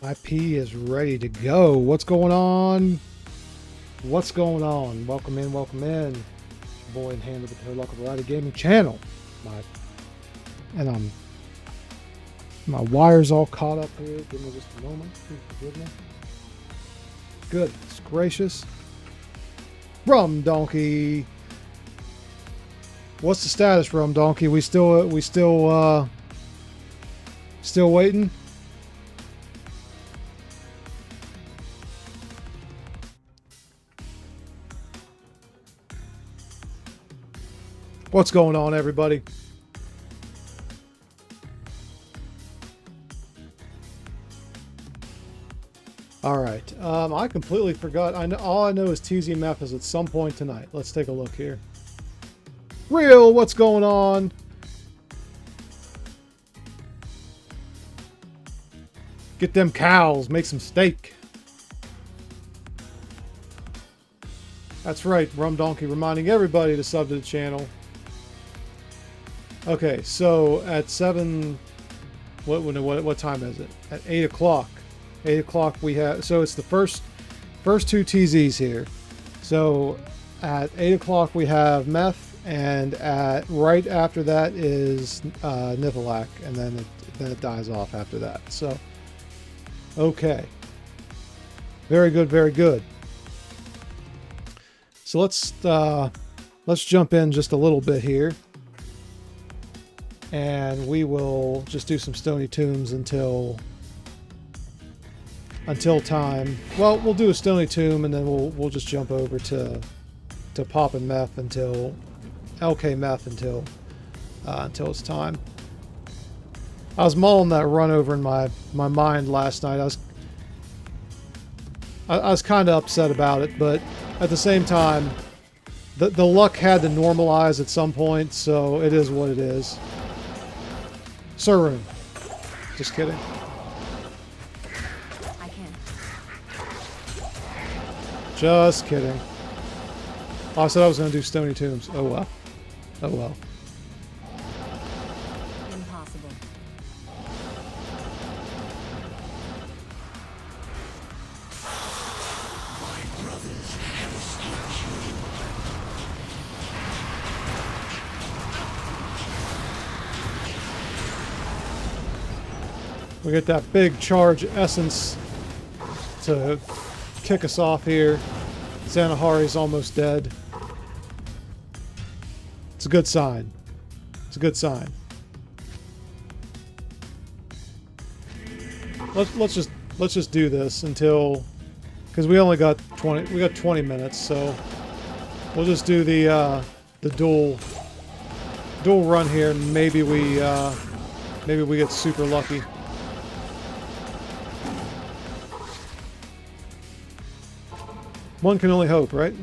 IP is ready to go. What's going on? What's going on? Welcome in, welcome in. Your boy in hand with the local variety gaming channel. My wires all caught up here. Give me just a moment. Please forgive me. Goodness gracious. Rum Donkey. What's the status, Rum Donkey? We still waiting? What's going on, everybody? All right. I completely forgot. All I know is TZMF is at some point tonight. Let's take a look here. Real, what's going on? Get them cows. Make some steak. That's right. Rum Donkey reminding everybody to sub to the channel. Okay, so at 7... What time is it? At 8 o'clock. 8 o'clock we have... So it's the first two TZs here. So at 8 o'clock we have Meth, and right after that is Nifilak, and then it dies off after that. So, okay. Very good, very good. So let's jump in just a little bit here. And we will just do some Stony Tombs until time. Well, we'll do a Stony Tomb, and then we'll just jump over to Poppin' Meth until LK Meth until it's time. I was mulling that run over in my mind last night. I was kind of upset about it, but at the same time, the luck had to normalize at some point, so it is what it is. Saroon. Just kidding. I can. Just kidding. Oh, I said I was going to do Stony Tombs. Oh well. Oh well. Impossible. We get that big charge essence to kick us off here. Zanahari's almost dead. It's a good sign. It's a good sign. Let's just do this until, because we only got 20 minutes, so we'll just do the dual run here, and maybe we get super lucky. One can only hope, right?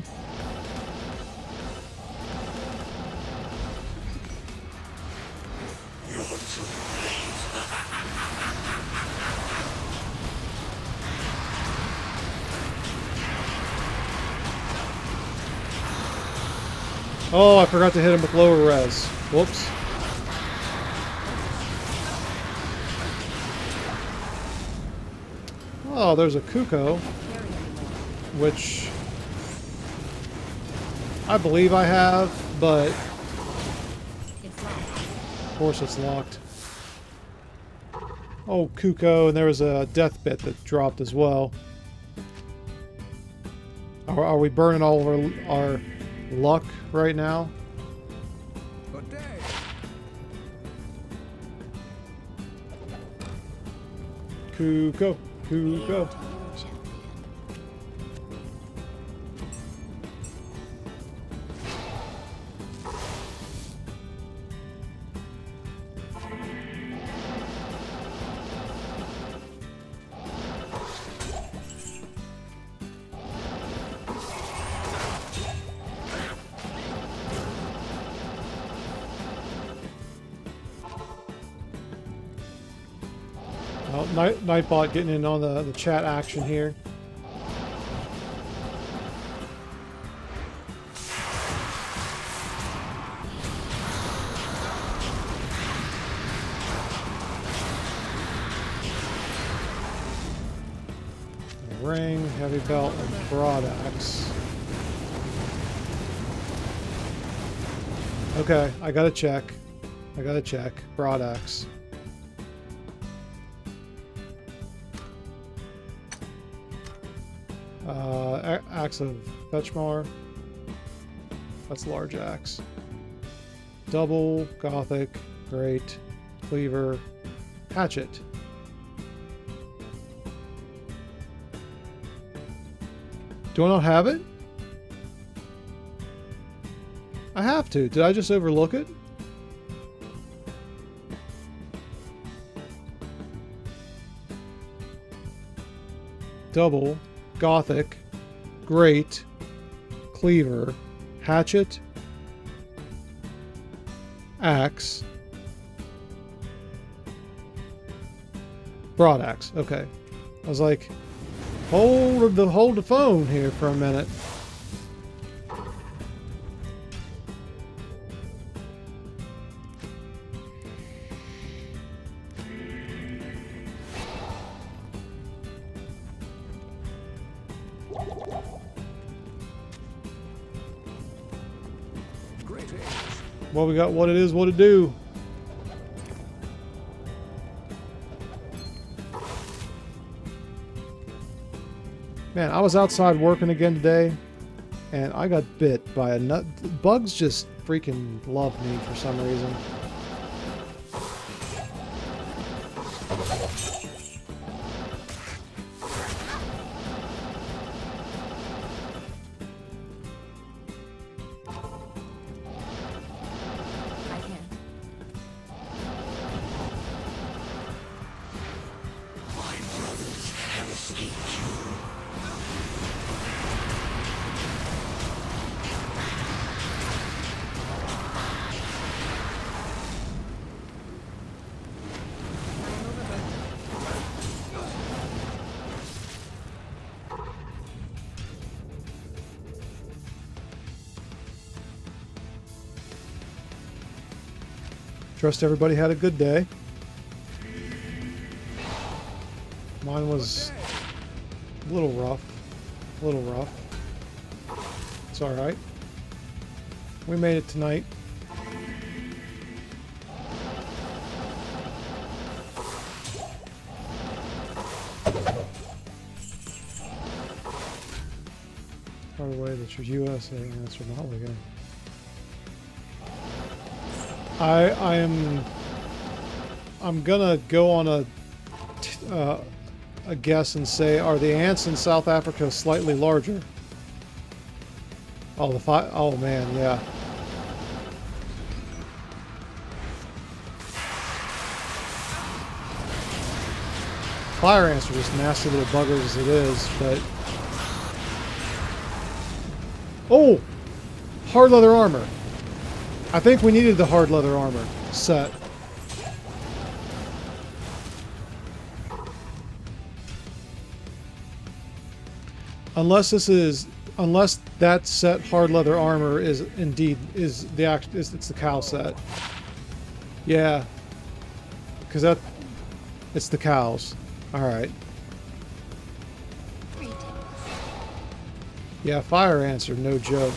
Oh, I forgot to hit him with lower res. Whoops. Oh, there's a Kuko, which I believe I have, but of course it's locked. Oh, Kuko, and there was a death bit that dropped as well. Are we burning all of our luck right now? Good day. Kuko, Kuko. Well, Nightbot getting in on the chat action here. ring, heavy belt, and broad axe. Okay, I gotta check. Broad axe. Axe of Fetchmar. That's large axe. Double, Gothic, great, cleaver, hatchet. Do I not have it? I have to. Did I just overlook it? Double, Gothic, great, cleaver, hatchet, axe, broad axe. Okay. I was like, hold the phone here for a minute. Well, we got what it is, what it do. Man, I was outside working again today, and I got bit by a nut. Bugs just freaking love me for some reason. Trust everybody had a good day. Mine was a little rough. It's alright. We made it tonight. By the way, that's your USA answer, not again. I'm gonna go on a guess and say, are the ants in South Africa slightly larger? Oh, oh man, yeah. Fire ants are just nasty little buggers as it is, but... Oh! Hard leather armor. I think we needed the hard leather armor set. Unless that set hard leather armor is indeed it's the cow set. Yeah. Cause it's the cows. Alright. Yeah, fire ants are no joke.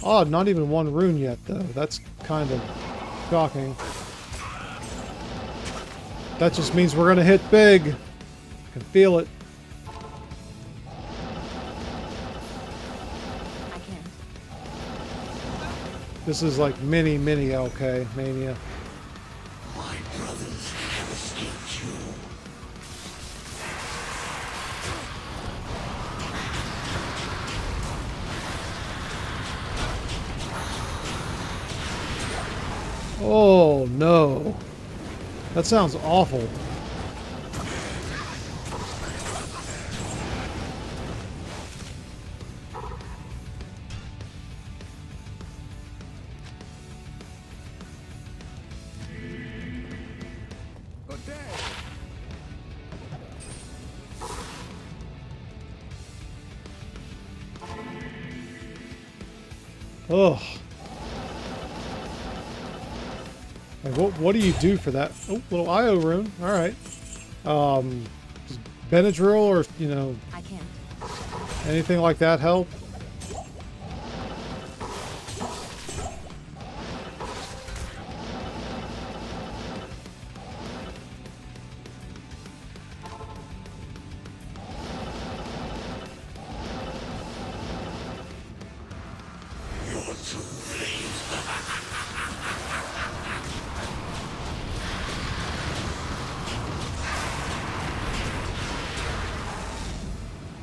Wow, not even one rune yet, though. That's kind of shocking. That just means we're gonna hit big. I can feel it. I can't. This is like mini LK Mania. My brothers have escaped you. Oh no. That sounds awful. Good day. Ugh. And what do you do for that? Oh, little IO rune. All right. Does Benadryl or, you know, I can't. anything like that help?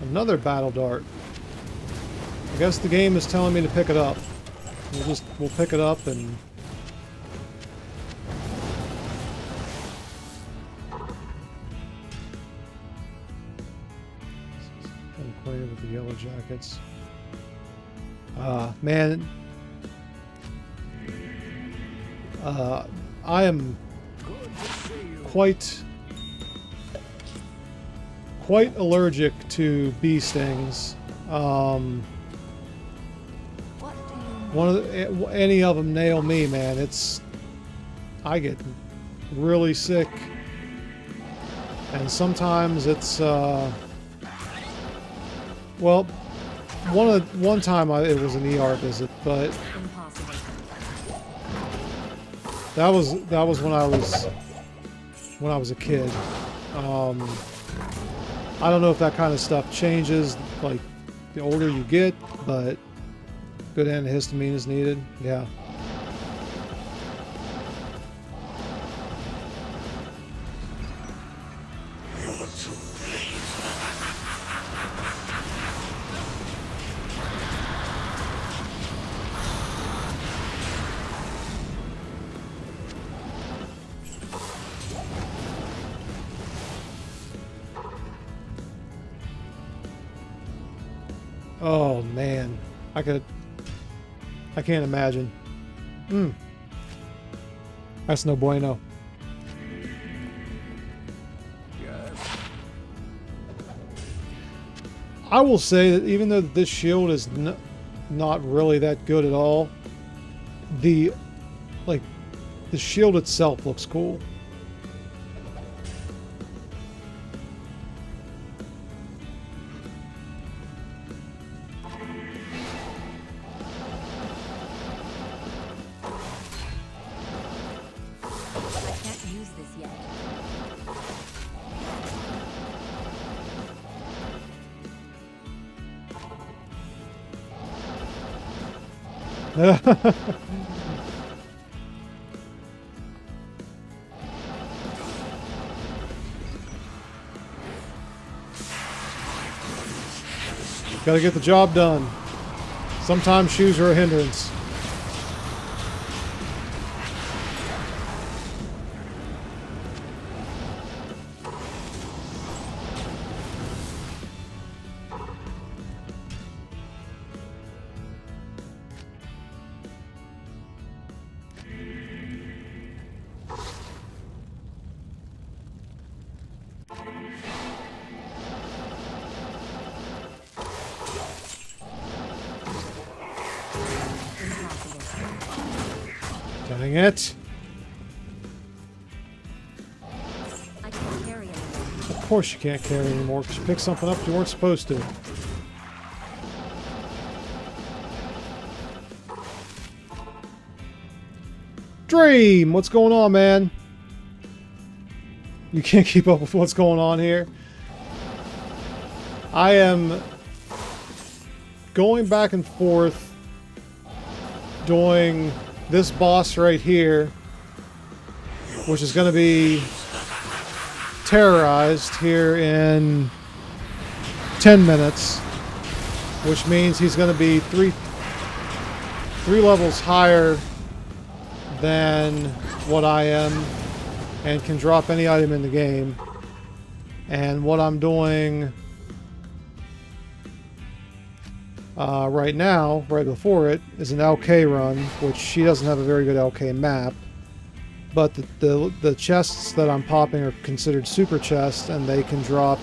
Another battle dart. I guess the game is telling me to pick it up. We'll pick it up and I'm acquainted with the Yellow Jackets. Man, I am quite allergic to bee stings. What do you... Any of them nail me, man. I get really sick, and sometimes it's well, one time it was an ER visit, but Impossible. that was when I was a kid. I don't know if that kind of stuff changes, like, the older you get, but good antihistamine is needed. Yeah. Oh man, I can't imagine. That's no bueno. Yes. I will say that even though this shield is not really that good at all, the shield itself looks cool. I can't use this yet. Gotta get the job done. Sometimes shoes are a hindrance. Dang it. I can't carry anymore. Of course you can't carry anymore because you picked something up you weren't supposed to. Dream! What's going on, man? You can't keep up with what's going on here. I am going back and forth doing this boss right here, which is going to be terrorized here in 10 minutes, which means he's going to be three levels higher than what I am and can drop any item in the game. And what I'm doing right now, right before it, is an LK run, which she doesn't have a very good LK map. But the chests that I'm popping are considered super chests, and they can drop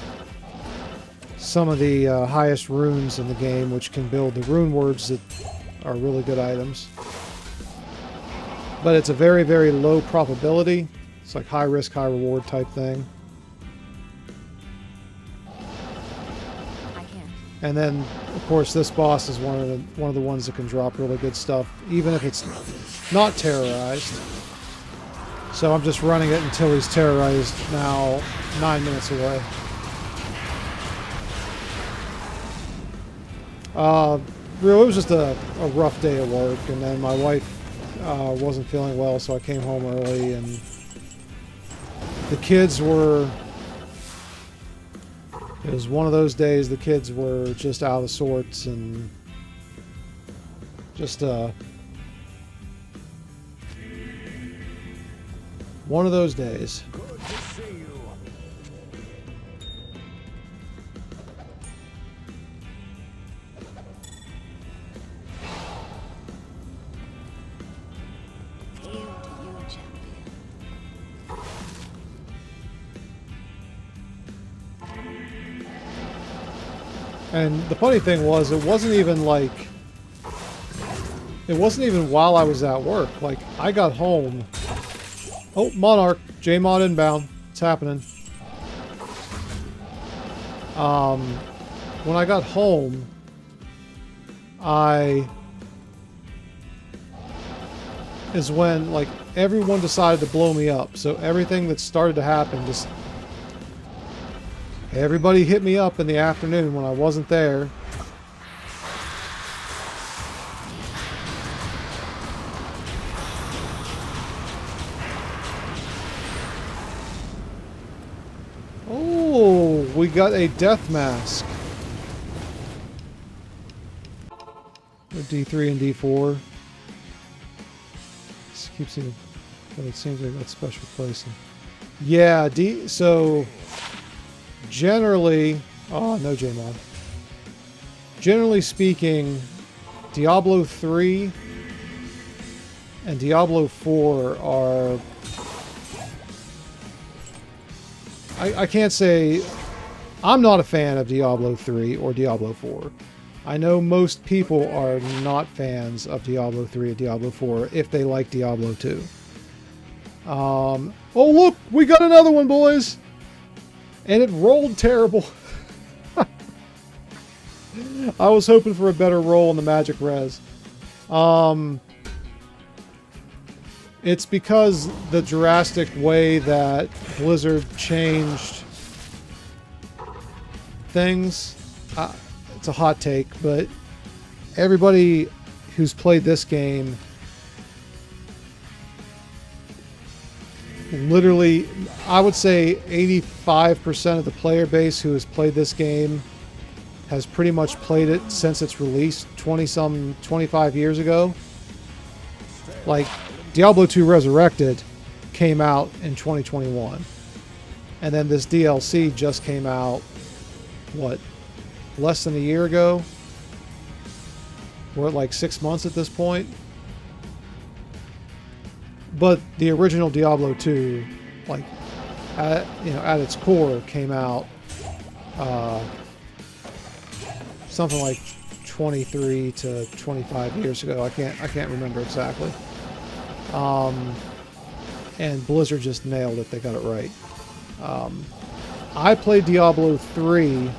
some of the highest runes in the game, which can build the rune words that are really good items. But it's a very, very low probability. It's like high risk, high reward type thing. I can't. And then, of course, this boss is one of the ones that can drop really good stuff, even if it's not terrorized. So I'm just running it until he's terrorized now, 9 minutes away. Real, it was just a rough day at work, and then my wife wasn't feeling well, so I came home early, and the kids were... It was one of those days the kids were just out of sorts, and just one of those days. Good to see you. Hail to you, champion. And the funny thing was, it wasn't even like... It wasn't even while I was at work. Like, I got home... Oh, Monarch. J-Mod inbound. It's happening. When I got home, is when, like, everyone decided to blow me up. So everything that started to happen just... Everybody hit me up in the afternoon when I wasn't there. Oh, we got a death mask. D3 and D4. This keeps seeing, but it seems like that's special placing. Yeah, so generally, oh no J-Mod. Generally speaking, Diablo 3 and Diablo 4 are... I can't say... I'm not a fan of Diablo 3 or Diablo 4. I know most people are not fans of Diablo 3 or Diablo 4 if they like Diablo 2. Oh look! We got another one, boys! And it rolled terrible. I was hoping for a better roll in the magic res. It's because the drastic way that Blizzard changed things. It's a hot take, but everybody who's played this game literally, I would say 85% of the player base who has played this game has pretty much played it since its release 25 years ago. Like, Diablo 2 Resurrected came out in 2021. And then this DLC just came out, what, less than a year ago? We're at like 6 months at this point. But the original Diablo 2, like, at its core, came out something like 23 to 25 years ago. I can't remember exactly. And Blizzard just nailed it. They got it right. I played Diablo 3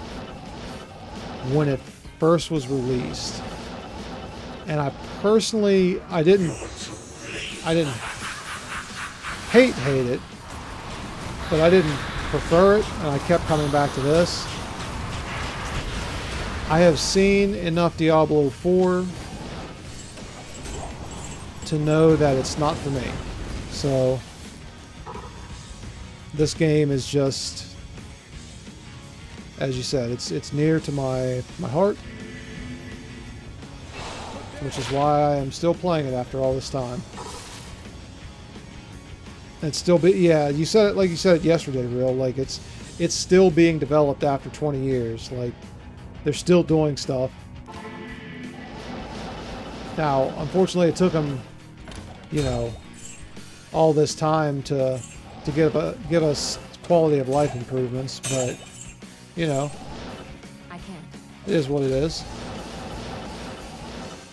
when it first was released, and I personally, I didn't hate it, but I didn't prefer it, and I kept coming back to this. I have seen enough Diablo 4 to know that it's not for me. So this game is just, as you said, it's near to my heart, which is why I am still playing it after all this time. It's still yeah, you said it like you said it yesterday, Real. Like, it's still being developed after 20 years. Like, they're still doing stuff. Now, unfortunately, it took them, all this time to give us quality of life improvements, but I can't. it is what it is.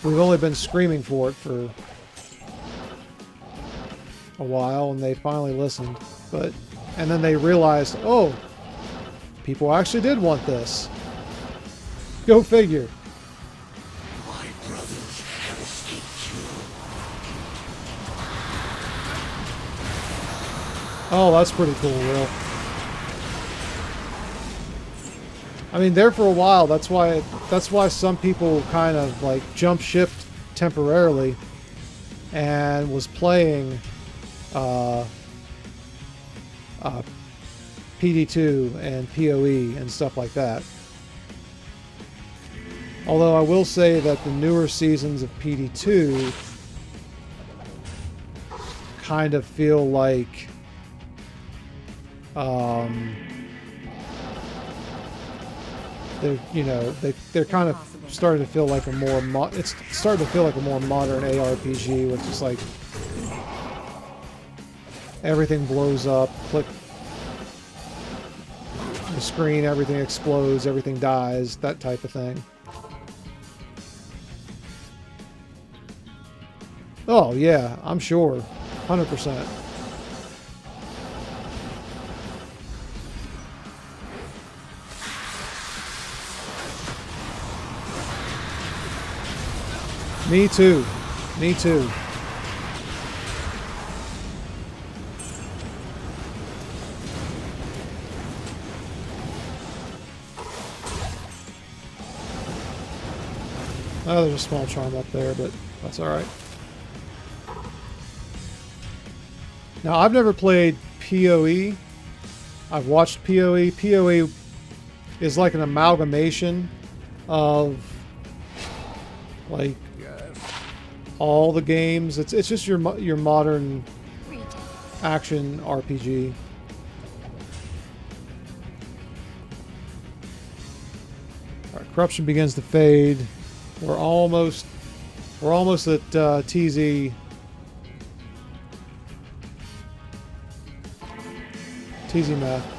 we've only been screaming for it for a while, and they finally listened. And then they realized, oh, people actually did want this. Go figure. My brothers have escaped you. Oh, that's pretty cool, Will. I mean, there for a while. That's why some people kind of like jump ship temporarily and was playing PD2 and PoE and stuff like that. Although I will say that the newer seasons of PD2 kind of feel like they're kind of starting to feel like a more it's starting to feel like a more modern ARPG, which is like everything blows up, click the screen, everything explodes, everything dies, that type of thing. Oh yeah, I'm sure, 100%. Me too. Me too. Oh, there's a small charm up there, but that's alright. Now, I've never played PoE. I've watched PoE. PoE is like an amalgamation of like all the games. It's just your modern action RPG. All right, corruption begins to fade. We're almost at TZ. TZ math.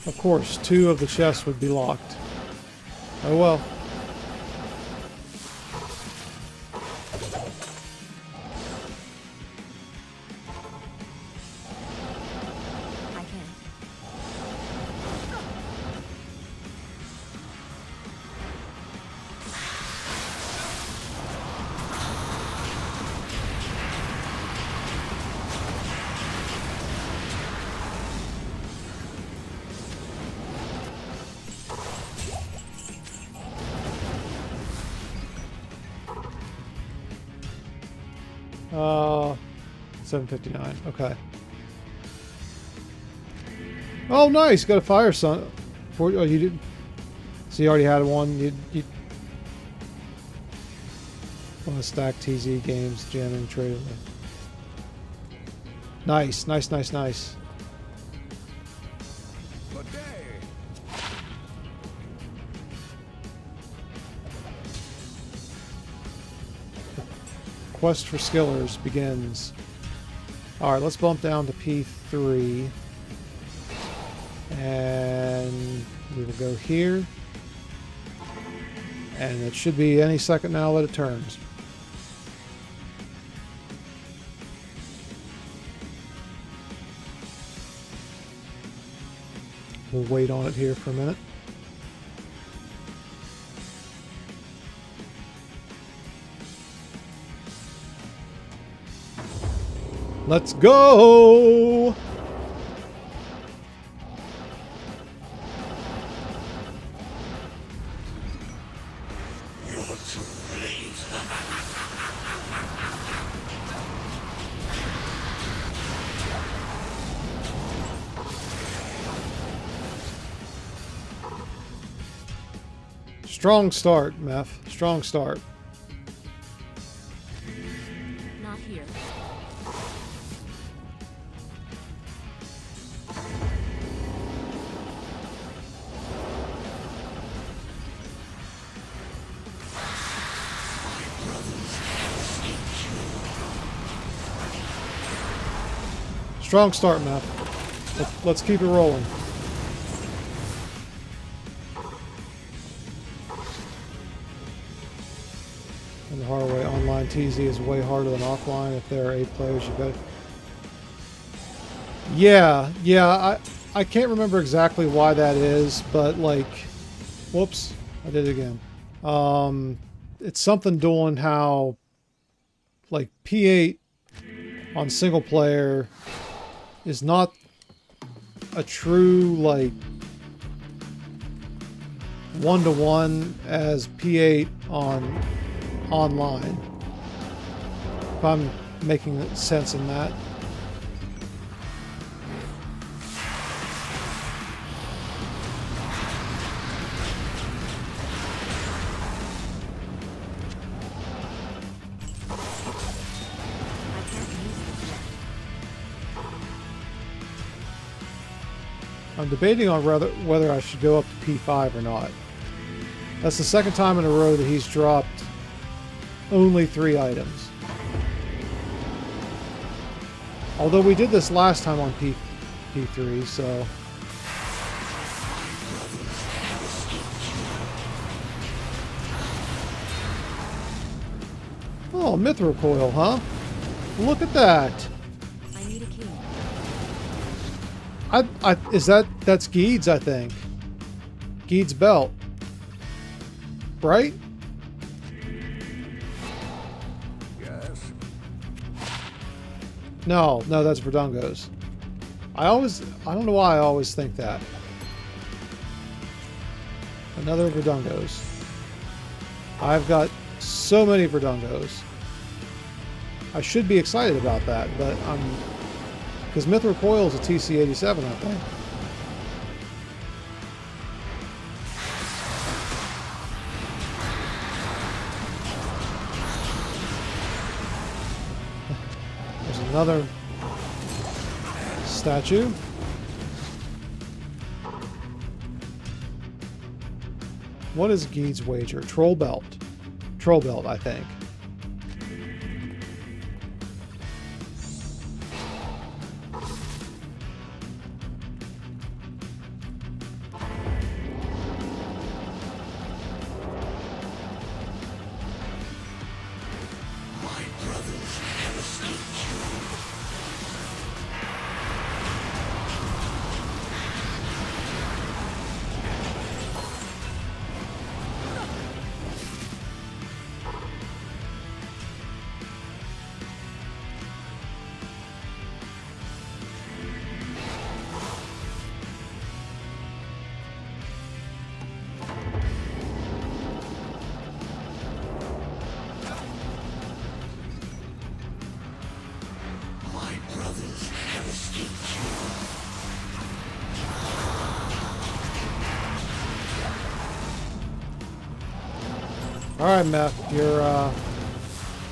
Of course, 2 of the chests would be locked. Oh well. I can. Uh, 759. Okay. Oh, nice! Got a fire sun. Oh, you did. So you already had one. You want to stack TZ games, jam and trade them. Nice, nice, nice, nice. Good day. Quest for Skillers begins. Alright, let's bump down to P3. And we will go here. And it should be any second now that it turns. We'll wait on it here for a minute. Let's go! You're too late. Strong start, Meth. Strong start. Not here. Strong start, Meth. Let's keep it rolling. TZ is way harder than offline. If there are 8 players, you bet. Yeah, I can't remember exactly why that is, but like, whoops, I did it again. It's something doing how, like, P8 on single player is not a true, like, one-to-one as P8 on online. If I'm making sense in that. I'm debating on whether I should go up to P5 or not. That's the second time in a row that he's dropped only 3 items. Although we did this last time on P3, so... Oh, Mithril Coil, huh? Look at that! I need a key. That's Geed's, I think. Geed's belt. Right? Yes. No, that's Verdungo's. I don't know why I always think that. Another Verdungo's. I've got so many Verdungos. I should be excited about that, but I'm... Because Mithril Coil is a TC-87, I think. There's another statue. What is Geed's wager? Troll belt. Troll belt, I think. Alright, Meth, you're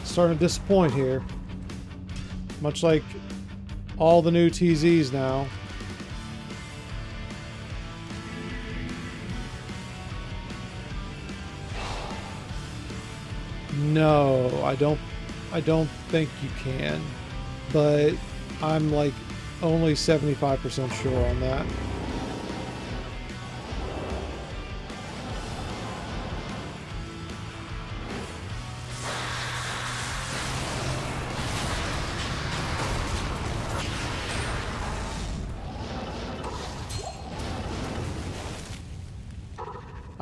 starting to disappoint here. Much like all the new TZs now. No, I don't think you can. But I'm like only 75% sure on that.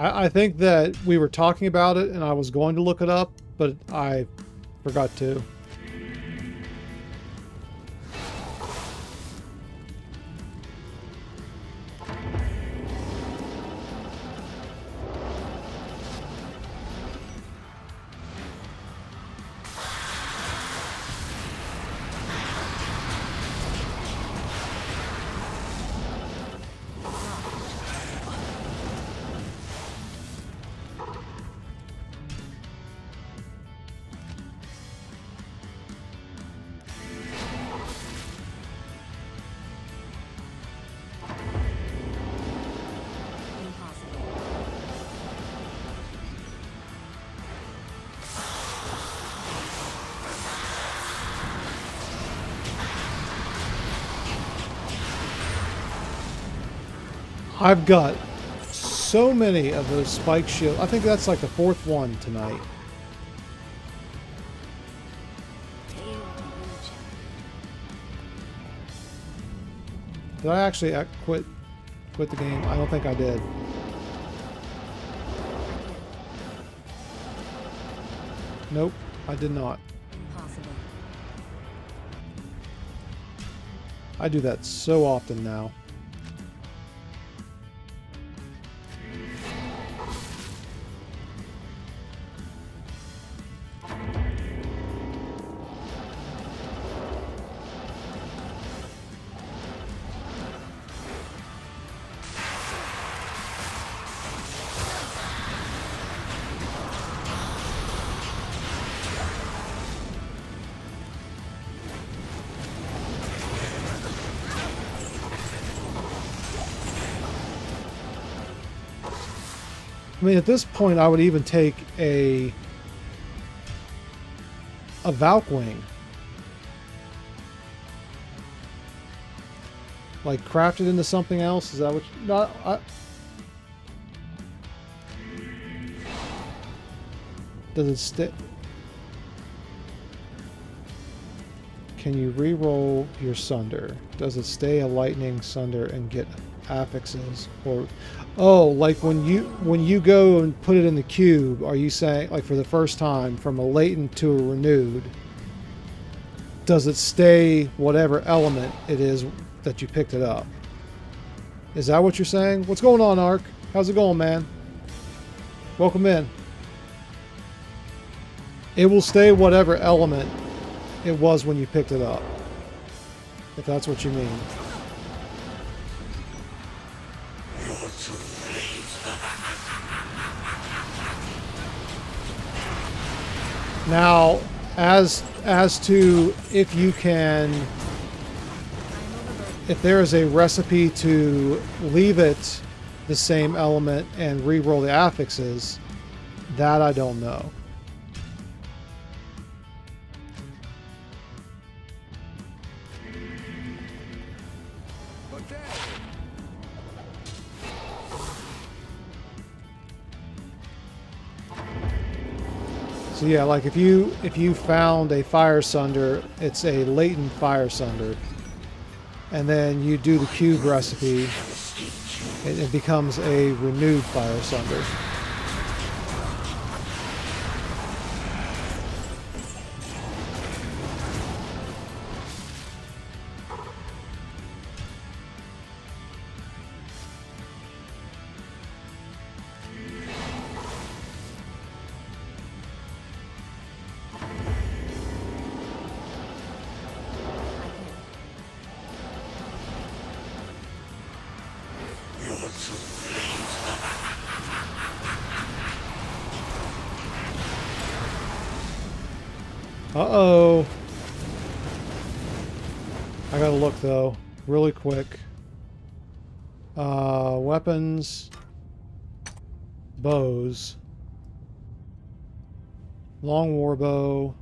I think that we were talking about it and I was going to look it up, but I forgot to. I've got so many of those spike shields. I think that's like the 4th one tonight. Did I actually quit the game? I don't think I did. Nope, I did not. Impossible. I do that so often now. I mean, at this point, I would even take a Valk Wing. Like, craft it into something else? Is that what you... No, does it stick? Can you re-roll your Sunder? Does it stay a Lightning Sunder and get affixes? Or... Oh, like when you go and put it in the cube, are you saying, like, for the first time, from a latent to a renewed, does it stay whatever element it is that you picked it up? Is that what you're saying? What's going on, Ark? How's it going, man? Welcome in. It will stay whatever element it was when you picked it up, if that's what you mean. Now, as to if you can, if there is a recipe to leave it the same element and re-roll the affixes, that I don't know. So yeah, like if you found a Fire Sunder, it's a latent Fire Sunder, and then you do the cube recipe, it becomes a renewed Fire Sunder. Uh-oh. I gotta look, though, really quick. Weapons. Bows. Long war bow.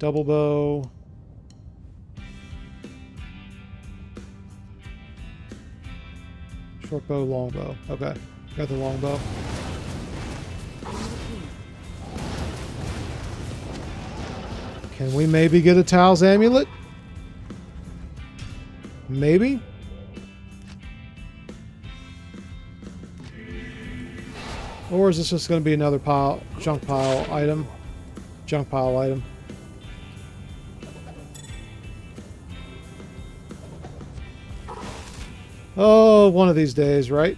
Double bow. Short bow, long bow. Okay, got the long bow. Can we maybe get a Tao's amulet? Maybe? Or is this just going to be another junk pile item? Junk pile item. Oh, one of these days, right?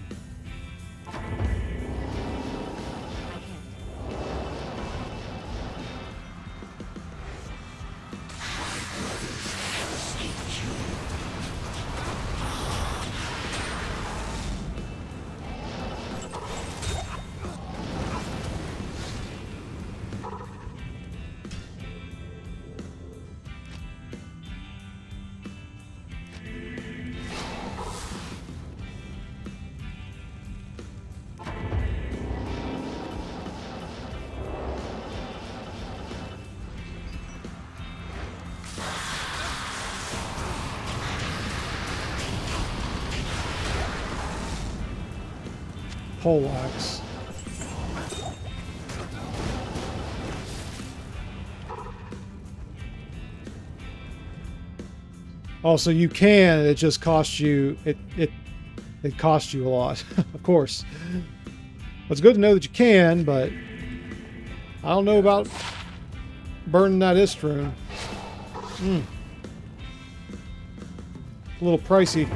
Poleaxe. Also, you can. It just costs you. It costs you a lot, of course. It's good to know that you can, but I don't know about burning that Istrune. A little pricey.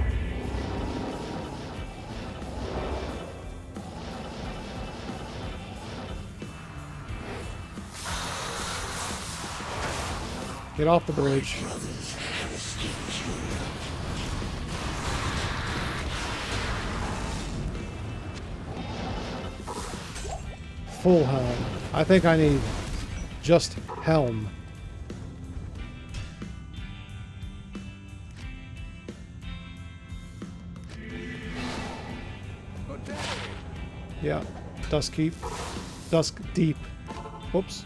Get off the bridge. Full helm. I think I need just helm. Yeah. Dusk deep. Whoops.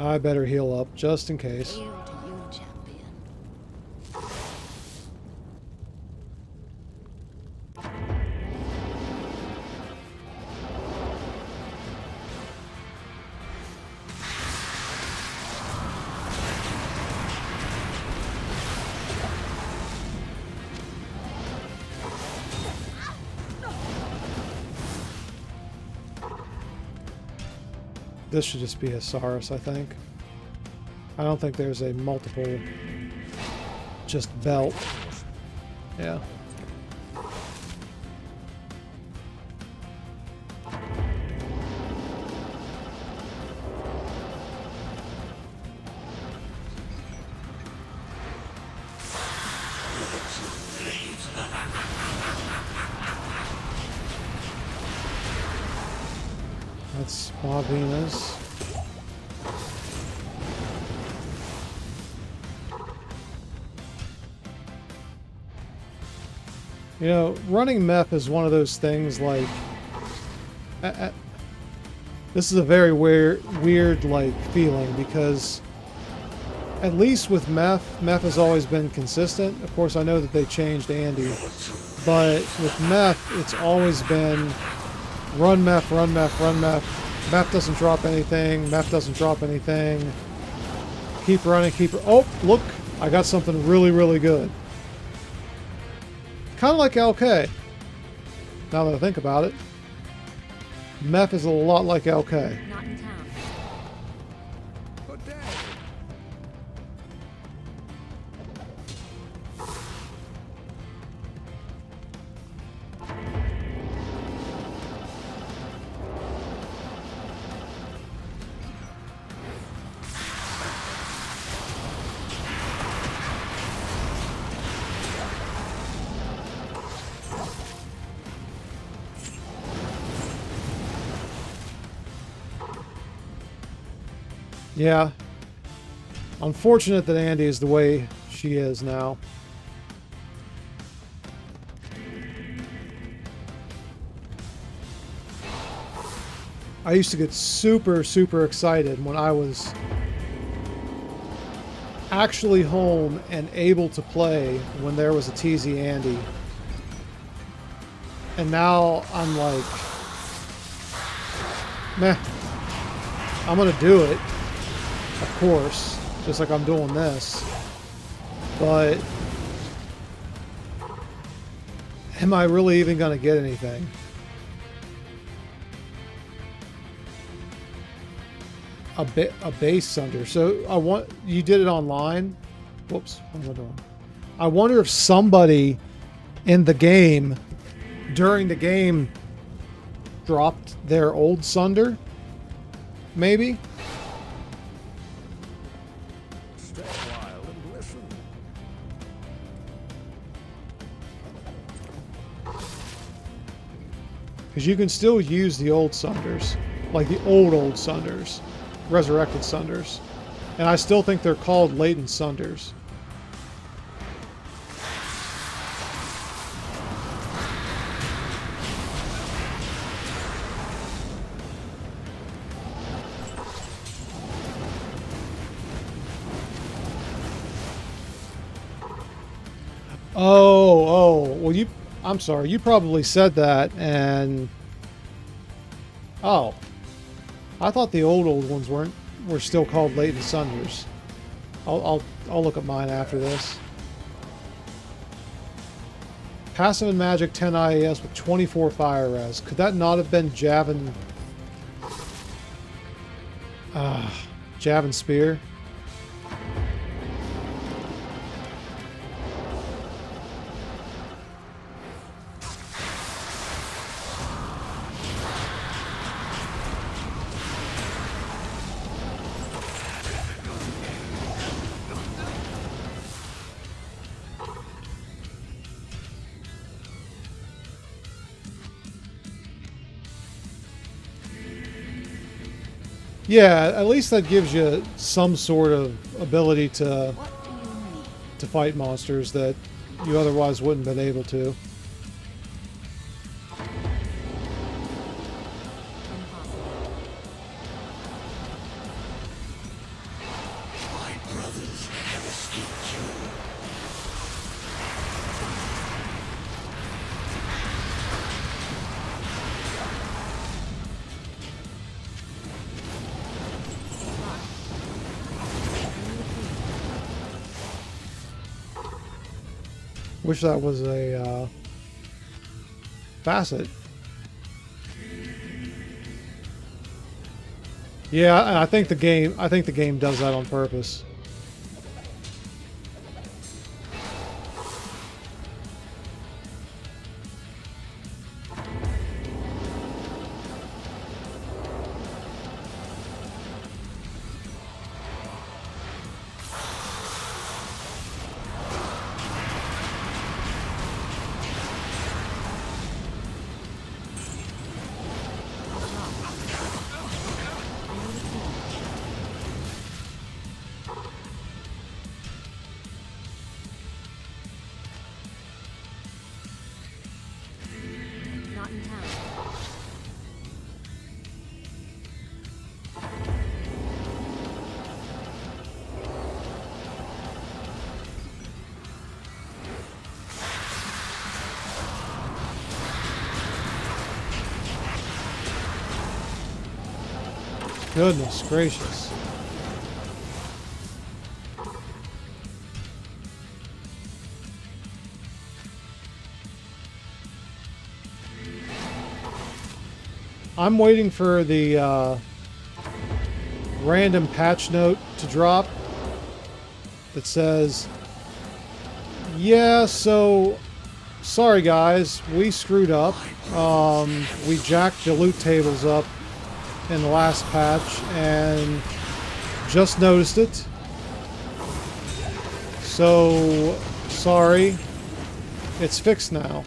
I better heal up just in case. Hail to you, champion. This should just be a Saurus, I think. I don't think there's a multiple just belt. Yeah. That's Ma Venus. You know, running meth is one of those things like... this is a very weird like feeling because at least with meth has always been consistent. Of course, I know that they changed Andy, but with meth, it's always been run meth, run meth, run meth. Meth doesn't drop anything. Meth doesn't drop anything. Keep running, keep... Oh, look! I got something really, really good. Kind of like LK. Now that I think about it. Meth is a lot like LK. Not in town. Yeah. Unfortunate that Andy is the way she is now. I used to get super, super excited when I was actually home and able to play when there was a TZ Andy. And now I'm like, meh, I'm gonna do it. Of course, just like I'm doing this. But am I really even going to get anything? A base sunder. So you did it online. Whoops, what am I doing? I wonder if somebody in the game during the game dropped their old sunder. Maybe. Because you can still use the old Sunders. Like the old Sunders. Resurrected Sunders. And I still think they're called latent sunders. Oh, well I'm sorry, you probably said that and... Oh. I thought the old ones were still called latent sunders. I'll look at mine after this. Passive and magic 10 IAS with 24 fire res. Could that not have been Javin? Javin Spear? Yeah, at least that gives you some sort of ability to What do you need? fight monsters that you otherwise wouldn't have been able to. Impossible. My brothers have escaped you. Wish that was a facet. Yeah, I think the game does that on purpose. Not in town. Goodness gracious. I'm waiting for the random patch note to drop that says, yeah, so sorry guys, we screwed up. We jacked the loot tables up in the last patch and just noticed it. So sorry, it's fixed now.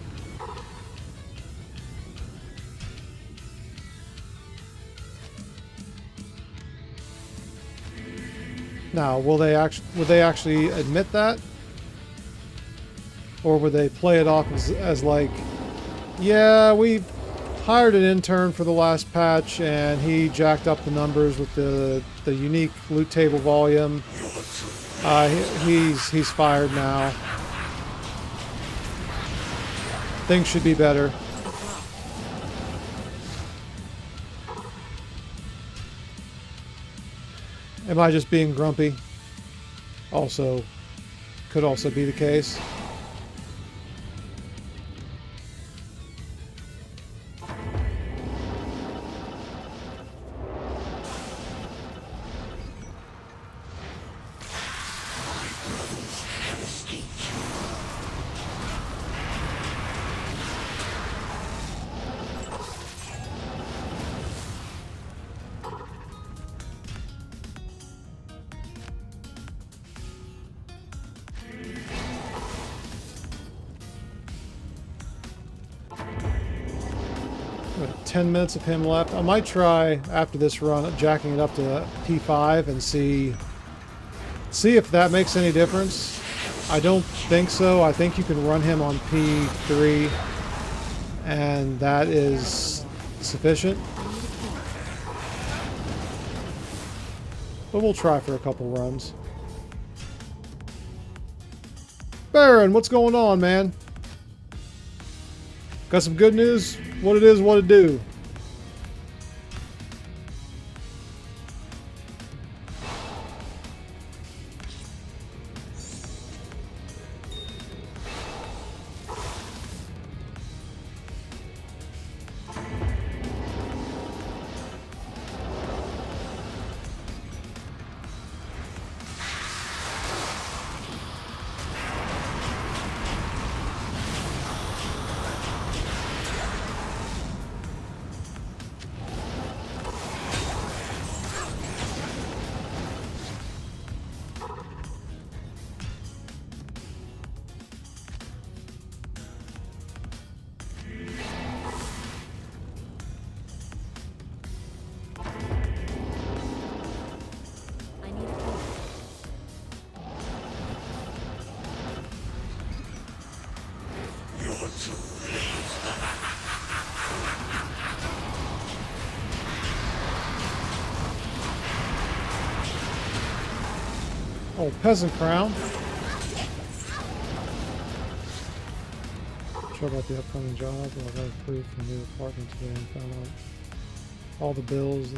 Now, would they actually admit that? Or would they play it off as like, yeah, we hired an intern for the last patch and he jacked up the numbers with the unique loot table volume. He's fired now. Things should be better. Am I just being grumpy? Could also be the case. What, 10 minutes of him left. I might try after this run jacking it up to P5 and see see if that makes any difference. I don't think so. I think you can run him on P3 and that is sufficient. But we'll try for a couple runs. Baron, what's going on, man? Got some good news? What it is, what it do? I need a tool. You're too late. Oh, peasant crown. Sure about the upcoming job. Well, I got approved from the apartment today and found out all the bills.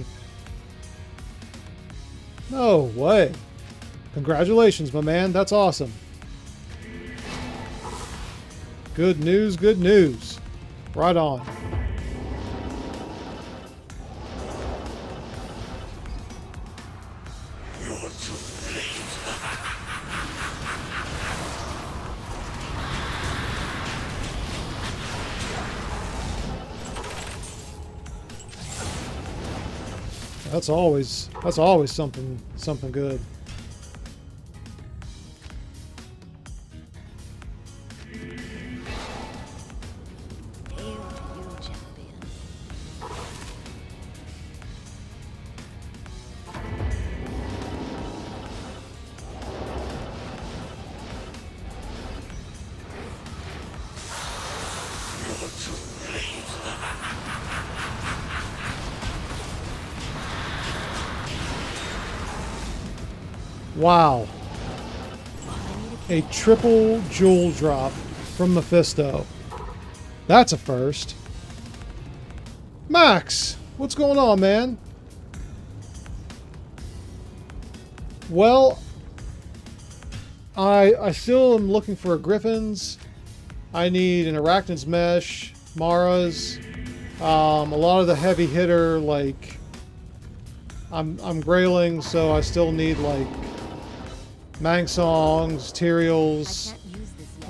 No way. Congratulations, my man. That's awesome. Good news, good news. Right on. You're too late. That's always something good. Hail to you, champion. You're too late. Wow. I need A triple jewel drop from Mephisto. That's a first. Max, what's going on, man? Well, I still am looking for a Griffin's. I need an Arachnid's Mesh, Mara's. A lot of the heavy hitter, like I'm grailing, so I still need like Mangsongs, I Tyraels, can't use this yet.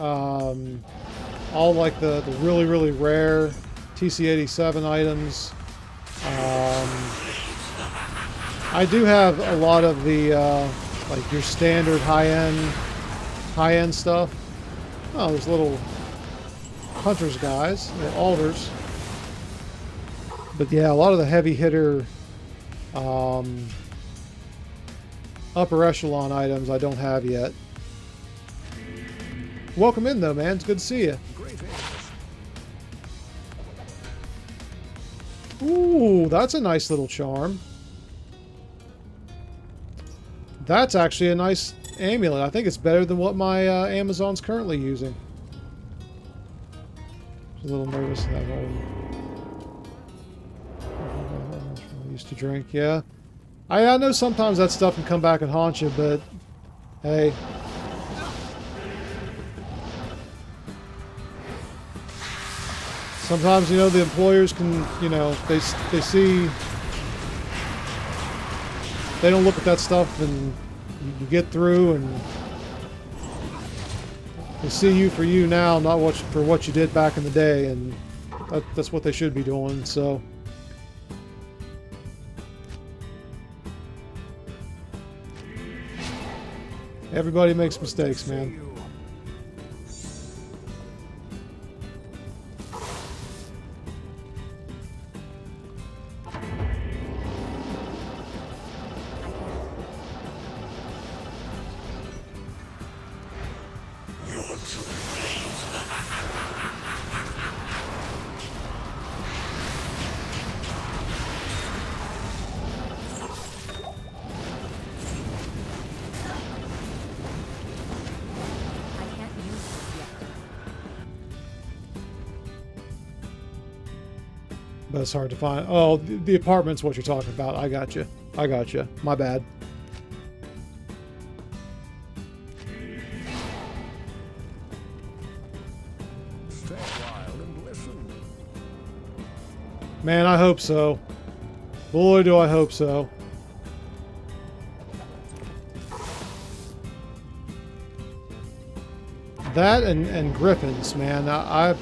all like the really, really rare TC87 items. I do have a lot of the like your standard high-end stuff. Oh, there's little hunters guys, little alders. But yeah, a lot of the heavy hitter upper echelon items I don't have yet. Welcome in though, man. It's good to see you. Ooh, that's a nice little charm. That's actually a nice amulet. I think it's better than what my Amazon's currently using. Just a little nervous that I used to drink, yeah. I know sometimes that stuff can come back and haunt you, but hey. Sometimes, you know, the employers can, you know, they see, they don't look at that stuff and you get through and they see you for you now, not for what you did back in the day, and that's what they should be doing, so. Everybody makes mistakes, man. But it's hard to find. Oh, the apartment's what you're talking about. I got you. I got you. My bad. Stay a while and listen. Man, I hope so. Boy, do I hope so. That and Griffins, man. I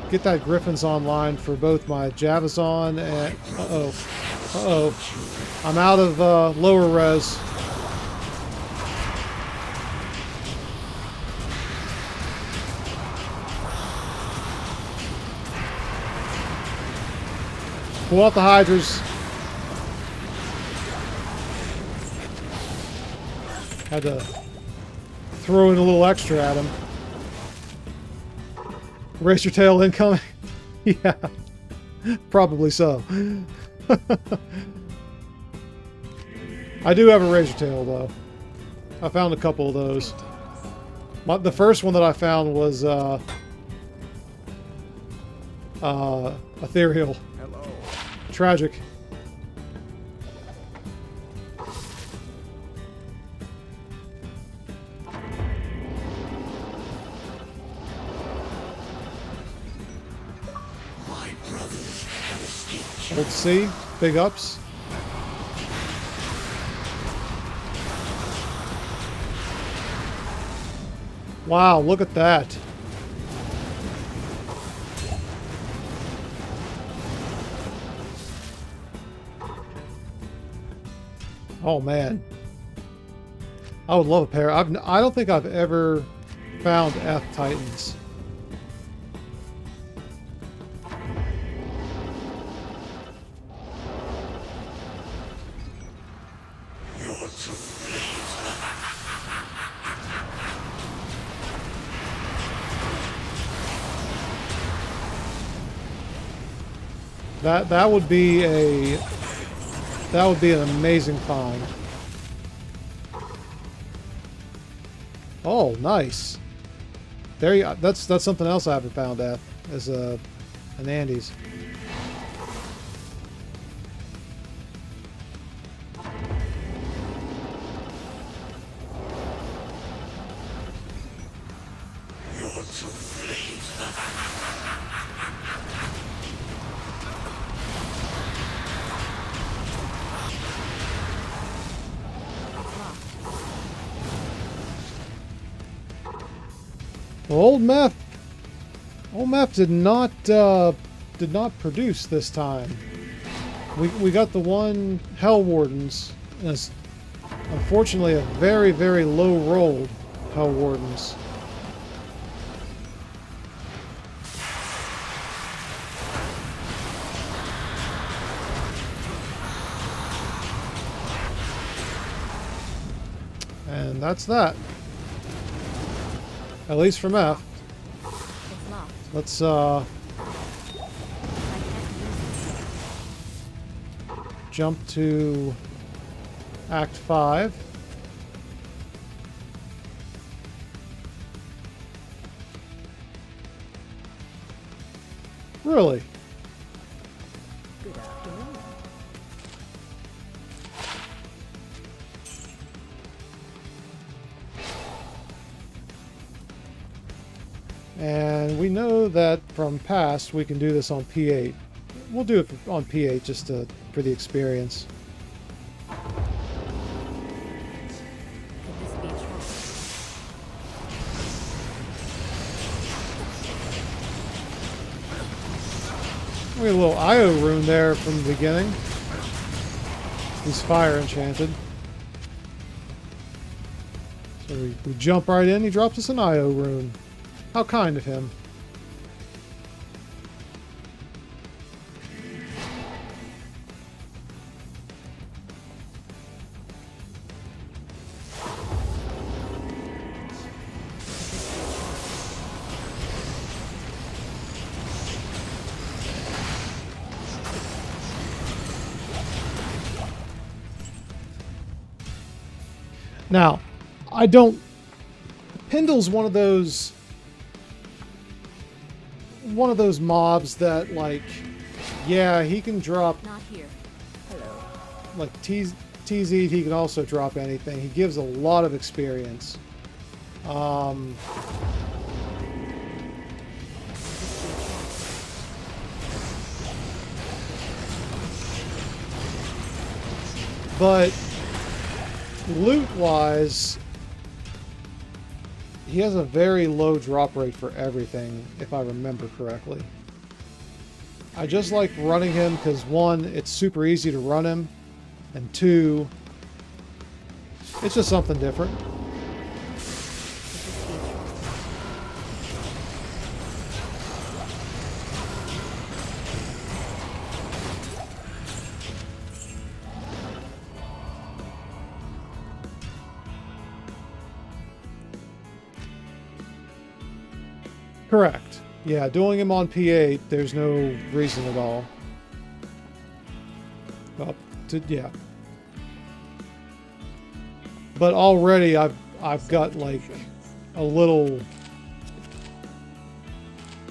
get that Griffins online for both my Javazon and... Uh-oh. Uh-oh. I'm out of lower res. Pull out the hydras. Had to throw in a little extra at him. Race your tail incoming? Yeah. Probably so. I do have a razor tail though. I found a couple of those. The first one that I found was ethereal. Hello. Tragic. My brothers have escaped. Old C, big ups. Wow, look at that. Oh man. I would love a pair. I don't think I've ever found F Titans. You're too late. That would be an amazing find. Oh, nice. There you. That's something else I haven't found at is an Andes. You're too late. Well, Old Meth did not produce this time. We got the one Hell Wardens, and it's unfortunately a very, very low rolled Hell Wardens. And that's that. At least from F. It's locked. Let's I can't use it. jump to Act 5. Really? Good afternoon. And we know that from past we can do this on P8. We'll do it on P8 just for the experience. Could this be true? We got a little IO rune there from the beginning. He's fire enchanted. So we jump right in, he drops us an IO rune. How kind of him. Now, I don't... Pendle's one of those mobs that, like, Yeah, he can drop, Not here. Hello. like TZ, he can also drop anything. He gives a lot of experience. But loot-wise, he has a very low drop rate for everything, if I remember correctly. I just like running him because, one, it's super easy to run him, and two, it's just something different. Correct. Yeah, doing him on P8, there's no reason at all. Well, yeah. But already I've got like a little.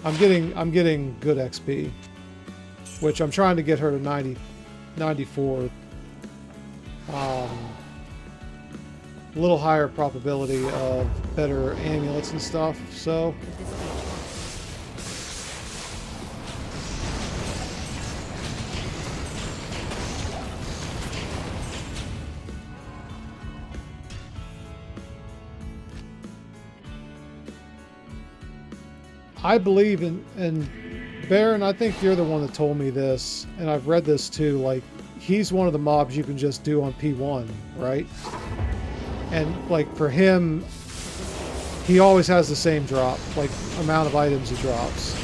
I'm getting good XP, which I'm trying to get her to 94. A little higher probability of better amulets and stuff. So. I believe in Baron, I think you're the one that told me this, and I've read this too, like, he's one of the mobs you can just do on P1, right? And, like, for him, he always has the same drop, like, amount of items he drops.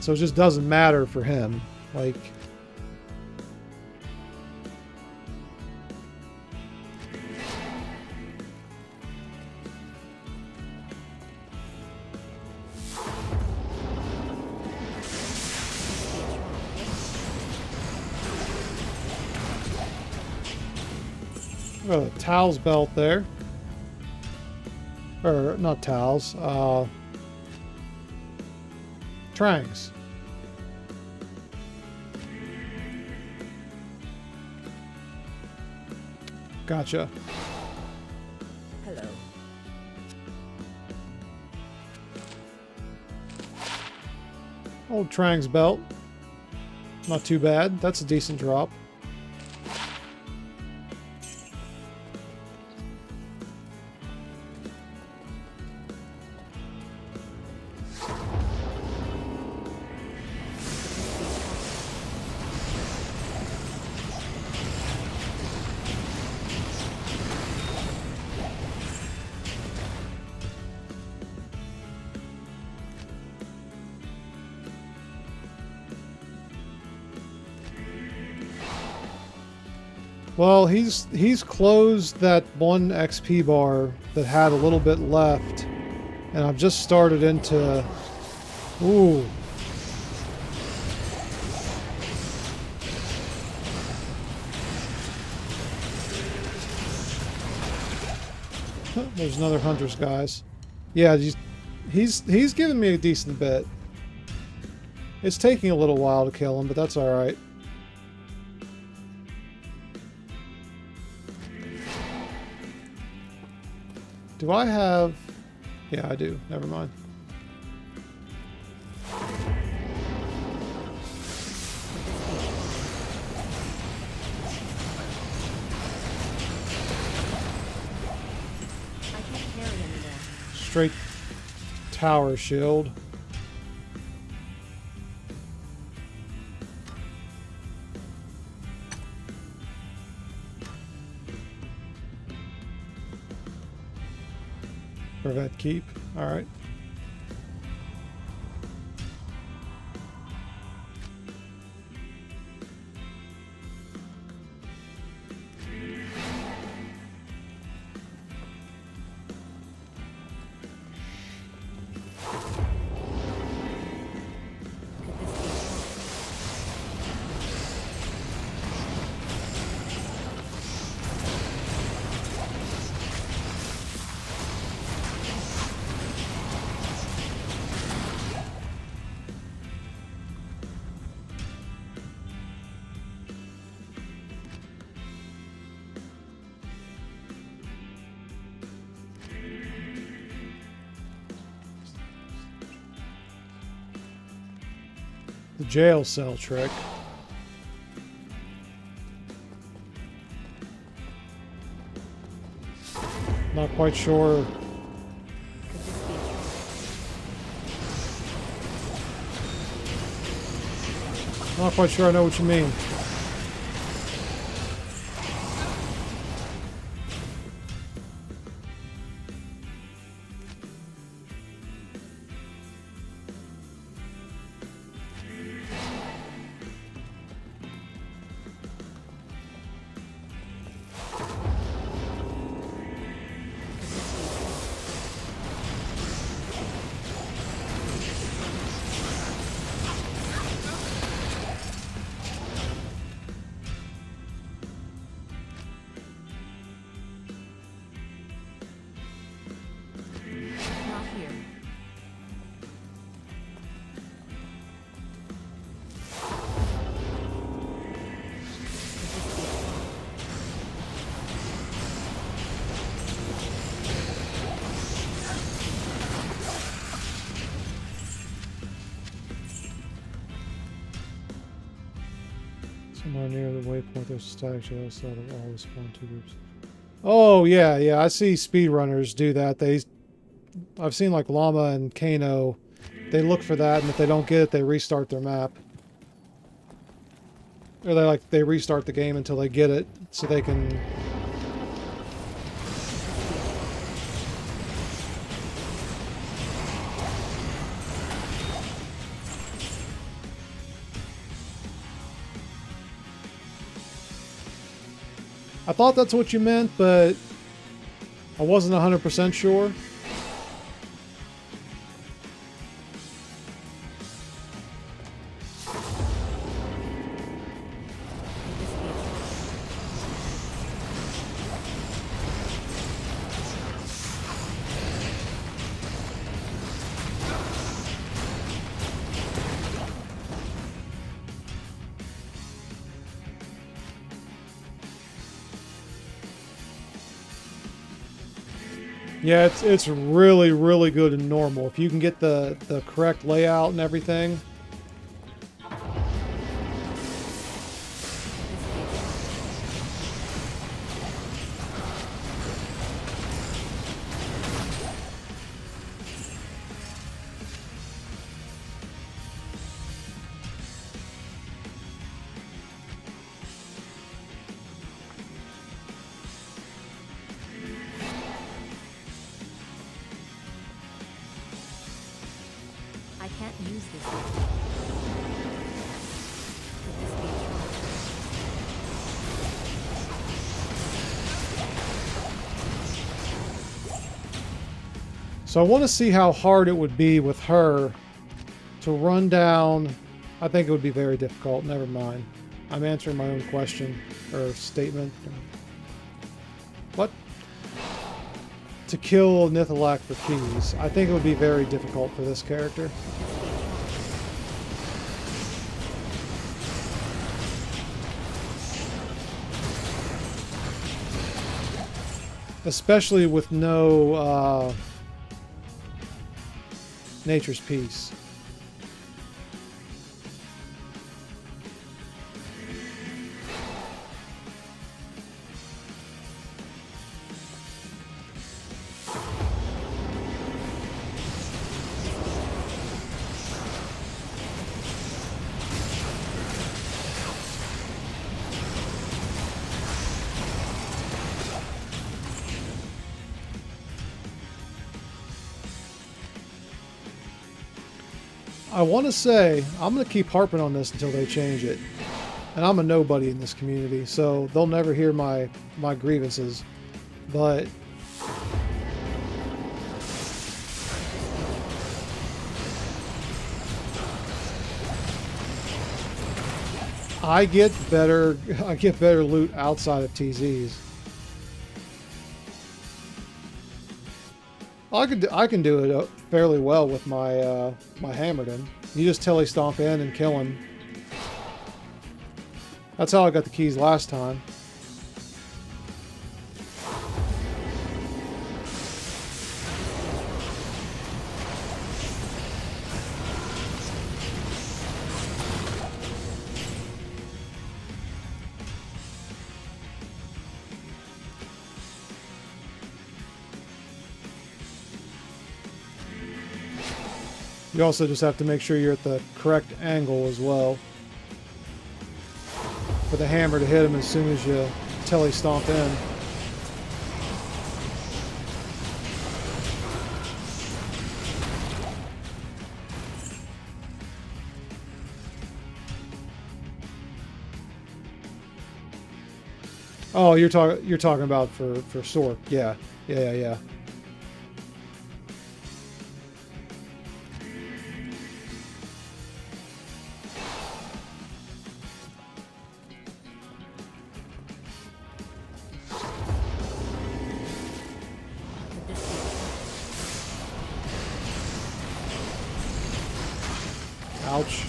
So it just doesn't matter for him, like... Oh, Tal's belt there. Or, not Tal's, Trang's. Gotcha. Hello. Old Trang's belt. Not too bad. That's a decent drop. Well, he's closed that one XP bar that had a little bit left, and I've just started into... Ooh. There's another Hunter's guys. Yeah, he's giving me a decent bit. It's taking a little while to kill him, but that's alright. Do I have... Yeah, I do. Never mind. I can't carry anymore. Straight tower shield. Prevent keep. All right. The jail cell trick. Not quite sure. Could this be a trick? Not quite sure I know what you mean. Not here. Could this be a trick? Somewhere near the waypoint, there's a static jail cell that will always spawn two groups. Oh yeah, yeah. I see speedrunners do that. I've seen like Llama and Kano. They look for that, and if they don't get it, they restart their map. Or they restart the game until they get it, so they can. I thought that's what you meant, but I wasn't 100% sure. Could this be a trick? Yeah, it's really, really good in normal. If you can get the correct layout and everything. I can't use this yet. Could this be a trick? So I want to see how hard it would be with her to run down. I think it would be very difficult. Never mind. I'm answering my own question or statement. What? To kill Nithalak for keys. I think it would be very difficult for this character. Especially with no Nature's Peace. I want to say, I'm going to keep harping on this until they change it. And I'm a nobody in this community, so they'll never hear my grievances. But I get better loot outside of TZs. I can do it fairly well with my my Hammerton. You just telly stomp in and kill him. That's how I got the keys last time. You also just have to make sure you're at the correct angle as well for the hammer to hit him as soon as you telly stomp in. Oh, you're talking about for Sork. Yeah. Yeah. Could this be a trap? Ouch.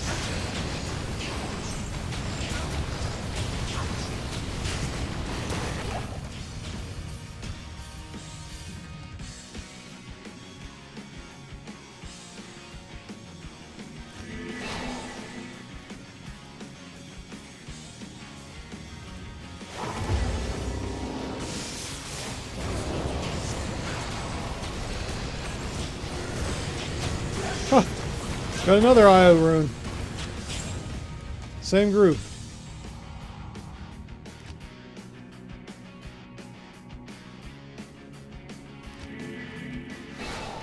Huh. Got another IO rune. Same group.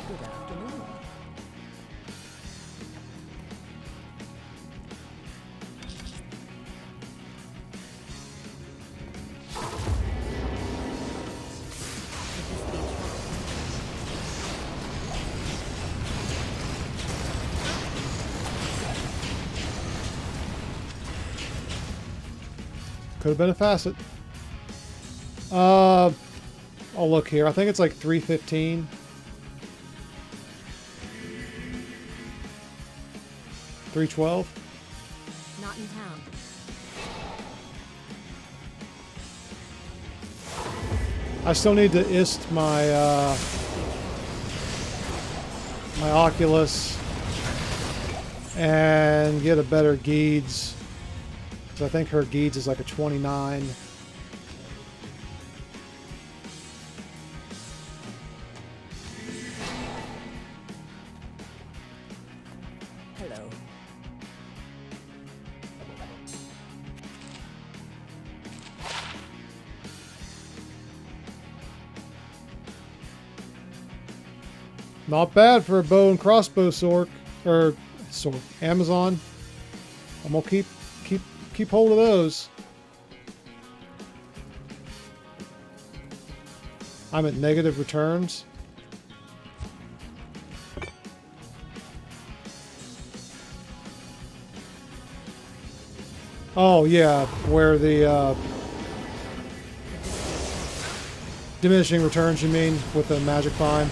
Good afternoon. Could this be a trap? Could have been a facet. I'll look here. I think it's like 315. 312. Not in town. I still need to ist my my Oculus and get a better Geeds. So I think her Geeds is like a 29. Hello. Not bad for a bow and crossbow Sork, or Sork, Amazon. I'm gonna keep hold of those. I'm at negative returns. Oh yeah, where the diminishing returns, you mean, with the magic find?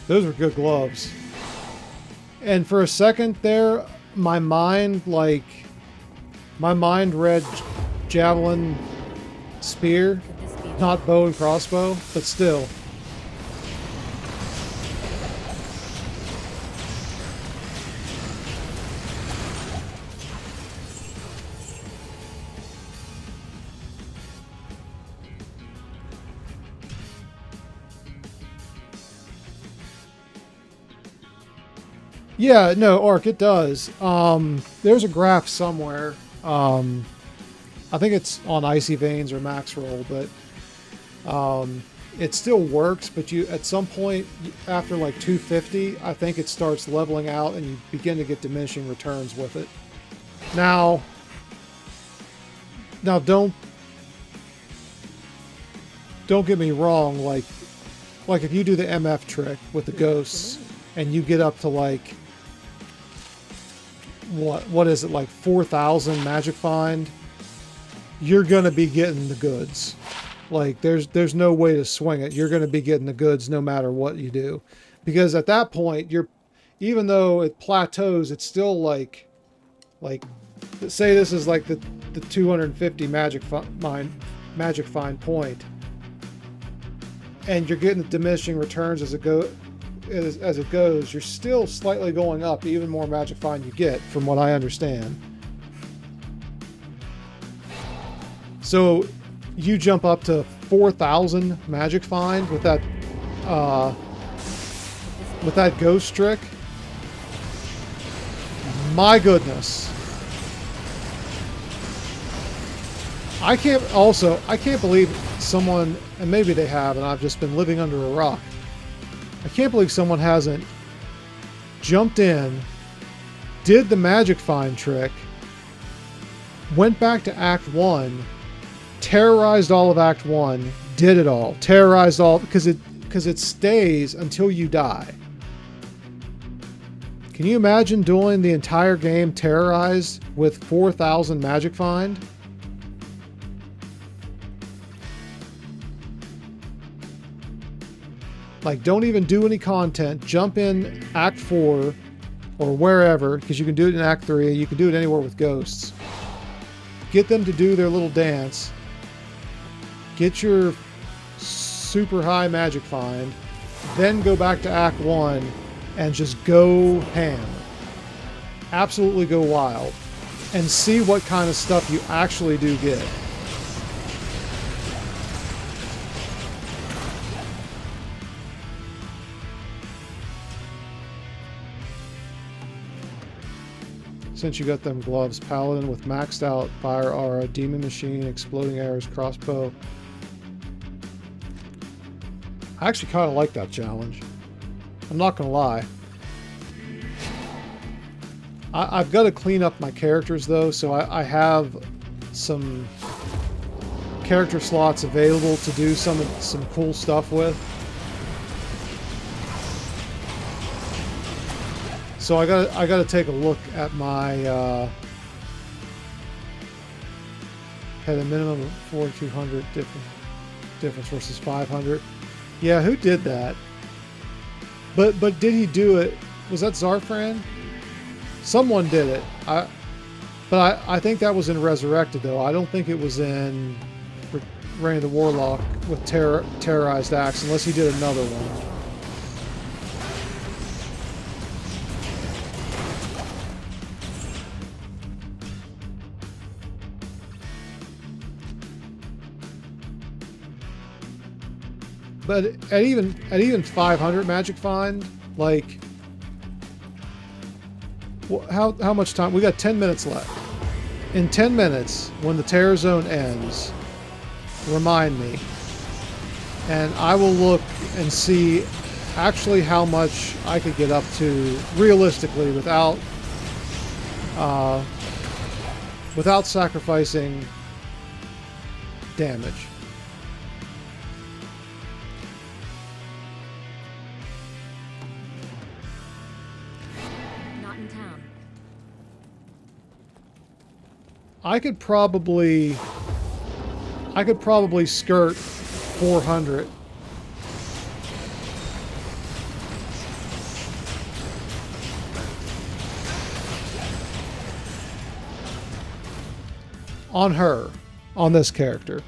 Those were good gloves. And for a second there, my mind read javelin spear, Could this be a not bow and crossbow, but still. Yeah, no, Ark, it does. There's a graph somewhere. I think it's on Icy Veins or Max Roll, but it still works. But you, at some point after like 250, I think it starts leveling out, and you begin to get diminishing returns with it. Now don't get me wrong. Like if you do the MF trick with the ghosts, and you get up to like what is it, like 4,000 magic find, you're gonna be getting the goods. Like there's no way to swing it. You're gonna be getting the goods no matter what you do, because at that point even though it plateaus, it's still like say this is like the 250 magic find point. and you're getting the diminishing returns as it goes, you're still slightly going up. Even more magic find you get, from what I understand. So you jump up to 4,000 magic find with that ghost trick. My goodness. I can't believe someone, and maybe they have, and I've just been living under a rock. I can't believe someone hasn't jumped in, did the magic find trick, went back to Act 1, terrorized all of Act 1, did it all, terrorized all, because it stays until you die. Can you imagine doing the entire game terrorized with 4,000 magic find? Like, don't even do any content. Jump in Act 4 or wherever, because you can do it in Act 3. You can do it anywhere with ghosts. Get them to do their little dance. Get your super high magic find. Then go back to Act 1 and just go ham. Absolutely go wild. And see what kind of stuff you actually do get. Since you got them gloves, paladin with maxed out fire aura, demon machine, exploding arrows, crossbow. I actually kind of like that challenge. I'm not gonna lie. I've got to clean up my characters though, so I have some character slots available to do some cool stuff with. So I gotta take a look at my had a minimum of 4,200 difference versus 500. Yeah, who did that? But did he do it? Was that Zarfran? Someone did it. But I think that was in Resurrected though. I don't think it was in Reign of the Warlock with Terrorized Axe, unless he did another one. But at even 500 magic find, like, how much time? We got 10 minutes left. In 10 minutes, when the terror zone ends, remind me, and I will look and see actually how much I could get up to realistically without sacrificing damage. I could probably skirt 400. On her, on this character.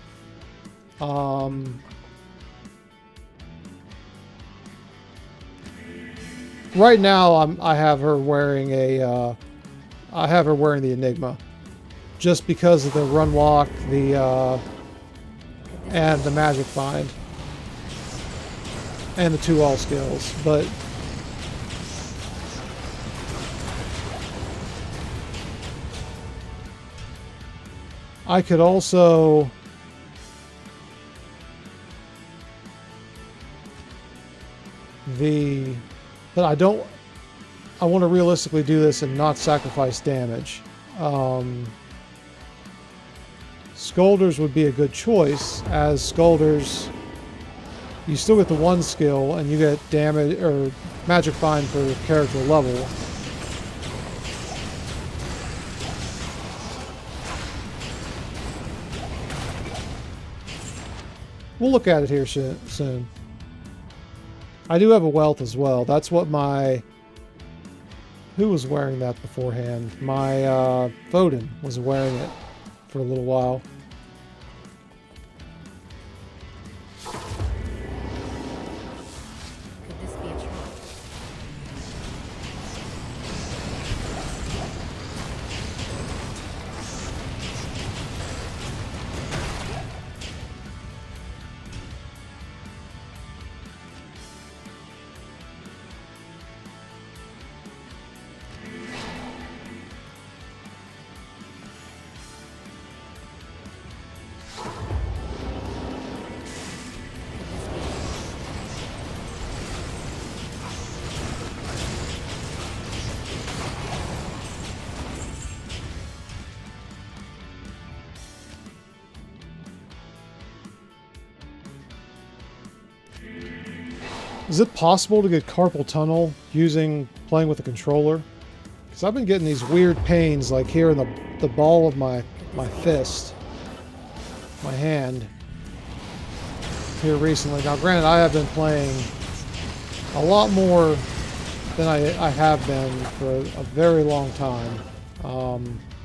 Right now I have her wearing the Enigma. Just because of the run walk, and the magic find, and the 2 all skills, but I could also but I want to realistically do this and not sacrifice damage. Scolders would be a good choice, as Scolders, you still get the 1 skill and you get damage or magic find for character level. We'll look at it here soon. I do have a wealth as well. That's what who was wearing that beforehand? My Foden was wearing it for a little while. Is it possible to get carpal tunnel playing with a controller? Because I've been getting these weird pains like here in the ball of my fist, my hand, here recently. Now granted, I have been playing a lot more than I have been for a very long time,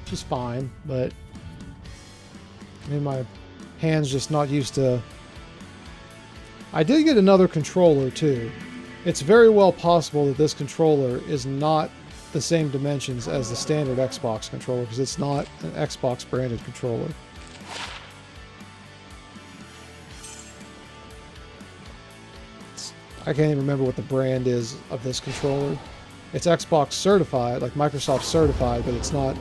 which is fine, but I mean my hand's just not used to. I did get another controller too. It's very well possible that this controller is not the same dimensions as the standard Xbox controller because it's not an Xbox branded controller. I can't even remember what the brand is of this controller. It's Xbox certified, like Microsoft certified, but it's not.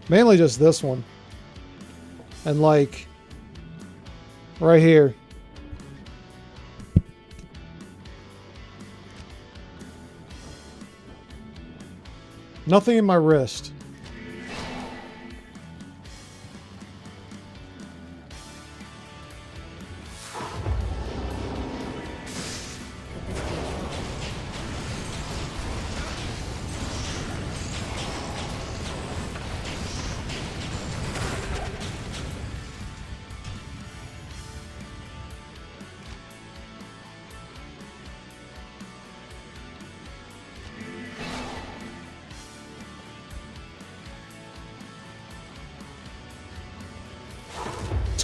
Mainly just this one. And like right here. Nothing in my wrist.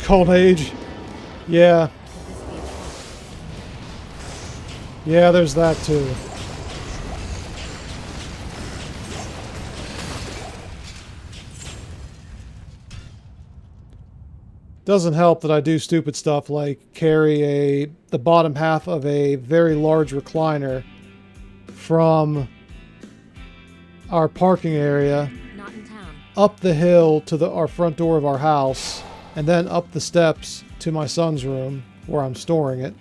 Cold age. Yeah. Yeah, there's that too. Doesn't help that I do stupid stuff like carry the bottom half of a very large recliner from our parking area Not in town. up the hill to our front door of our house, and then up the steps to my son's room where I'm storing it.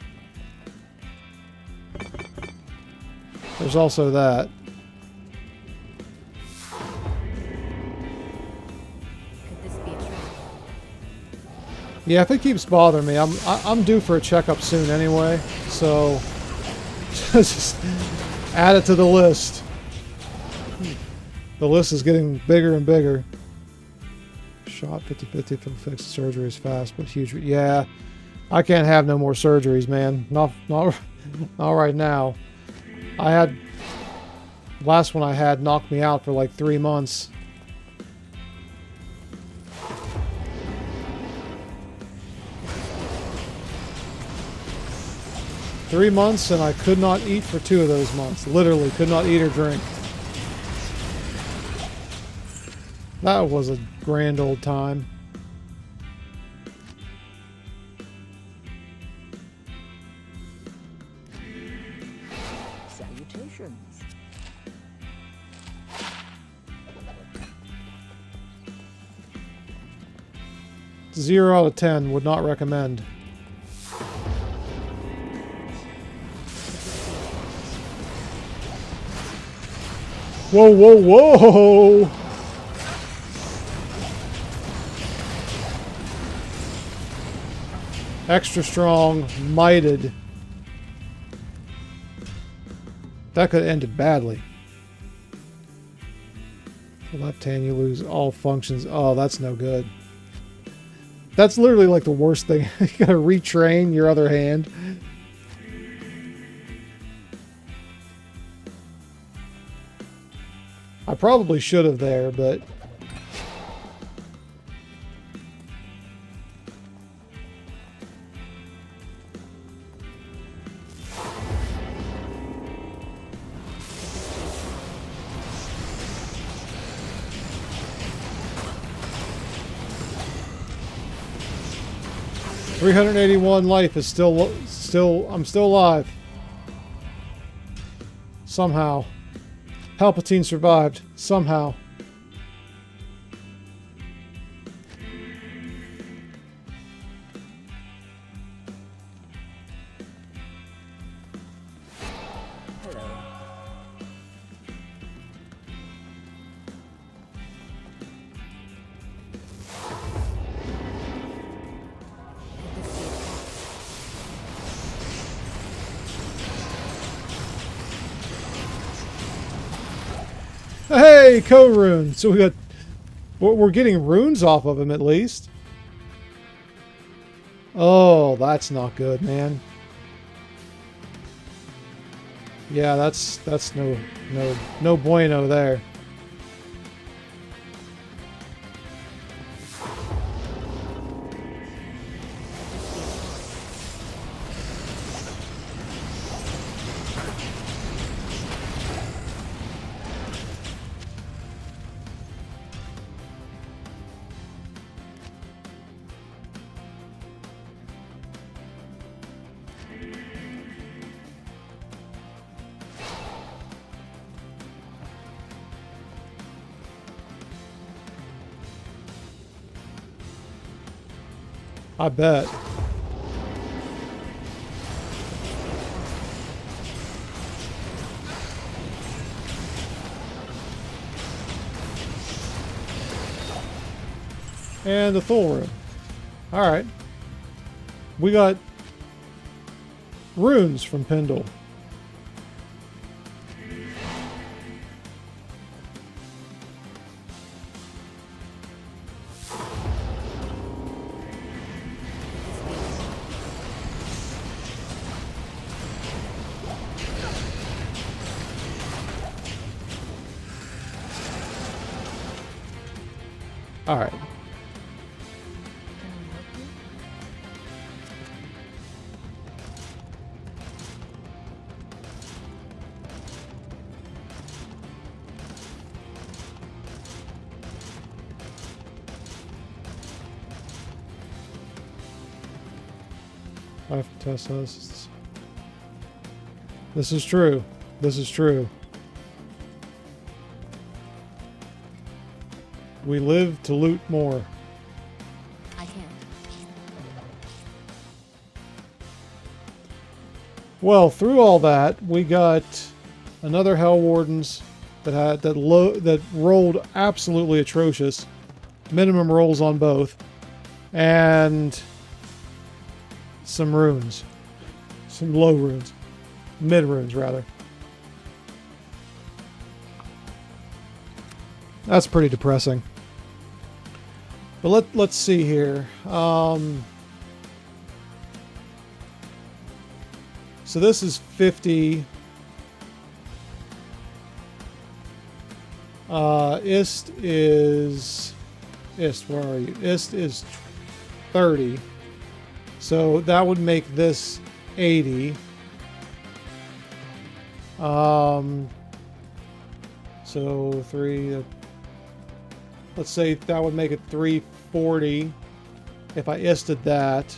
There's also that. Could this be a trap? Yeah, if it keeps bothering me, I'm due for a checkup soon anyway, so just add it to the list. The list is getting bigger and bigger. Shot 50-50 for the fixed surgeries fast, but huge. Yeah, I can't have no more surgeries, man. Not right now. I had last one I had knocked me out for like 3 months. Three months, and I could not eat for 2 of those months. Literally, could not eat or drink. That was a grand old time. Salutations. Zero out of 10, would not recommend. Whoa, whoa, whoa! Extra strong, mighted. That could have ended badly. The left hand, you lose all functions. Oh, that's no good. That's literally like the worst thing. You gotta retrain your other hand. I probably should have there, but... .381 life is I'm still alive. Somehow. Palpatine survived. Somehow. Yay, co-rune. So we're getting runes off of him at least. Oh, that's not good, man. Yeah, that's no bueno there. I bet. And the full room. Alright. We got runes from Paintball. Alright. Can I help you? I have to test this. This is true. This is true. We live to loot more. I can't. Well, through all that, we got another Hell Wardens that rolled absolutely atrocious. Minimum rolls on both. And some runes. Some low runes. Mid runes, rather. That's pretty depressing. But let's see here. So this is 50. Ist, where are you? Ist is 30. So that would make this 80. So 3, let's say that would make it 340 if I isted that.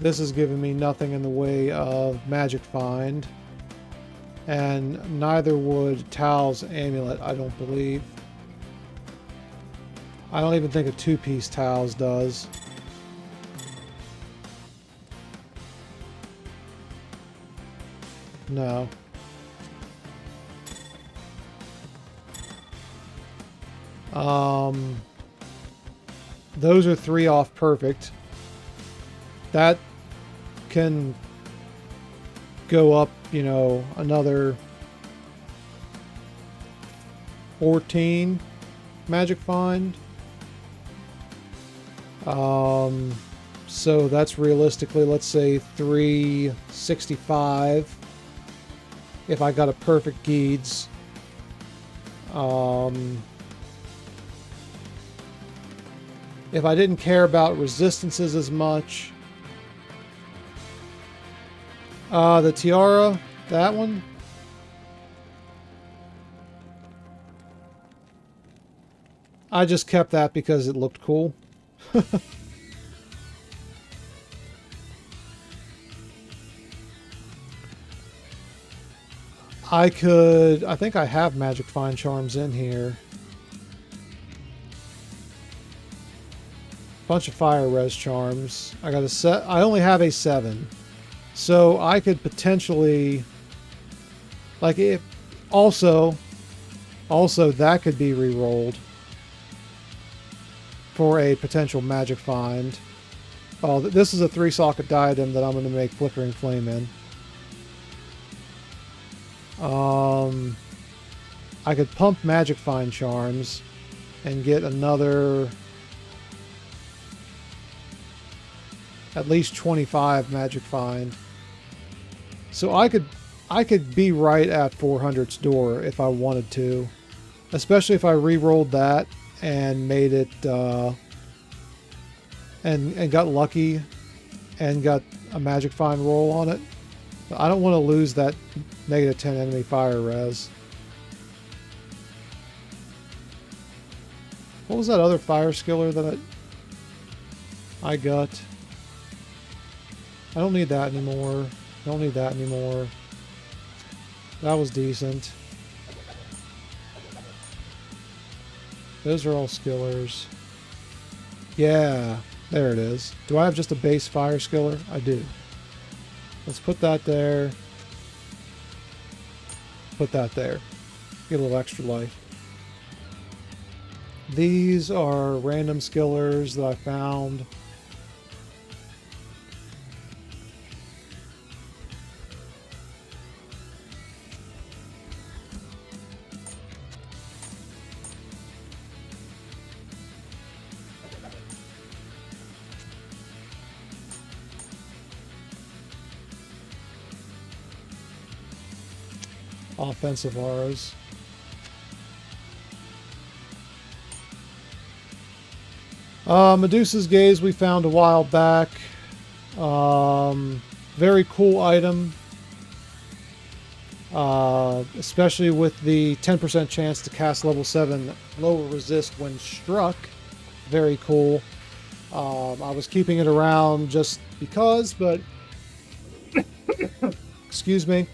This is giving me nothing in the way of Magic Find. And neither would Tal's Amulet, I don't believe. I don't even think a two-piece Tal's does. No. Those are 3 off perfect. That can go up, you know, another 14 Magic Find. So that's realistically, let's say 365 if I got a perfect Geeds. If I didn't care about resistances as much, the tiara, that one. I just kept that because it looked cool. I think I have Magic Find Charms in here. Bunch of Fire Res Charms. I got a set. I only have a 7. So I could potentially, like, if also that could be re-rolled for a potential Magic Find. Oh, this is a 3-socket diadem that I'm going to make Flickering Flame in. I could pump Magic Find charms and get another at least 25 Magic Find. So I could be right at 400's door if I wanted to, especially if I re-rolled that and made it and got lucky and got a Magic Find roll on it. But I don't want to lose that negative 10 enemy fire res. What was that other fire skiller that I got? I don't need that anymore. Don't need that anymore. That was decent. Those are all skillers. Yeah, there it is. Do I have just a base fire skiller? I do. Let's put that there. Put that there. Get a little extra life. These are random skillers that I found. Offensive auras. Medusa's Gaze we found a while back. Very cool item. Especially with the 10% chance to cast level 7 lower resist when struck. Very cool. I was keeping it around just because, but excuse me.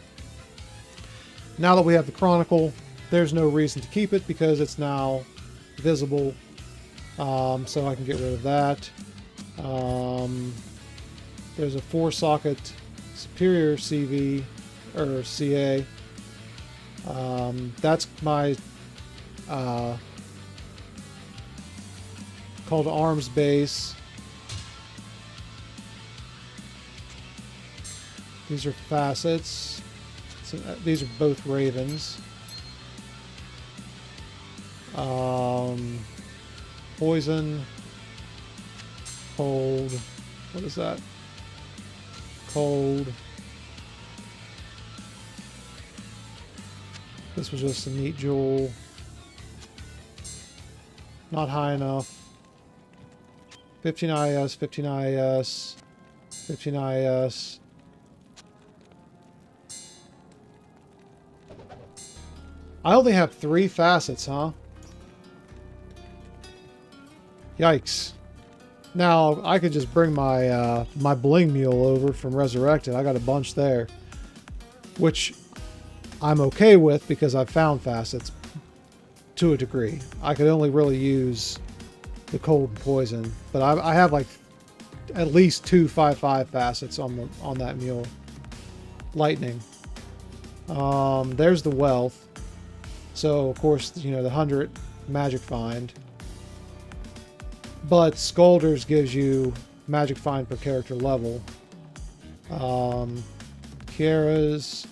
Now that we have the Chronicle, there's no reason to keep it because it's now visible. So I can get rid of that. There's a 4-socket Superior CV or CA. That's my called Arms Base. These are facets. So these are both Ravens. Poison. Cold. What is that? Cold. This was just a neat jewel. Not high enough. 15 IS, 15 IS, 15 IS. I only have 3 facets, huh? Yikes. Now, I could just bring my my bling mule over from Resurrected. I got a bunch there. Which I'm okay with because I've found facets to a degree. I could only really use the cold and poison. But I have like at least 2 5/5 facets on that mule. Lightning. There's the wealth. So, of course, you know, the 100 Magic Find. But Scolders gives you Magic Find per character level. Kiera's,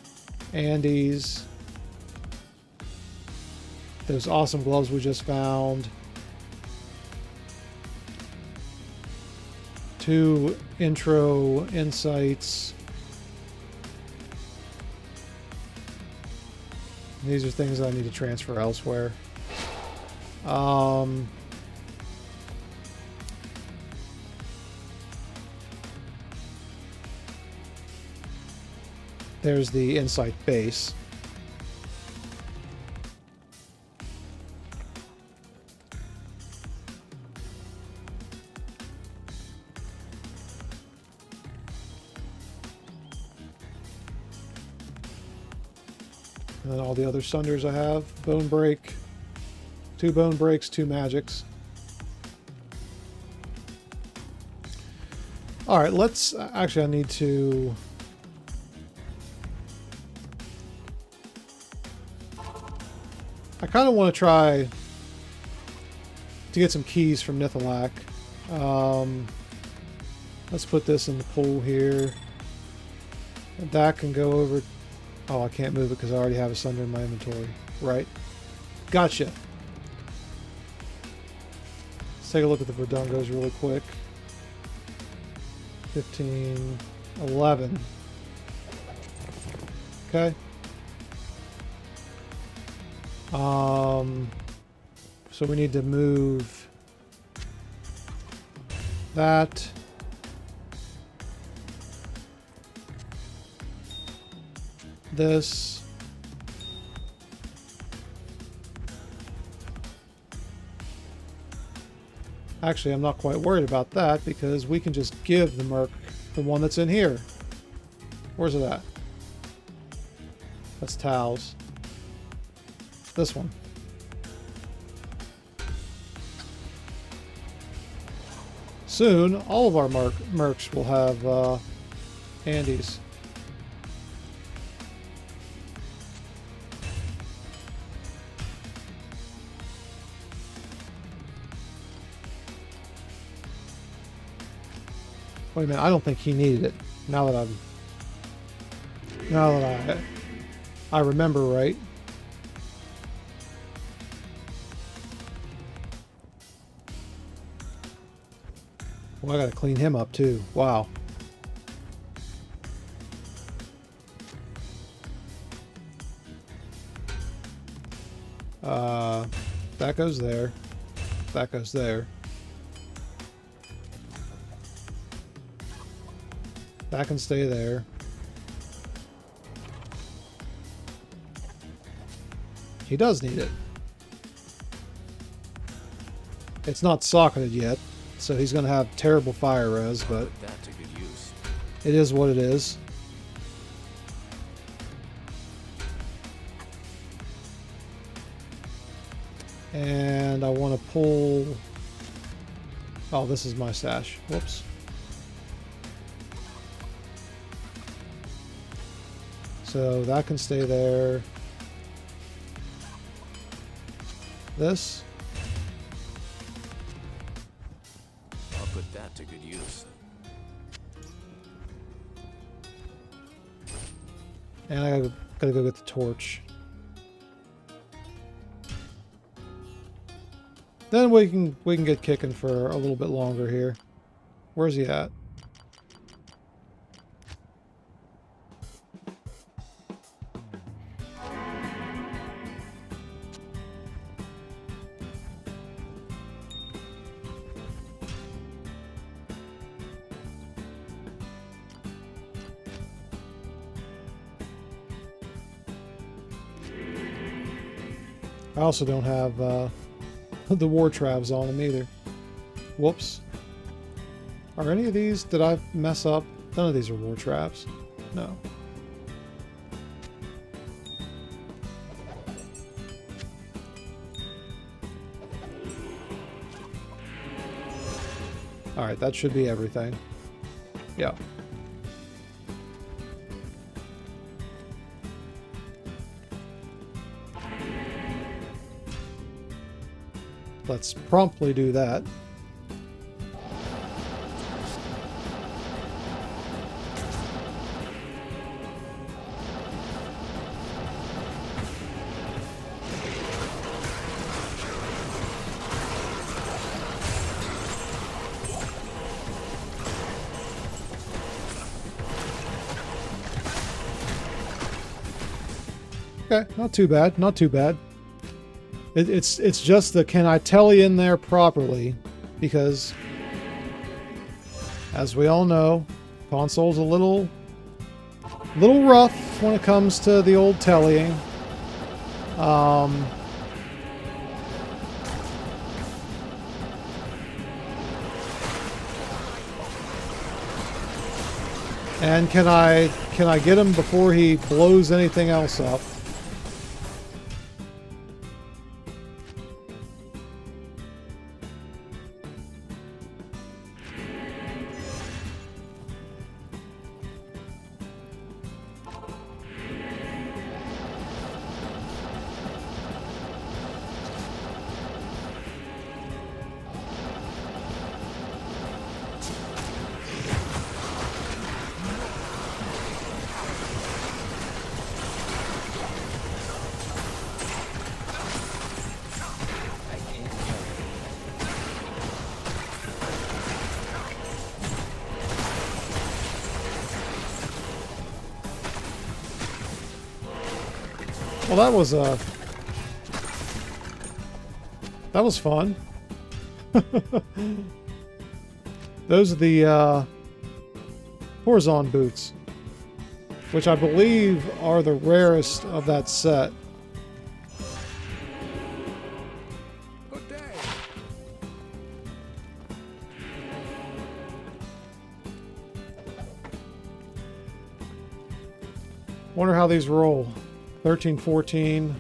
Andy's. Those awesome gloves we just found. 2 intro insights. These are things that I need to transfer elsewhere. There's the insight base. And then all the other sunders I have. Bone Break. 2 Bone Breaks, 2 Magics. Alright, let's... Actually, I need to... I kind of want to try to get some keys from Nithalak. Let's put this in the pool here. And that can go over Oh, I can't move it because I already have a Sunder in my inventory. Right. Gotcha. Let's take a look at the Verdungos really quick. 15, 11. Okay. So we need to move that. This. Actually, I'm not quite worried about that because we can just give the Merc the one that's in here. Where's it at? That's Tal's. This one. Soon, all of our Mercs will have Andes. Wait a minute, I don't think he needed it. Now that I remember right. Well, I gotta clean him up too. Wow. That goes there. That goes there. That can stay there. He does need it. It's not socketed yet, so he's going to have terrible fire res, but Put that to good use. it is what it is. And I want to pull... Oh, this is my stash. Whoops. So that can stay there. This. I'll put that to good use. And I gotta go get the torch. Then we can get kicking for a little bit longer here. Where's he at? I also don't have the war travs on them either. Whoops. Are any of these, did I mess up? None of these are war travs. No. Alright, that should be everything. Yeah. Let's promptly do that. Okay, not too bad, not too bad. It's just the can I telly in there properly, because as we all know, console's a little rough when it comes to the old tellying. And can I get him before he blows anything else up? Well, that was fun. Those are the Horizon boots, which I believe are the rarest of that set. Good day. Wonder how these roll. 13, 14.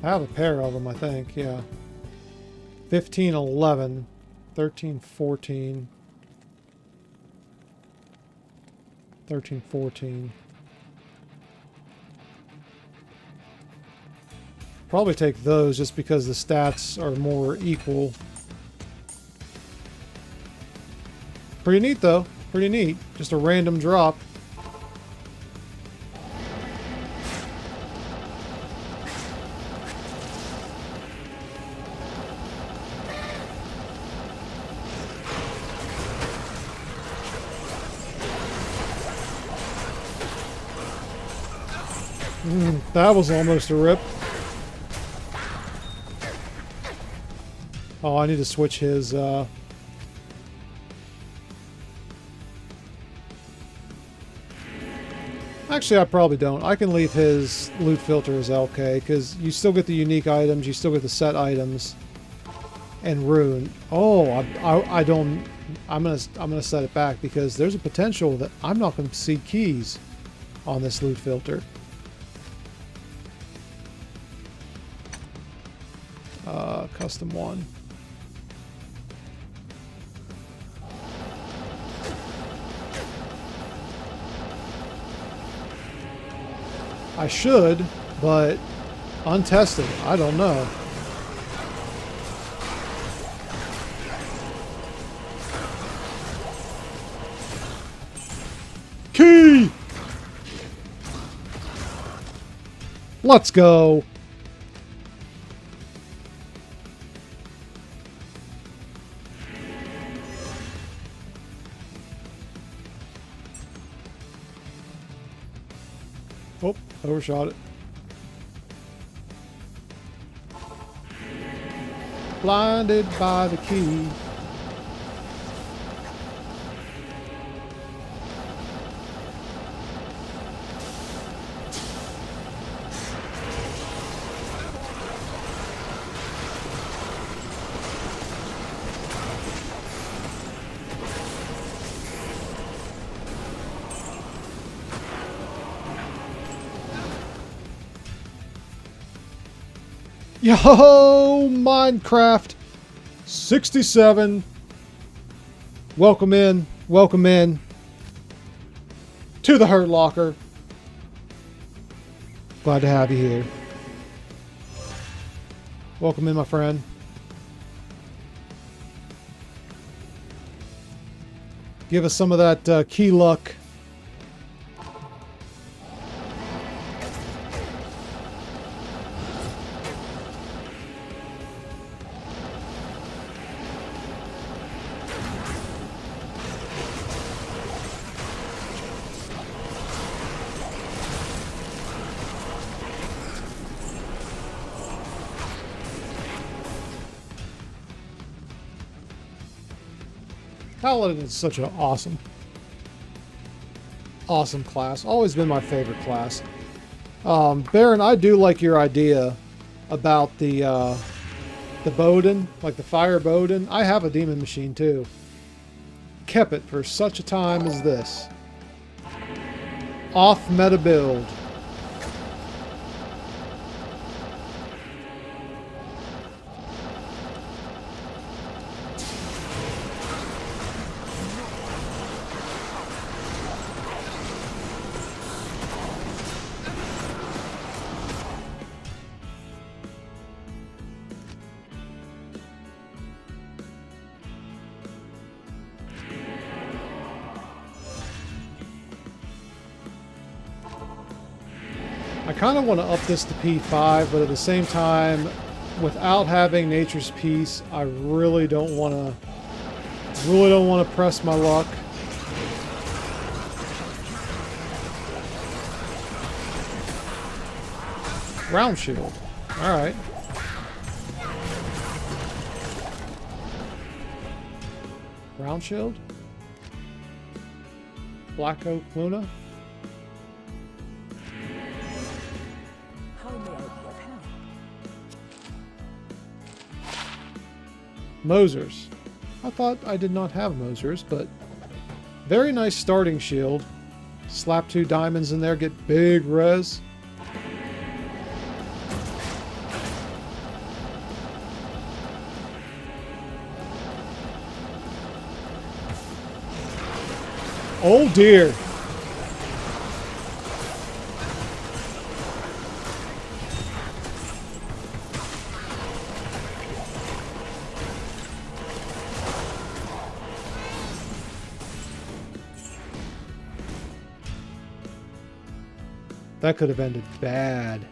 I have a pair of them, I think. Yeah. 15, 11. 13, 14. 13, 14. Probably take those just because the stats are more equal. Pretty neat, though. Pretty neat. Just a random drop. That was almost a rip. Oh, I need to switch his, Actually, I probably don't. I can leave his loot filter as LK, because you still get the unique items, you still get the set items, and rune. Oh, I don't... I'm gonna set it back, because there's a potential that I'm not going to see keys on this loot filter. Custom one. I should, but untested. I don't know. Key! Let's go. Oh, overshot it. Blinded by the key. Yo, Minecraft 67. Welcome in to the Hurt Locker. Glad to have you here. Welcome in, my friend. Give us some of that key luck. Paladin is such an awesome class. Always been my favorite class. Baron, I do like your idea about the Bowden, like the Fire Bowden. I have a Demon Machine too. Kept it for such a time as this. Off meta build. I kind of want to up this to P5, but at the same time, without having Nature's Peace, I really don't want to press my luck. Round shield. Alright. Round shield? Black Oak Luna? How may I be of help? Mosers. I thought I did not have Mosers, but very nice starting shield. Slap 2 diamonds in there, get big res. Oh dear. That could have ended bad.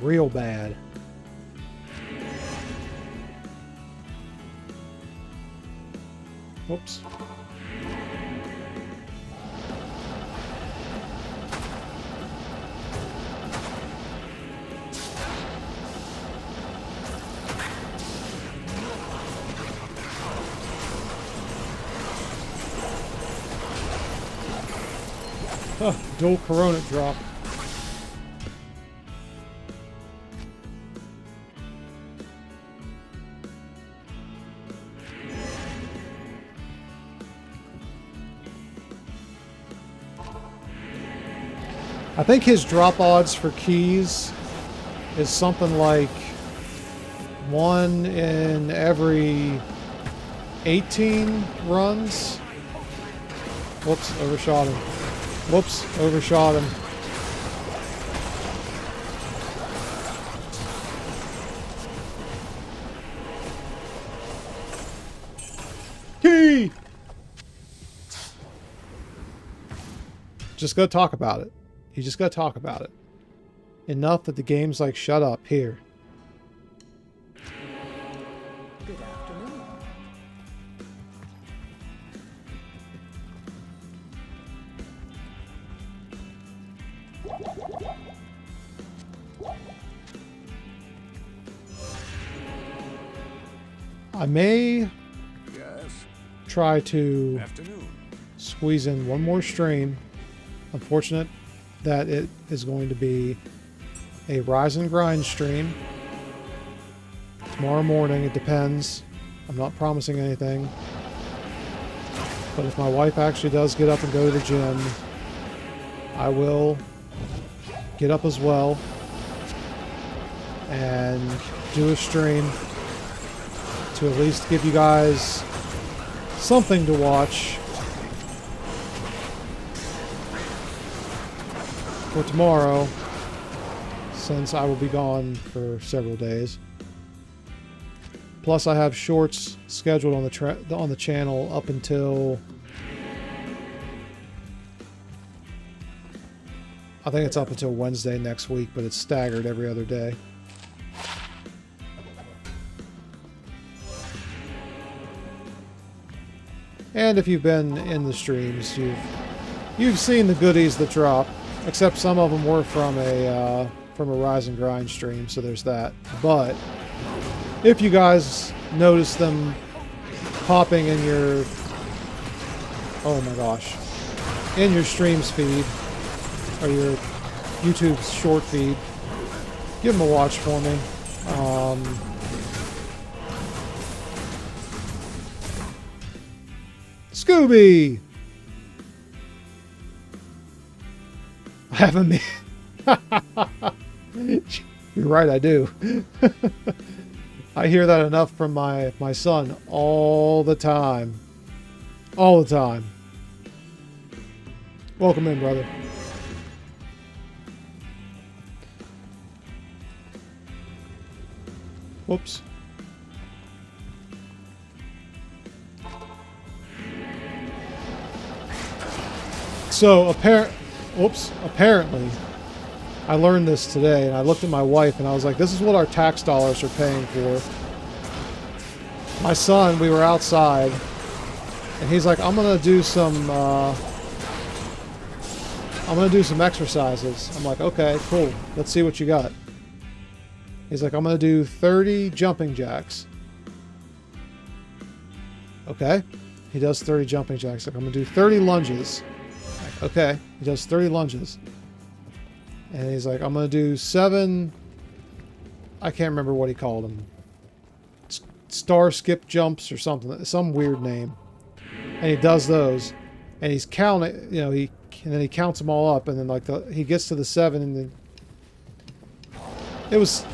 Real bad. Whoops. Huh, dual Corona drop. I think his drop odds for keys is something like 1 in every 18 runs. Whoops, overshot him. Whoops, overshot him. Key! Just gotta talk about it. You just gotta talk about it. Enough that the game's like, shut up, here. Good afternoon. I may Yes. try to Afternoon. squeeze in one more stream. Unfortunate that it is going to be a Rise and Grind stream. Tomorrow morning, it depends. I'm not promising anything. But if my wife actually does get up and go to the gym, I will get up as well and do a stream to at least give you guys something to watch for tomorrow, since I will be gone for several days. Plus, I have shorts scheduled on the channel up until I think it's up until Wednesday next week, but it's staggered every other day. And if you've been in the streams, you've seen the goodies that drop. Except some of them were from a Rise and Grind stream, so there's that. But if you guys notice them popping in your, oh my gosh, in your streams feed or your YouTube short feed, give them a watch for me. Scooby! I haven't been. You're right, I do. I hear that enough from my son all the time. All the time. Welcome in, brother. Whoops. So, apparently, I learned this today, and I looked at my wife, and I was like, this is what our tax dollars are paying for. My son, we were outside, and he's like, I'm going to do some I'm gonna do some exercises. I'm like, okay, cool. Let's see what you got. He's like, I'm gonna do 30 jumping jacks. Okay. He does 30 jumping jacks. Like, I'm gonna do 30 lunges. Like, okay. He does 30 lunges. And he's like, I'm gonna do 7. I can't remember what he called them. Star skip jumps or something. Some weird name. And he does those. And he's counting, you know, and then he counts them all up, and then like he gets to the 7, and then it was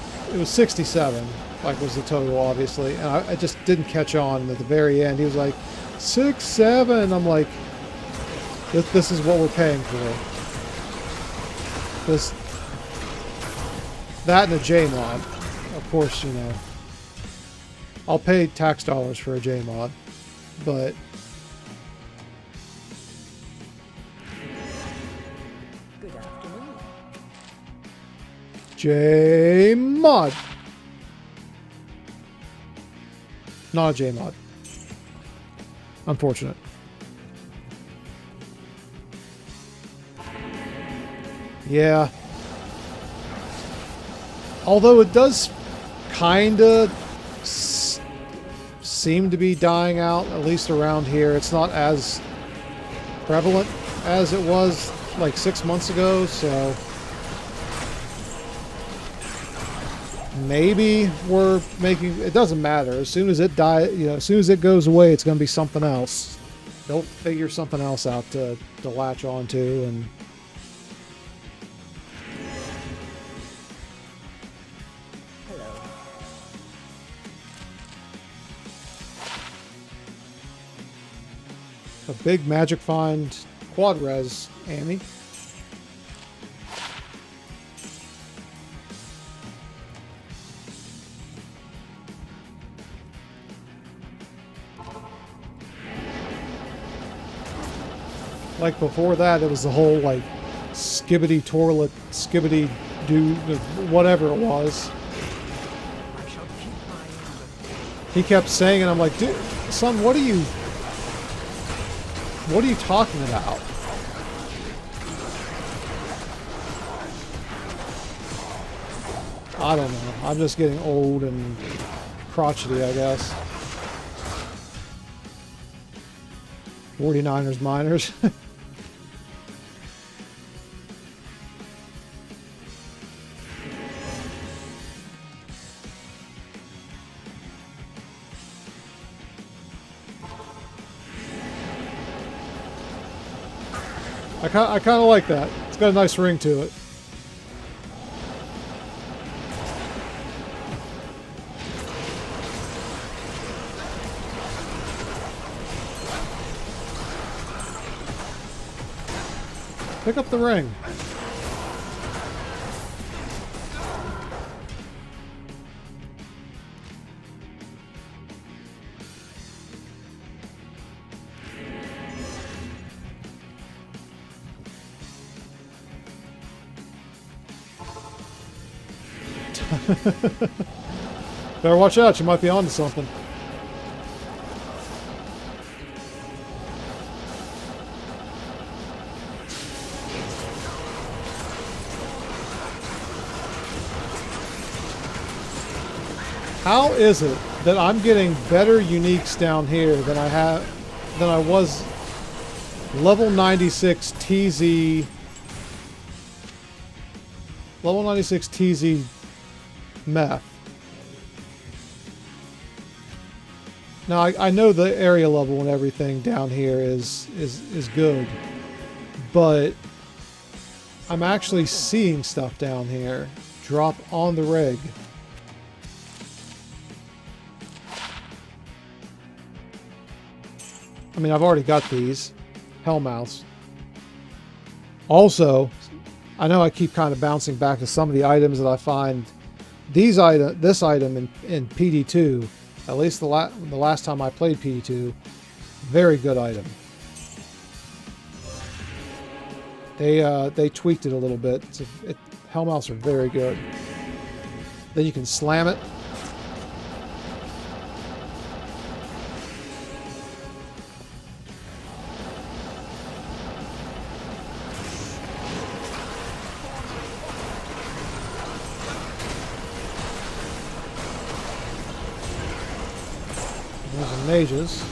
67, like was the total, obviously, and I just didn't catch on at the very end. He was like 6, 7. I'm like, this is what we're paying for. That and a J mod, of course, you know. I'll pay tax dollars for a J mod, but. J mod. Not a J mod. Unfortunate. Yeah. Although it does kinda seem to be dying out, at least around here. It's not as prevalent as it was like 6 months ago, so maybe we're making it doesn't matter. As soon as it as soon as it goes away, it's going to be something else. They'll figure something else out to latch onto. And Hello. a big magic find quad res, Amy. Like before that, it was the whole like skibbity toilet, skibbity do whatever it was. He kept saying it. I'm like, dude, son, what are you talking about? I don't know. I'm just getting old and crotchety, I guess. 49ers miners. I kind of like that. It's got a nice ring to it. Pick up the ring. Better watch out, you might be onto something. How is it that I'm getting better uniques down here than I was level 96 TZ meth? Now I know the area level and everything down here is good, but I'm actually seeing stuff down here drop on the rig. I mean, I've already got these Hellmouths. Also, I know I keep kind of bouncing back to some of the items that I find. This item in PD2, at least the last time I played PD2, very good item. They tweaked it a little bit. Hellmouths are very good. Then you can slam it. And mages.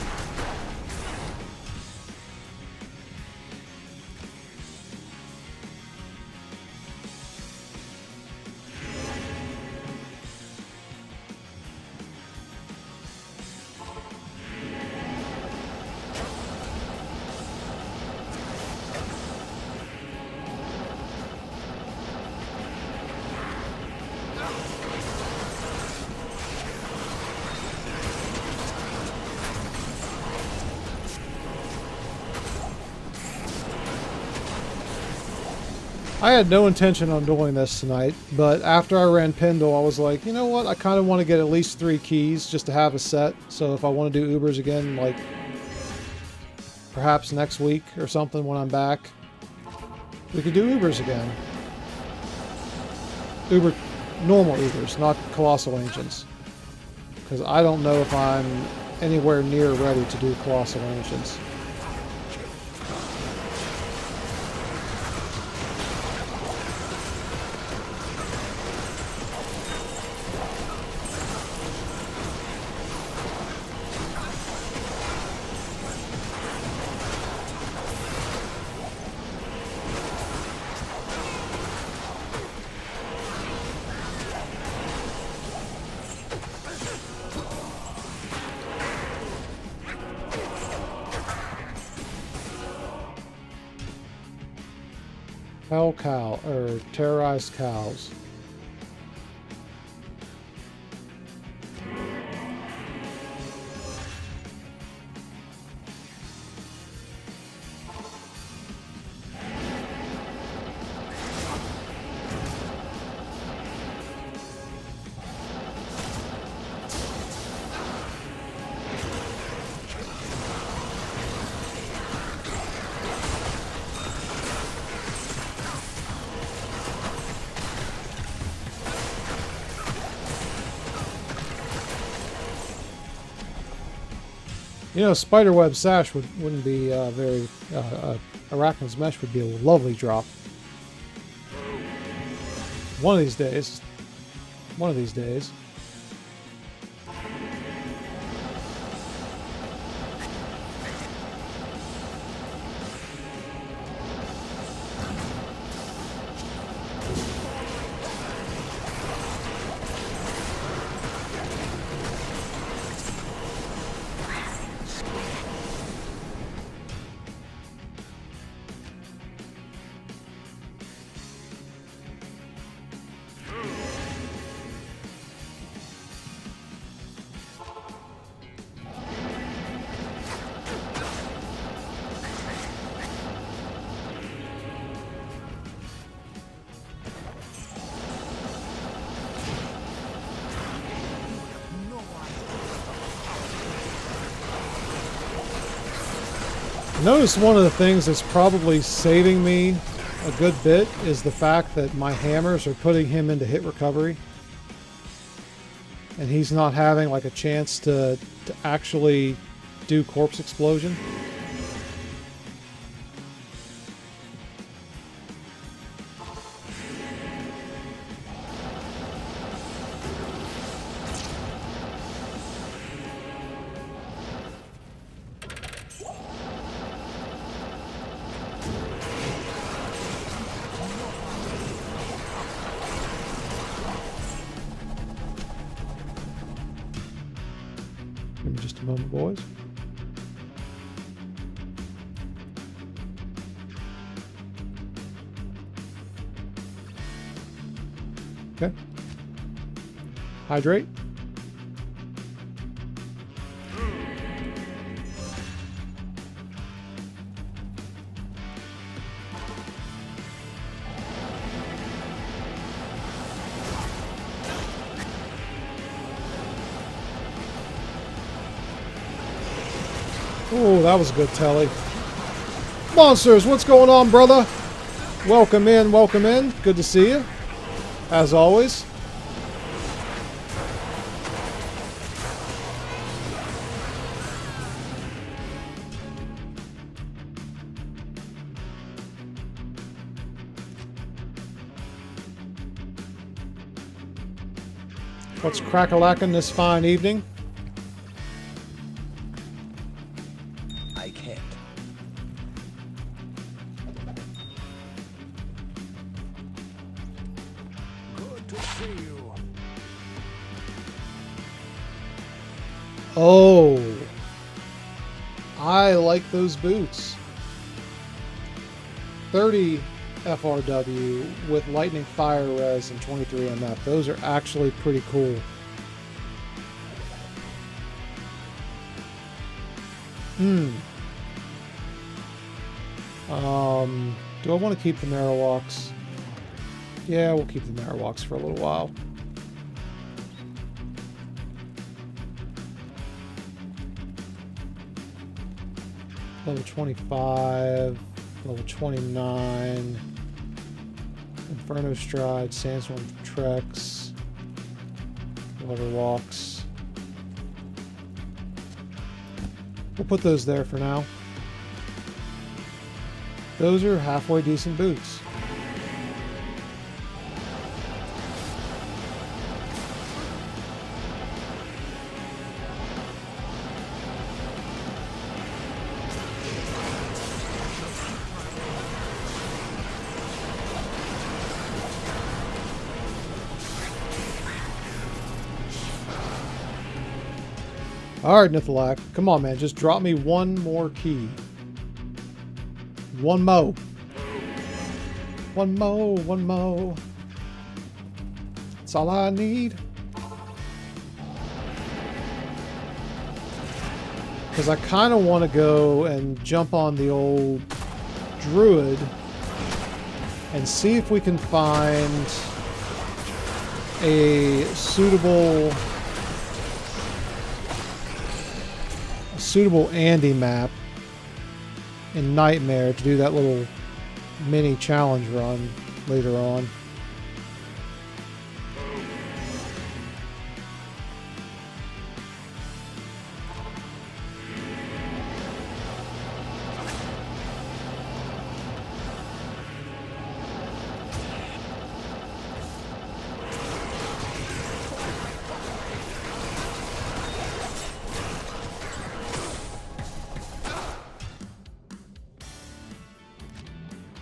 I had no intention on doing this tonight, but after I ran Paintball, I was like, you know what? I kind of want to get at least 3 keys just to have a set. So if I want to do Ubers again, like perhaps next week or something when I'm back, we could do Ubers again. Normal Ubers, not Colossal Ancients. Because I don't know if I'm anywhere near ready to do Colossal Ancients. Hell cow, or terrorized cows. You know, Spiderweb Sash wouldn't be very... Arachnid's Mesh would be a lovely drop. One of these days. One of these days. Notice one of the things that's probably saving me a good bit is the fact that my hammers are putting him into hit recovery. And he's not having like a chance to actually do corpse explosion. Give me just a moment, boys. Okay. Hydrate. Oh, that was a good telly. Monsters, what's going on, brother? Welcome in, welcome in. Good to see you, as always. What's crack-a-lackin' this fine evening? I can't. Good to see you. Oh, I like those boots. 30 FRW with lightning fire res and 23 MF. Those are actually pretty cool. Do I want to keep the Marowaks? Yeah, we'll keep the Marowaks for a little while. Level 25, level 29, Inferno Stride, Sandstorm Trex, Water Walks. We'll put those there for now. Those are halfway decent boots. Alright, Nithalak. Come on, man. Just drop me one more key. One mo. One mo, one mo. That's all I need. Because I kind of want to go and jump on the old druid and see if we can find a suitable Andy map in Nightmare to do that little mini challenge run later on.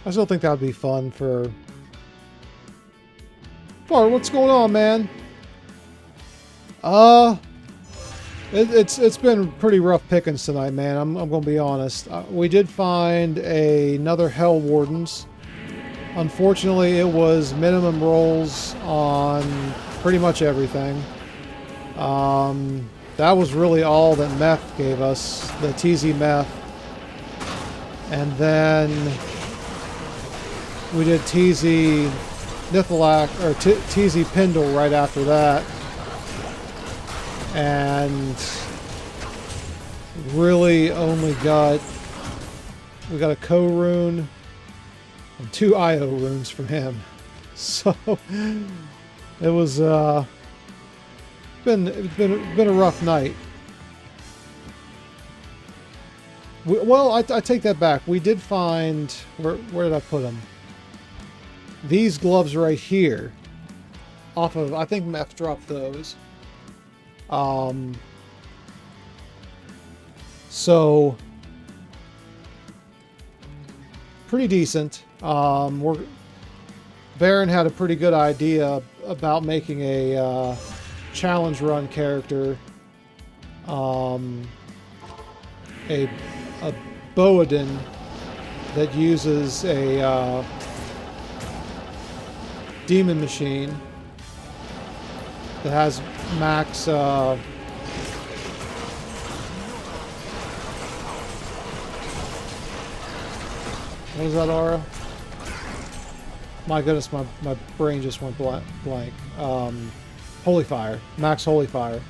I still think that would be fun for... Far, what's going on, man? It's been pretty rough pickings tonight, man. I'm gonna be honest. We did find another Hell Wardens. Unfortunately, it was minimum rolls on pretty much everything. That was really all that Meth gave us, the TZ Meth. And then we did TZ Nithalak, or TZ Pindle right after that. And really only got, we got a Ko rune and 2 IO runes from him. So it was been a rough night. Well, I take that back. We did find, where did I put them? These gloves right here, off of, I think Meth dropped those. So pretty decent. Baron had a pretty good idea about making a challenge run character, a Boadin that uses a demon machine that has max what was that, aura? My goodness, my brain just went blank. Holy Fire. Max Holy Fire.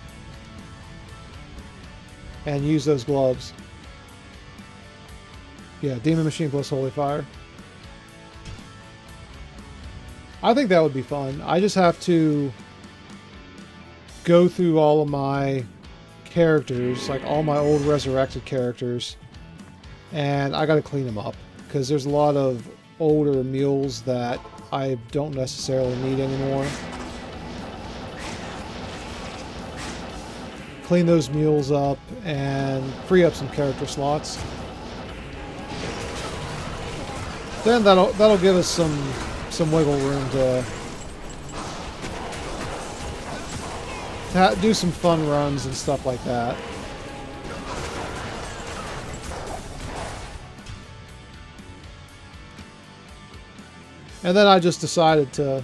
And use those gloves. Yeah, Demon Machine plus Holy Fire. I think that would be fun. I just have to go through all of my characters, like all my old Resurrected characters, and I gotta clean them up. Because there's a lot of older mules that I don't necessarily need anymore. Clean those mules up and free up some character slots. Then that'll give us some wiggle room to do some fun runs and stuff like that. And then I just decided to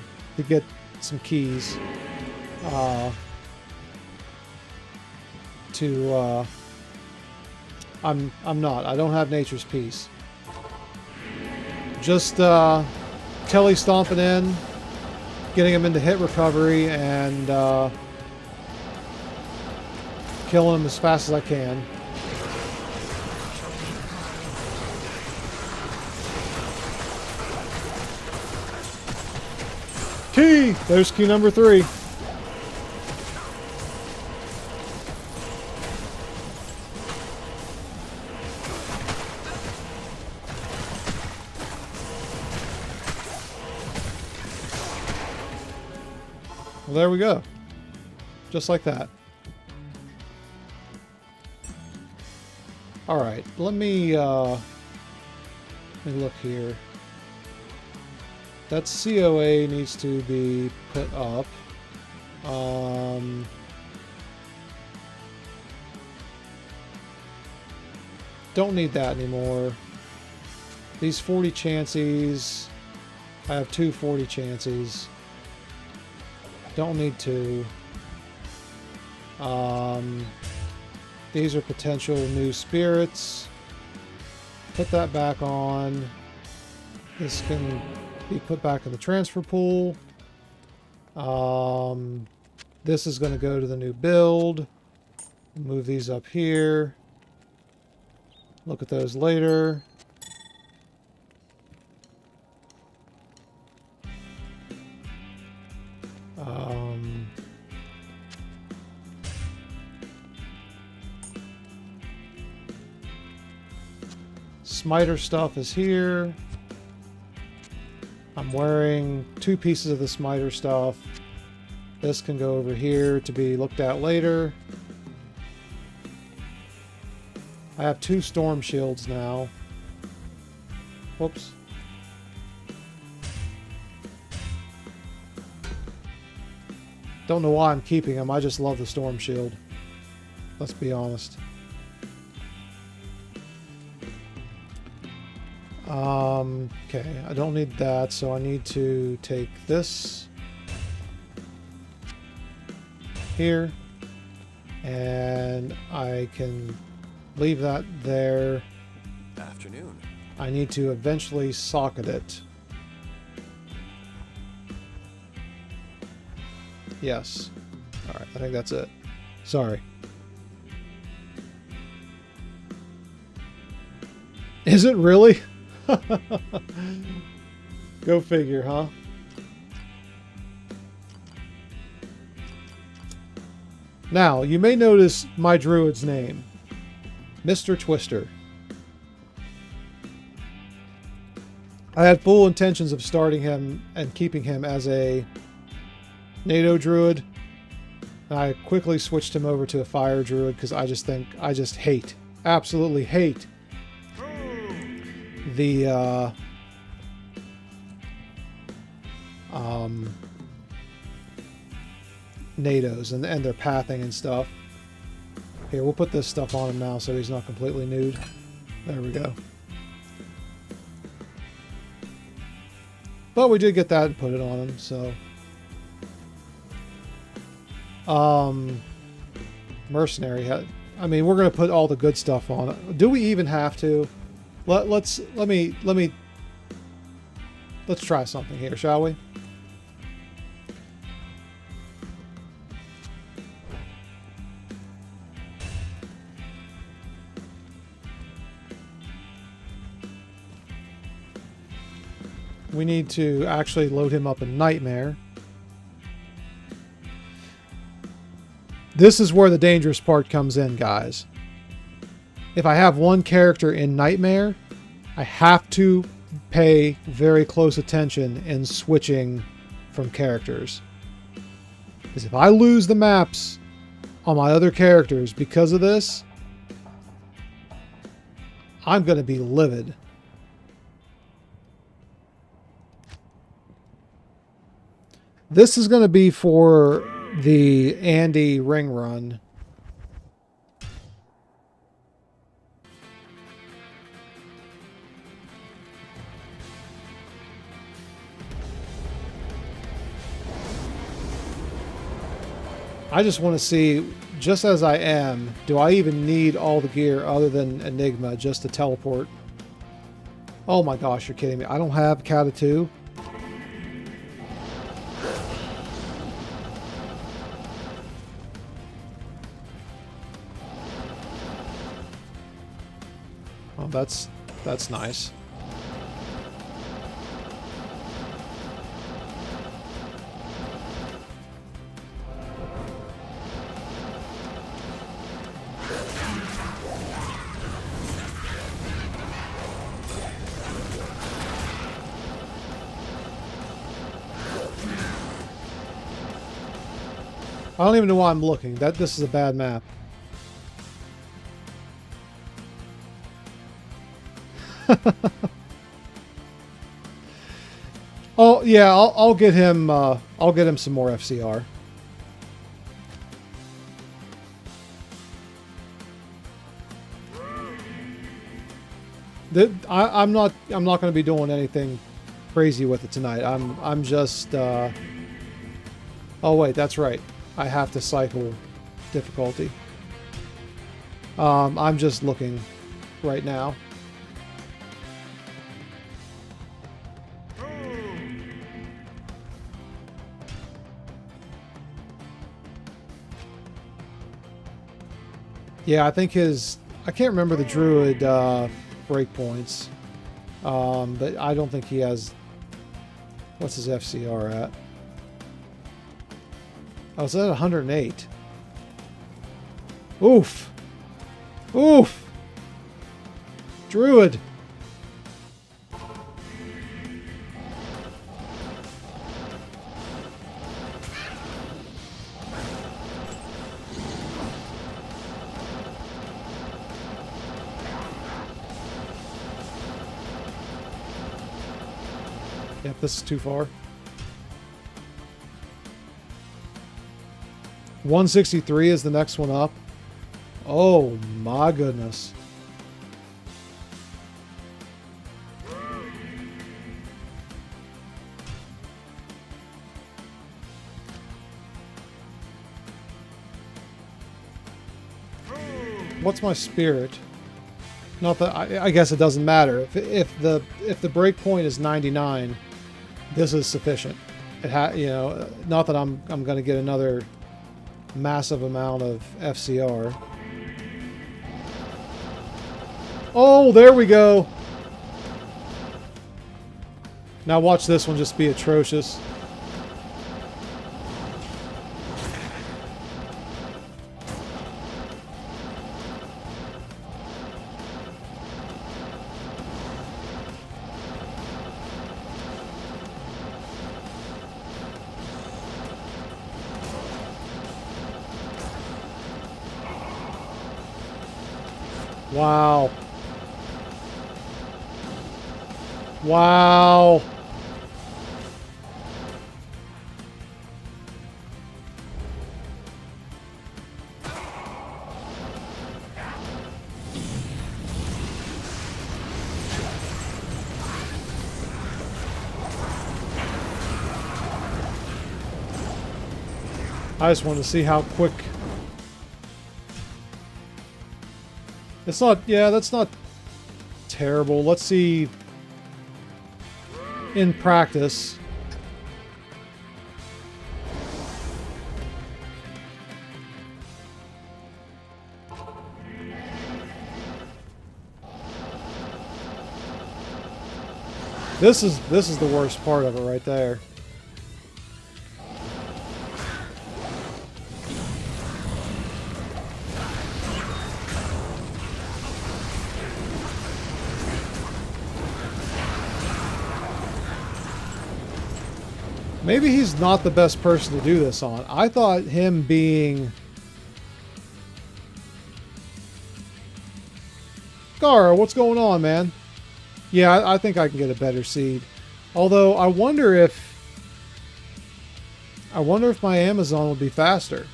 get some keys I don't have Nature's Peace. Just Kelly stomping in, getting him into hit recovery, and killing him as fast as I can. Key! There's key number 3. Well, there we go. Just like that. Alright, let me look here. That COA needs to be put up. Don't need that anymore. These 40 chances. I have 2 40 chances. Don't need 2. These are potential new spirits. Put that back on. This can be put back in the transfer pool. This is going to go to the new build. Move these up here. Look at those later. Smiter stuff is here. I'm wearing 2 pieces of the Smiter stuff. This can go over here to be looked at later. I have 2 storm shields now. Whoops. Don't know why I'm keeping them. I just love the storm shield. Let's be honest. Okay, I don't need that, so I need to take this here, and I can leave that there. Afternoon. I need to eventually socket it. Yes. Alright, I think that's it. Sorry. Is it really? Go figure, huh? Now, you may notice my druid's name. Mr. Twister. I had full intentions of starting him and keeping him as a NATO druid. I quickly switched him over to a fire druid because I just hate, absolutely hate the NATOs and their pathing and stuff. Here, we'll put this stuff on him now so he's not completely nude. There we go. But we did get that and put it on him, so. Mercenary head. I mean, we're gonna put all the good stuff on it. Do we even have to? Let's try something here, shall we? We need to actually load him up in Nightmare. This is where the dangerous part comes in, guys. If I have one character in Nightmare, I have to pay very close attention in switching from characters. Because if I lose the maps on my other characters because of this, I'm going to be livid. This is going to be for the Andy ring run. I just want to see, just as I am, do I even need all the gear other than Enigma just to teleport? Oh my gosh, you're kidding me. I don't have Kata 2. Oh, that's nice. I don't even know why I'm looking. This is a bad map. Oh yeah, I'll get him. I'll get him some more FCR. I'm not going to be doing anything crazy with it tonight. I'm just. Oh wait, that's right. I have to cycle difficulty. I'm just looking right now. Yeah, I think I can't remember the Druid breakpoints, but I don't think he has. What's his FCR at? Oh, it's at 108. Oof. Oof. Druid. Yep, this is too far. 163 is the next one up. Oh my goodness. What's my spirit? Not that I guess it doesn't matter. If the breakpoint is 99, this is sufficient. You know, not that I'm going to get another massive amount of FCR. Oh, there we go. Now watch this one just be atrocious. Wow. Wow. I just wanted to see how quick. It's not, yeah, that's not terrible. Let's see in practice. This is the worst part of it right there. Maybe he's not the best person to do this on. I thought him being... Gara, what's going on, man? Yeah, I think I can get a better seed. Although, I wonder if... I wonder if my Amazon will be faster.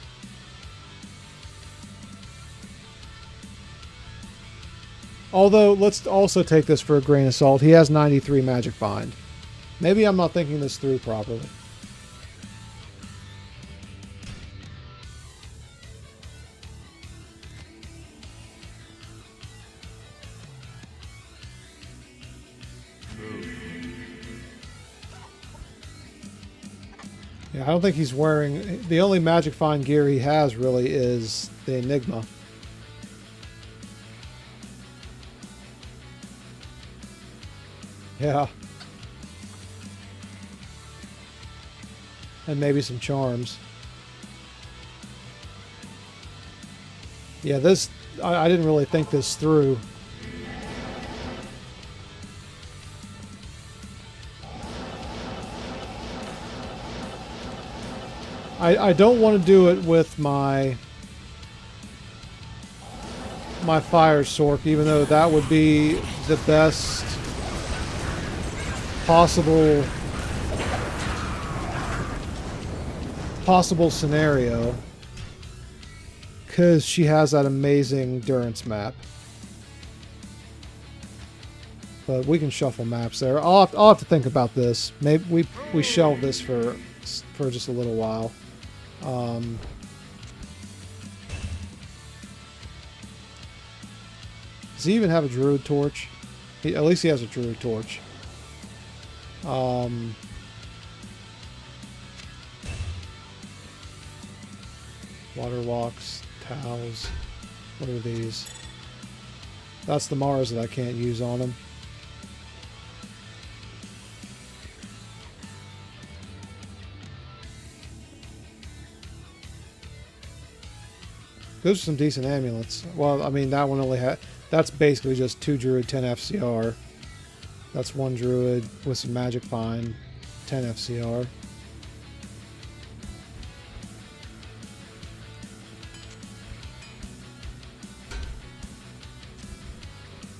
Although, let's also take this for a grain of salt. He has 93 Magic Find. Maybe I'm not thinking this through properly. Yeah, I don't think he's wearing... The only Magic Find gear he has, really, is the Enigma. Yeah. And maybe some charms. Yeah, this... I didn't really think this through. I don't want to do it with my Fire Sork, even though that would be the best possible scenario, because she has that amazing Durance map. But we can shuffle maps there. I'll have to think about this. Maybe we shelve this for just a little while. Does he even have a Druid Torch? At least he has a Druid Torch. Water walks, towels. What are these? That's the Mars that I can't use on him. Those are some decent amulets. Well, I mean, that one only had... That's basically just 2 Druid, 10 FCR. That's 1 Druid with some Magic Find, 10 FCR.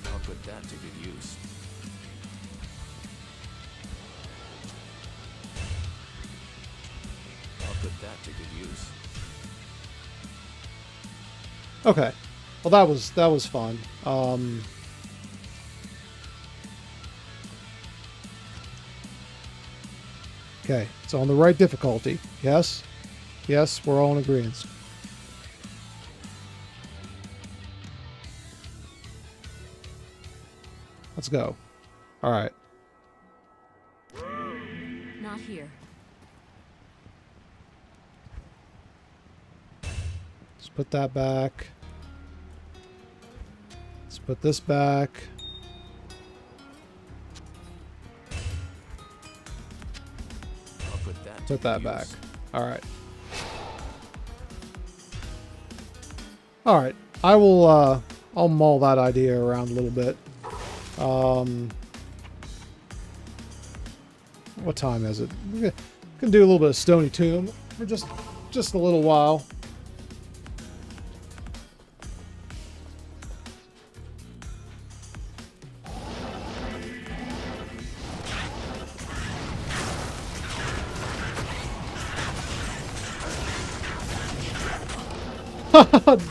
I'll put that to good use. I'll put that to good use. Okay. Well, that was fun. Okay, it's on the right difficulty. Yes? Yes, we're all in agreement. Let's go. Alright. Not here. Let's put that back. Let's put this back. I'll put that to Put that good back. use. Alright. Alright. I will, I'll mull that idea around a little bit. What time is it? We're gonna do a little bit of Stony Tomb for just a little while.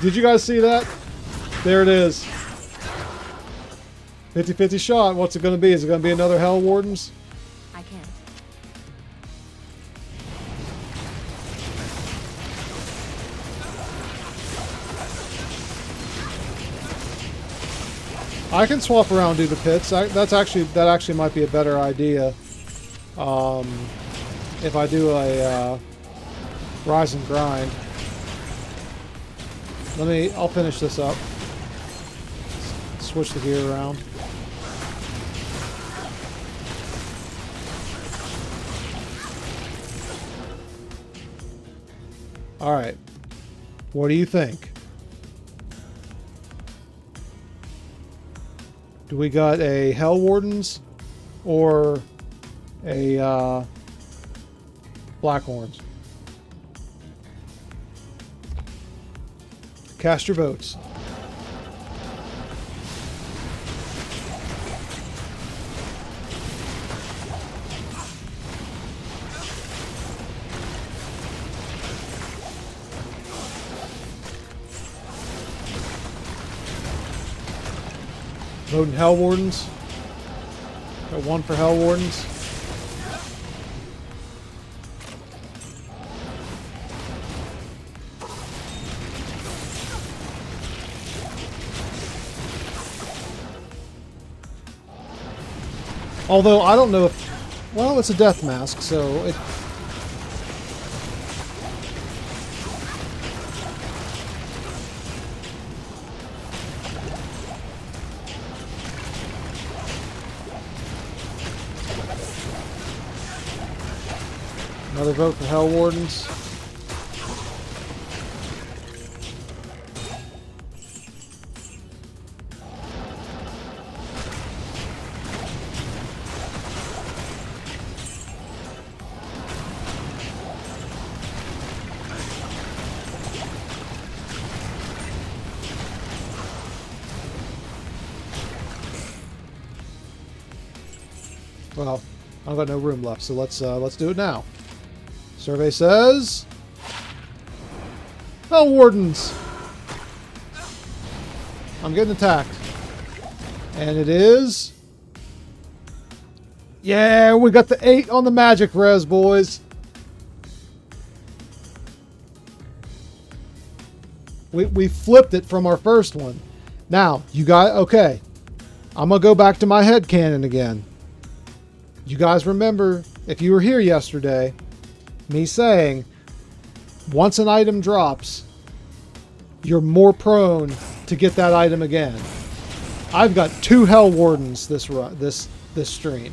Did you guys see that? There it is. 50-50 shot. What's it going to be? Is it going to be another Hell Wardens? I can't. I can swap around and do the pits. That actually might be a better idea. If I do a rise and grind. I'll finish this up. Switch the gear around. Alright. What do you think? Do we got a Hell Wardens or a Blackhorns? Cast your votes. Voting Hell Wardens. Got one for Hell Wardens. Although I don't know if, well, it's a death mask, so it. Another vote for Hell Wardens. Well, I've got no room left, so let's do it now. Survey says Hell Wardens. I'm getting attacked. And it is. Yeah, we got the 8 on the magic res, boys. We flipped it from our first one. Now, you guys, okay. I'm going to go back to my headcanon again. You guys remember, if you were here yesterday, me saying, once an item drops, you're more prone to get that item again. I've got 2 Hell Wardens this stream.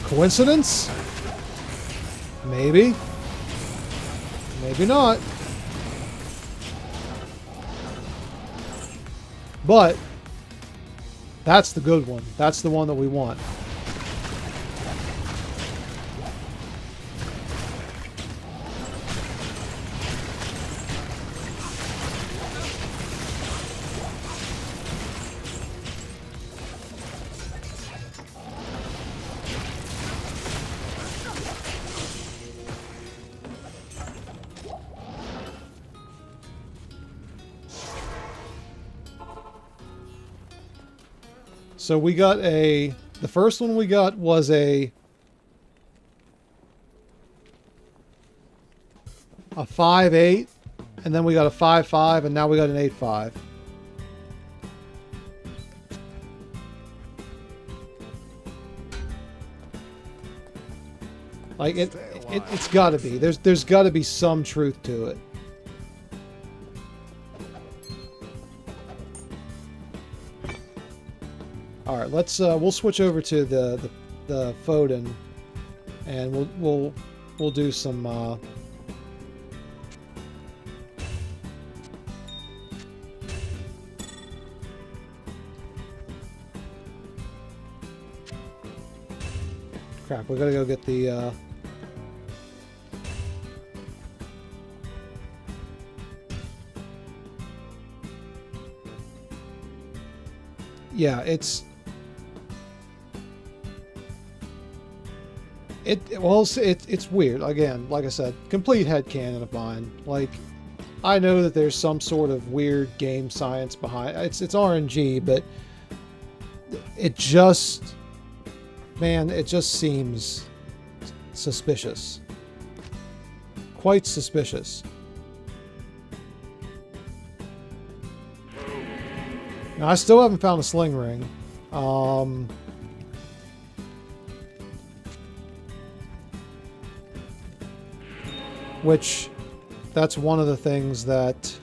Coincidence? Maybe. Maybe not. But that's the good one. That's the one that we want. So we got the first one we got was a 5-8, and then we got a 5-5, and now we got an 8-5. Like it's got to be. There's got to be some truth to it. All right, we'll switch over to the Foden, and we'll do some crap. We gotta go get the yeah, it's weird. Again, like I said, complete headcanon of mine. Like, I know that there's some sort of weird game science behind it. It's RNG, but it just, man, it just seems suspicious. Quite suspicious. Now, I still haven't found a sling ring. Which, that's one of the things that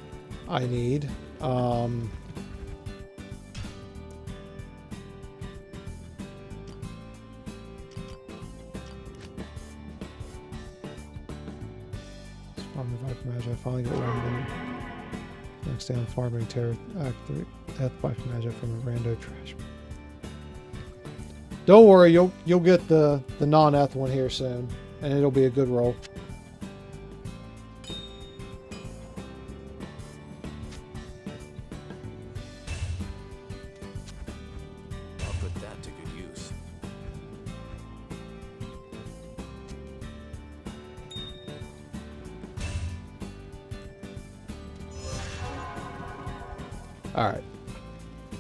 I need. Magi finally get one. Next day on farming terror act 3. Death by Magi from a rando trash. Don't worry, you'll get the non-eth one here soon, and it'll be a good roll. Alright.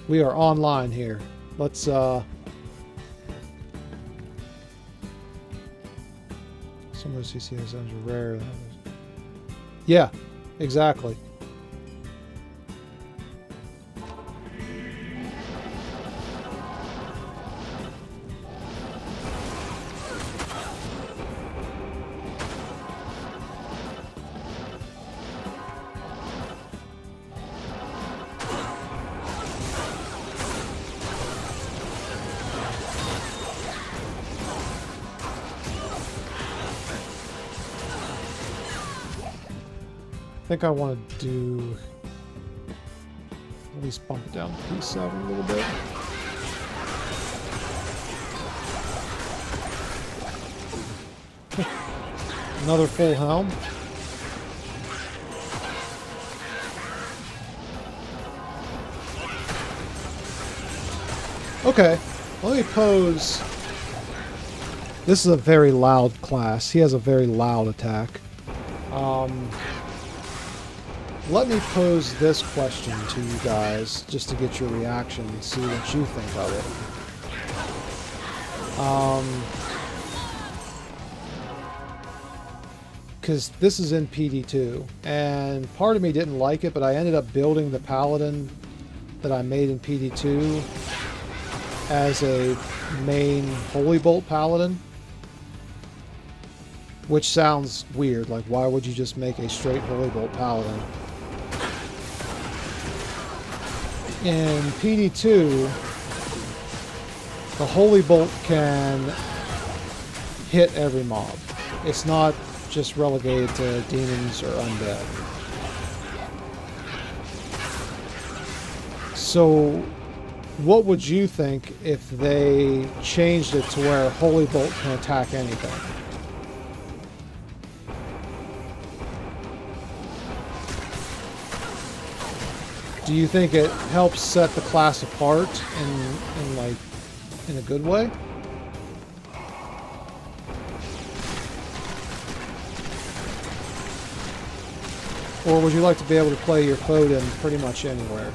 We are online here. Let's some of those CCA zones are rare. Yeah, exactly. I think I want to do at least bump it down to P7 a little bit. Another full helm. Okay, let me pose. This is a very loud class. He has a very loud attack. Let me pose this question to you guys just to get your reaction and see what you think of it. Because this is in PD2, and part of me didn't like it, but I ended up building the paladin that I made in PD2 as a main Holy Bolt paladin. Which sounds weird, like why would you just make a straight Holy Bolt paladin? In PD2, the Holy Bolt can hit every mob. It's not just relegated to demons or undead. So, what would you think if they changed it to where Holy Bolt can attack anything? Do you think it helps set the class apart in a good way? Or would you like to be able to play your Foden pretty much anywhere?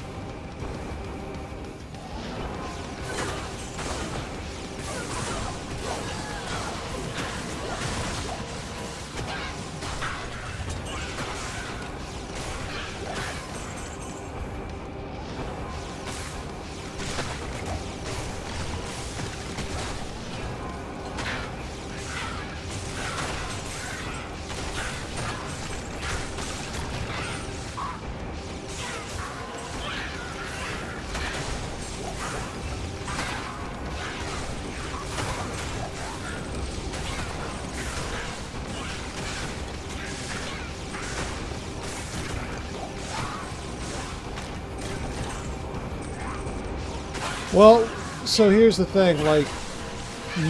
Well, so here's the thing, like,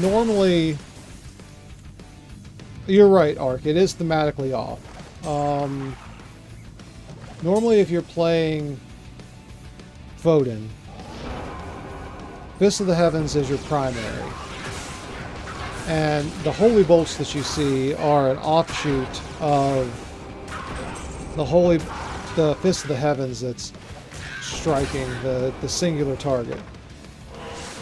normally, you're right, Ark, it is thematically off. Normally if you're playing Foden, Fist of the Heavens is your primary. And the Holy Bolts that you see are an offshoot of the Fist of the Heavens that's striking the singular target.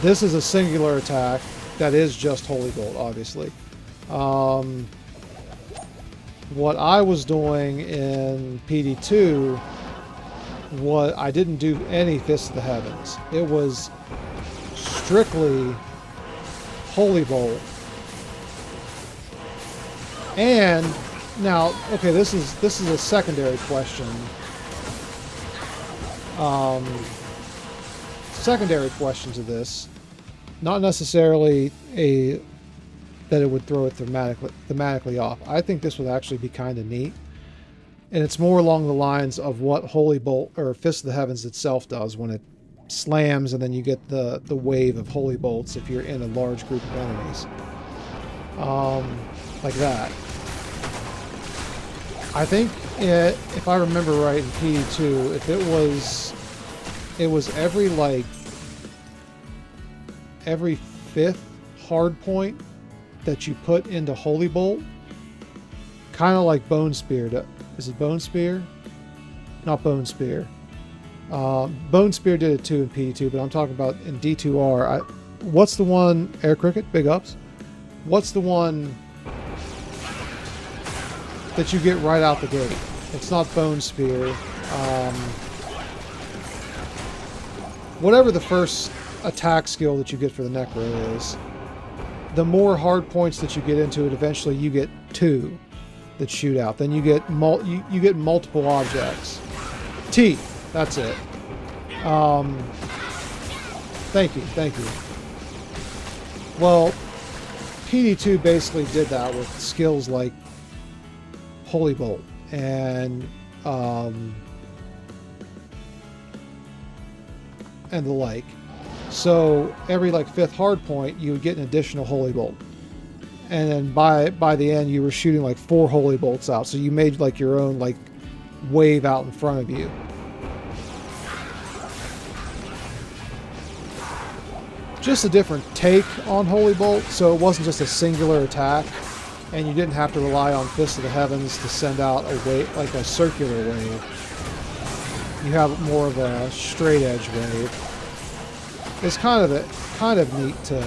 This is a singular attack that is just Holy Bolt, obviously. What I was doing in PD2, I didn't do any Fist of the Heavens. It was strictly Holy Bolt. And now, okay, this is a secondary question. Secondary question to this. Not necessarily that it would throw it thematically off. I think this would actually be kind of neat. And it's more along the lines of what Holy Bolt or Fist of the Heavens itself does when it slams and then you get the wave of Holy Bolts if you're in a large group of enemies. Like that. I think if I remember right in PD2, if it was every fifth hard point that you put into Holy Bolt, kind of like Bone Spear. Is it Bone Spear? Not Bone Spear. Bone Spear did it too in PD2, but I'm talking about in D2R. What's the one? Air Cricket, big ups. What's the one that you get right out the gate? It's not Bone Spear. Whatever the first attack skill that you get for the Necro is, the more hard points that you get into it, eventually you get 2 that shoot out. Then you get you get multiple objects. T, that's it. Thank you. Well, PD2 basically did that with skills like Holy Bolt and the like. So every like 5th hard point, you would get an additional Holy Bolt, and then by the end, you were shooting like 4 Holy Bolts out. So you made like your own like wave out in front of you. Just a different take on Holy Bolt, so it wasn't just a singular attack, and you didn't have to rely on Fist of the Heavens to send out a wave, like a circular wave. You have more of a straight edge wave. It's kind of neat to,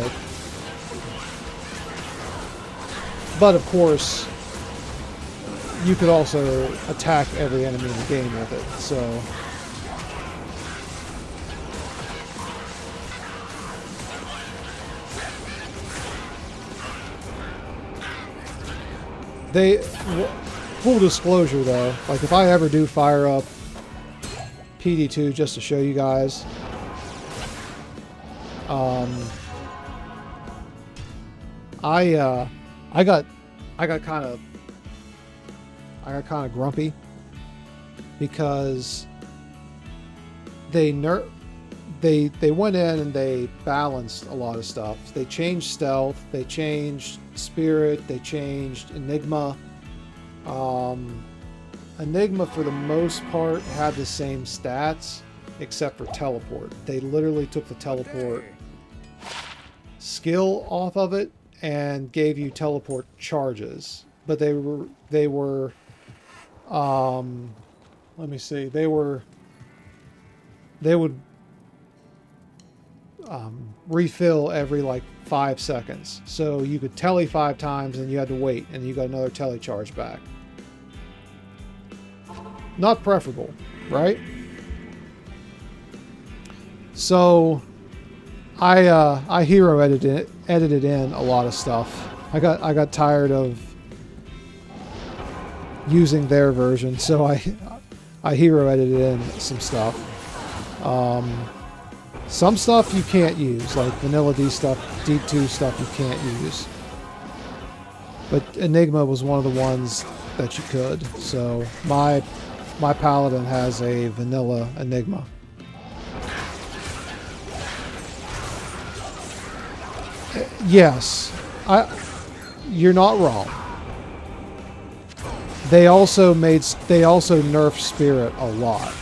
but of course, you could also attack every enemy in the game with it. So. Full disclosure though, like if I ever do fire up PD2 just to show you guys, I got kind of grumpy because they went in and they balanced a lot of stuff. They changed stealth, they changed spirit, they changed Enigma. Enigma for the most part had the same stats except for teleport. They literally took the teleport skill off of it and gave you teleport charges. But they were let me see, they would refill every like 5 seconds. So you could tele 5 times and you had to wait and you got another tele charge back. Not preferable, right? So I hero edited in a lot of stuff. I got tired of using their version, so I hero edited in some stuff. Some stuff you can't use, like Vanilla D stuff, D2 stuff you can't use. But Enigma was one of the ones that you could. So my Paladin has a vanilla Enigma. Yes, you're not wrong. They also nerfed Spirit a lot.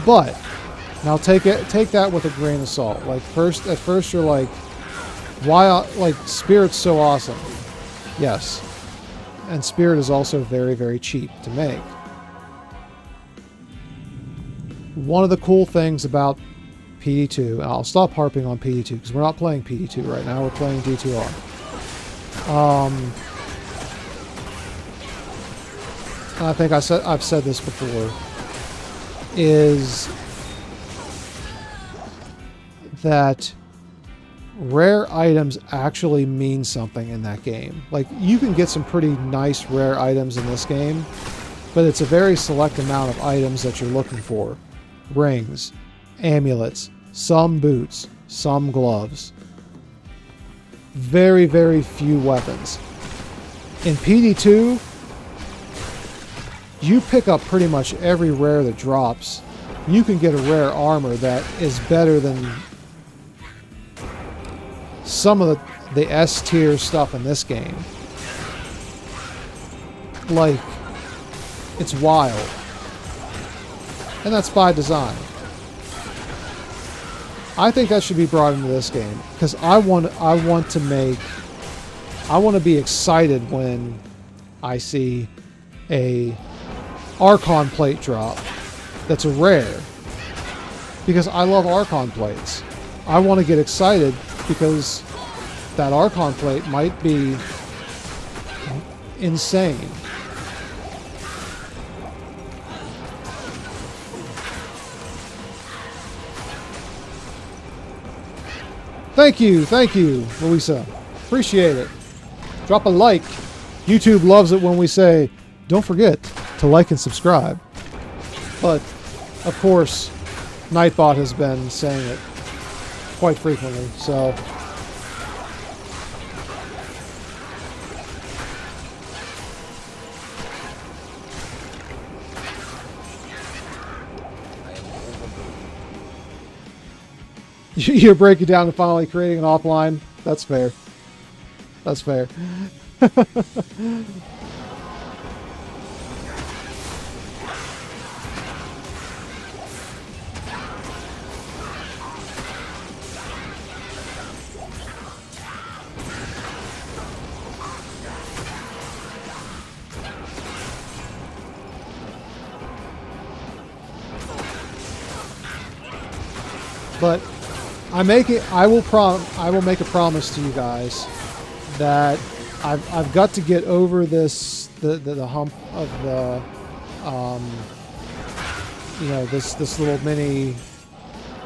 But now take that with a grain of salt. Like at first you're like, why? Like Spirit's so awesome. Yes, and Spirit is also very, very cheap to make. One of the cool things about PD2, and I'll stop harping on PD2 because we're not playing PD2 right now. We're playing D2R. And I think I've said this before. Is that rare items actually mean something in that game. Like, you can get some pretty nice rare items in this game, but it's a very select amount of items that you're looking for. Rings, amulets, some boots, some gloves. Very, very few weapons. In PD2, you pick up pretty much every rare that drops. You can get a rare armor that is better than some of the S tier stuff in this game. Like, it's wild. And that's by design. I think that should be brought into this game because I want to be excited when I see a Archon plate drop that's a rare. Because I love Archon plates. I want to get excited because that Archon plate might be insane. Thank you, Louisa. Appreciate it. Drop a like. YouTube loves it when we say, don't forget to like and subscribe. But, of course, Nightbot has been saying it quite frequently, so... You're breaking down and finally creating an offline. That's fair. That's fair. But I will make a promise to you guys that I've got to get over this the hump of the you know, this little mini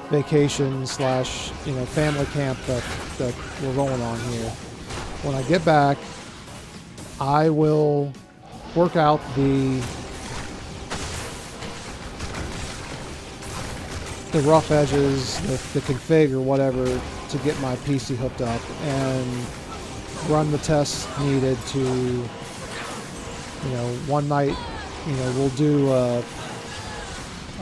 vacation slash, you know, family camp that we're going on here. When I get back, I will work out the rough edges, the config or whatever to get my PC hooked up and run the tests needed to, you know, one night, you know, we'll do a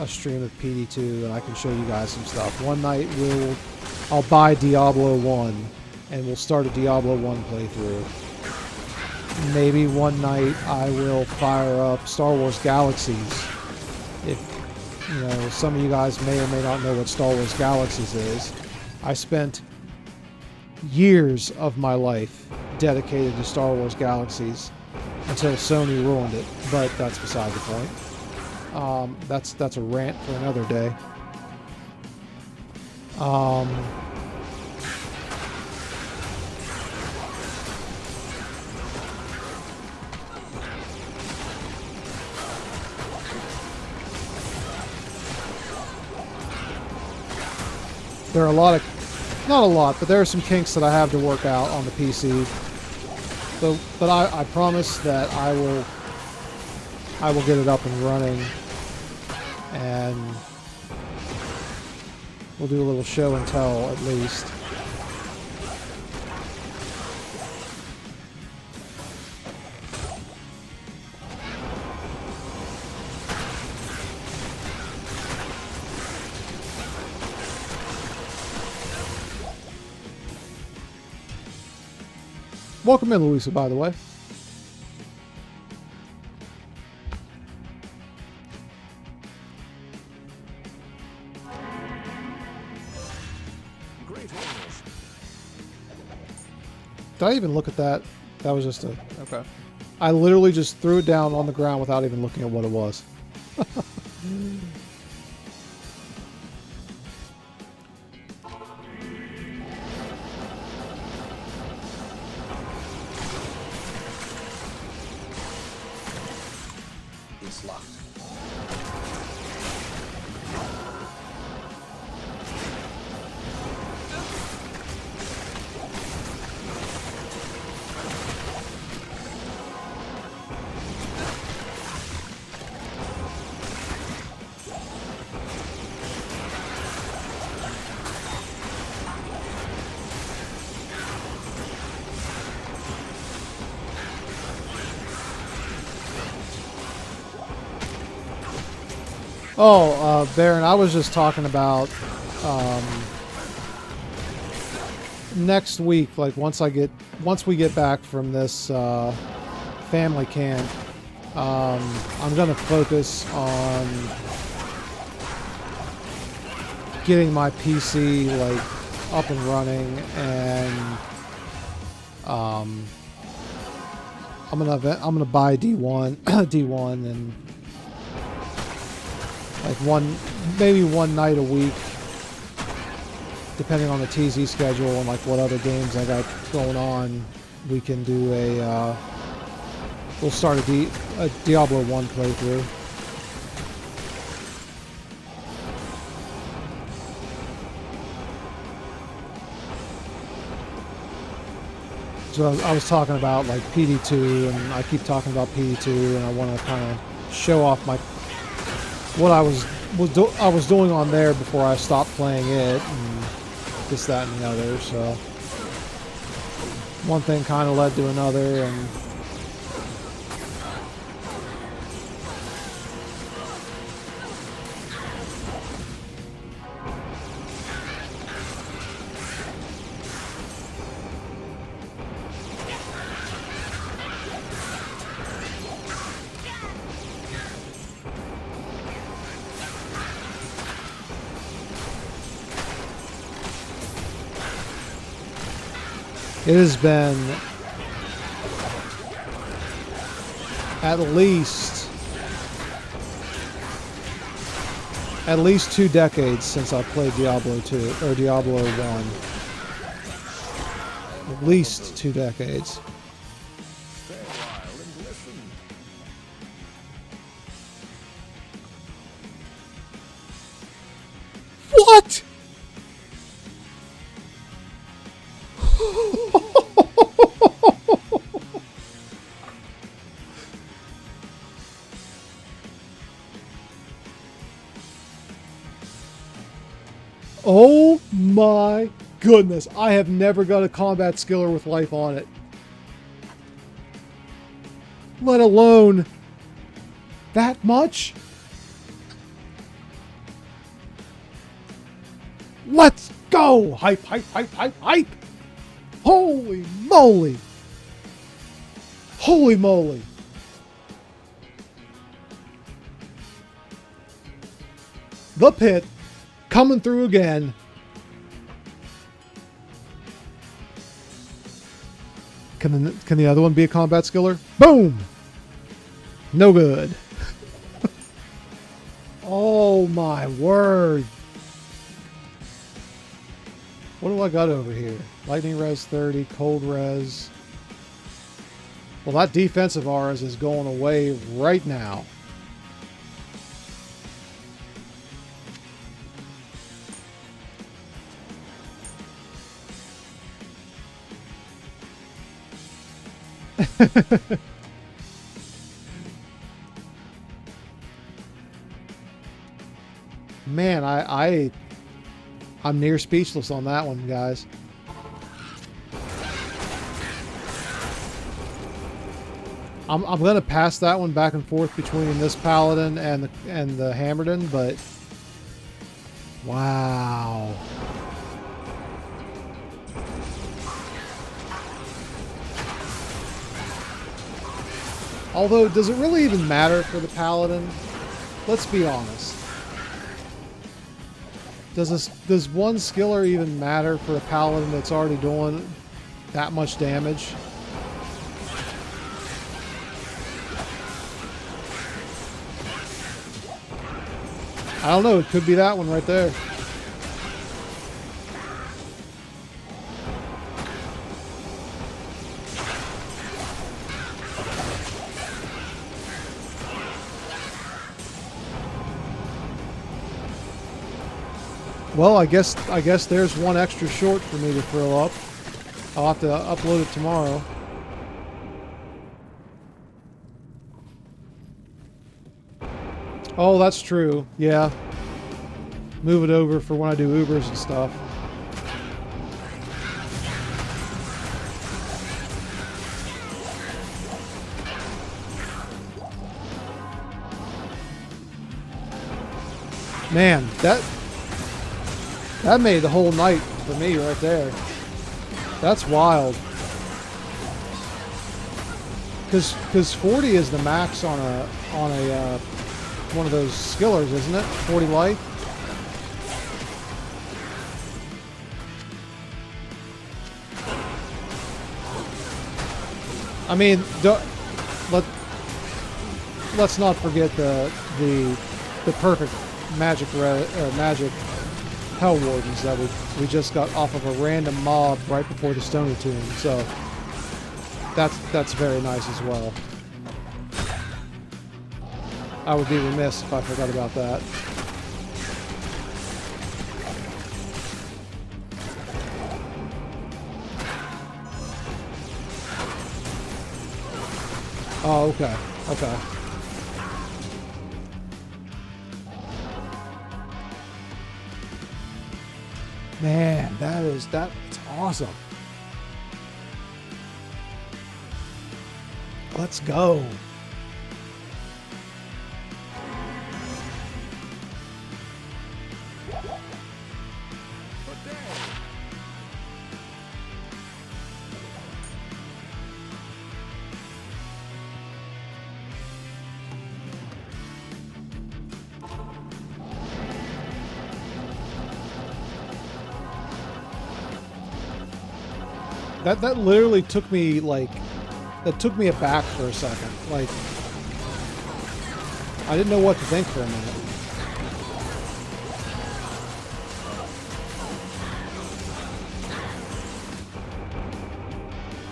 stream of PD2 and I can show you guys some stuff. One night I'll buy Diablo 1 and we'll start a Diablo 1 playthrough. Maybe one night I will fire up Star Wars Galaxies. If you know, some of you guys may or may not know what Star Wars Galaxies is. I spent years of my life dedicated to Star Wars Galaxies until Sony ruined it, but that's beside the point. That's a rant for another day. There are a lot of, not a lot, but there are some kinks that I have to work out on the PC. But I promise that I will get it up and running, and we'll do a little show and tell at least. Welcome in, Louisa, by the way. Great horse. Did I even look at that? That was just a... Okay. I literally just threw it down on the ground without even looking at what it was. It's locked. Oh, Baron, I was just talking about next week, like once we get back from this family camp, I'm gonna focus on getting my PC like up and running, and I'm gonna buy D1 D1 and Like maybe one night a week, depending on the TZ schedule and like what other games I got going on, we can do we'll start a Diablo 1 playthrough. So I was talking about like PD2, and I keep talking about PD2, and I want to kind of show off what I was doing on there before I stopped playing it, and this, that, and the other. So one thing kind of led to another, and it has been at least 2 decades since I played Diablo 2 or Diablo 1. At least 2 decades. What? Oh my goodness, I have never got a combat skiller with life on it. Let alone that much. Let's go! Hype, hype, hype, hype, hype! Holy moly! Holy moly! The pit coming through again. Can the other one be a combat skiller? Boom! No good. Oh my word. What do I got over here? Lightning res 30, cold res. Well, that defensive res is going away right now. Man, I'm near speechless on that one, guys. I'm gonna pass that one back and forth between this paladin and the Hammerden, but wow. Although, does it really even matter for the paladin? Let's be honest. Does one skiller even matter for a paladin that's already doing that much damage? I don't know, it could be that one right there. Well, I guess there's one extra short for me to throw up. I'll have to upload it tomorrow. Oh, that's true. Yeah. Move it over for when I do Ubers and stuff. Man, that made the whole night for me right there. That's wild. Because 40 is the max on a one of those skillers, isn't it? 40 life. I mean, let's not forget the perfect magic hell wardens that we just got off of a random mob right before the Stony Tomb. So that's very nice as well. I would be remiss if I forgot about that. Oh, okay. Okay. Man, that's awesome. Let's go. That literally took me aback for a second. Like, I didn't know what to think for a minute.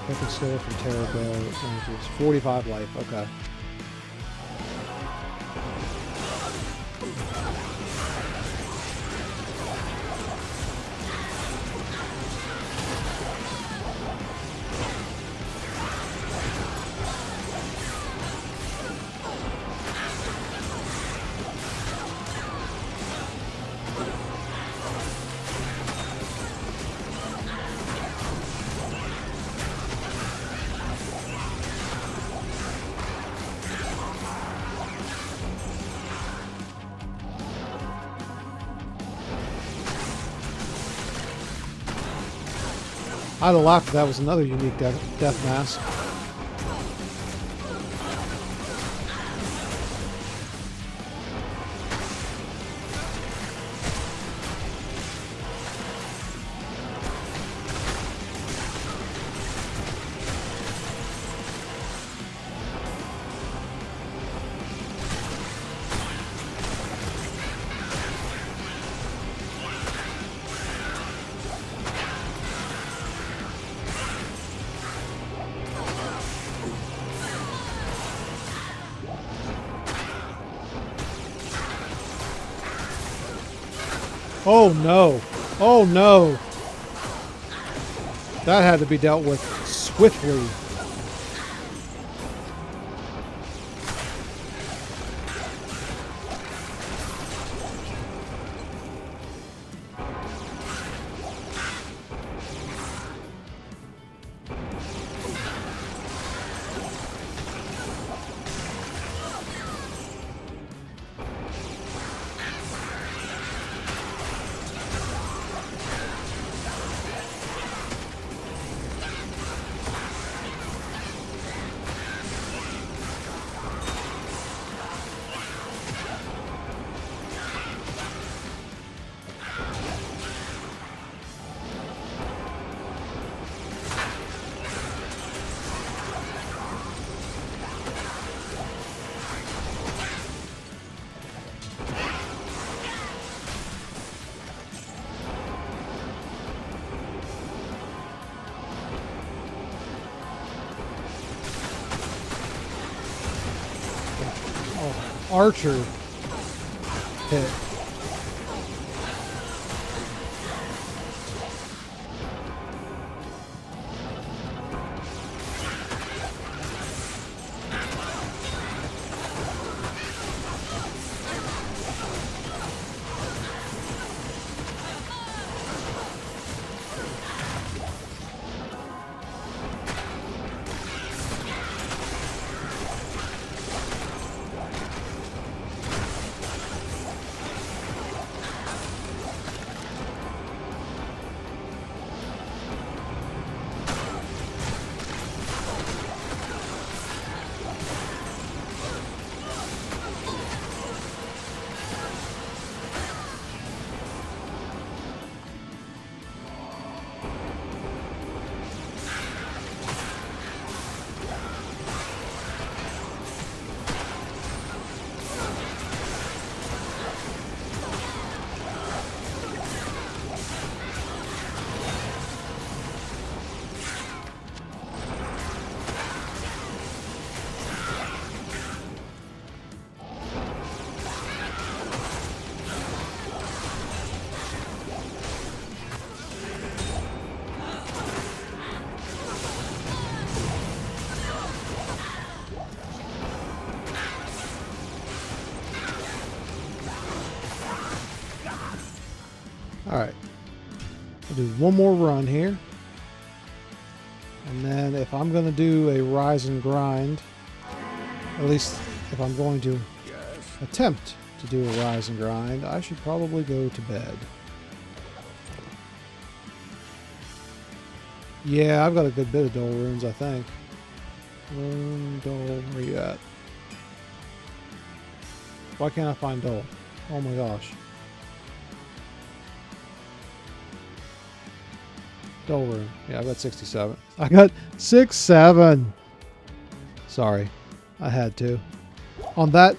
Perfect skill from Terror Bear. 45 life. Okay. I'd have laughed if that was another unique death mask. Oh no! Oh no! That had to be dealt with swiftly. Archer hit. right. I'll do one more run here. And then if I'm going to do a rise and grind, at least if I'm going to attempt to do a rise and grind, I should probably go to bed. Yeah, I've got a good bit of dull runes, I think. Rune, dull, where you at? Why can't I find dull? Oh my gosh. Dull rune. Yeah, I got 67. I got 67. Sorry. I had to. On that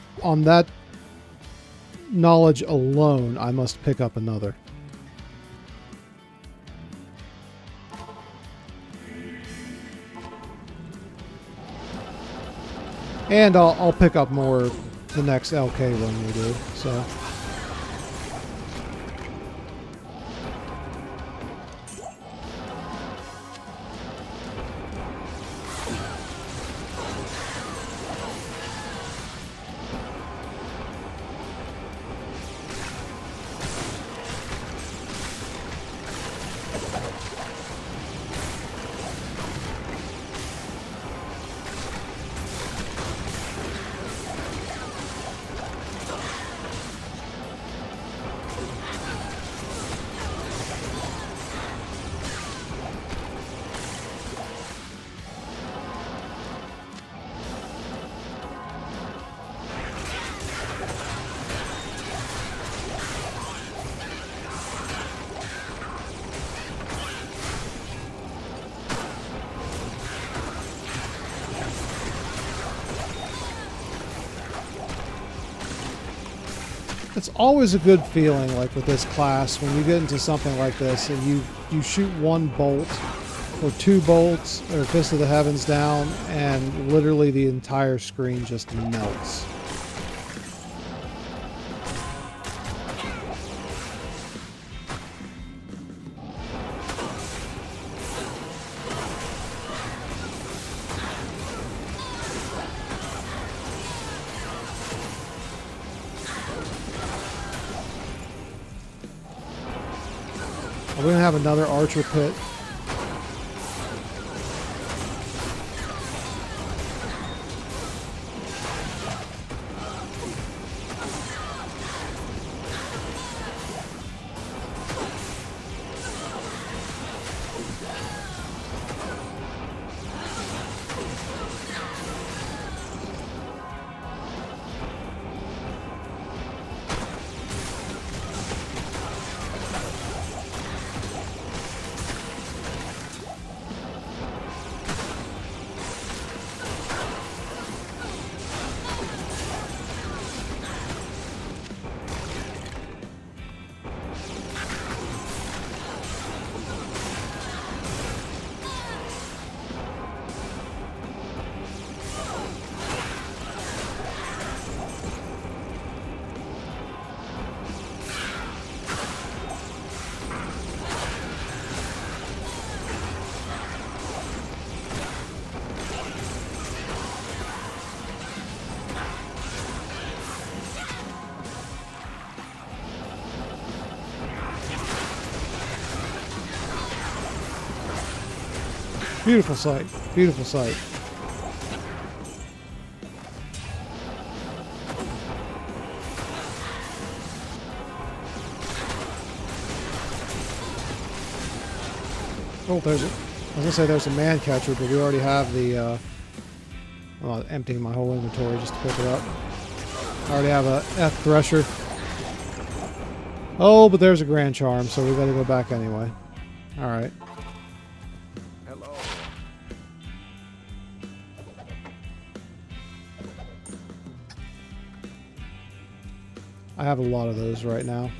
knowledge alone, I must pick up another. And I'll pick up more the next LK run we do. So. It's always a good feeling, like with this class, when you get into something like this and you shoot one bolt or two bolts or Fist of the Heavens down and literally the entire screen just melts. We're going to have another archer pit. Beautiful sight. Beautiful sight. Oh, there's a... I was gonna say there's a man catcher, but we already have the... well, emptying my whole inventory just to pick it up. I already have a F Thresher. Oh, but there's a Grand Charm, so we gotta go back anyway. Alright. Hello. I have a lot of those right now.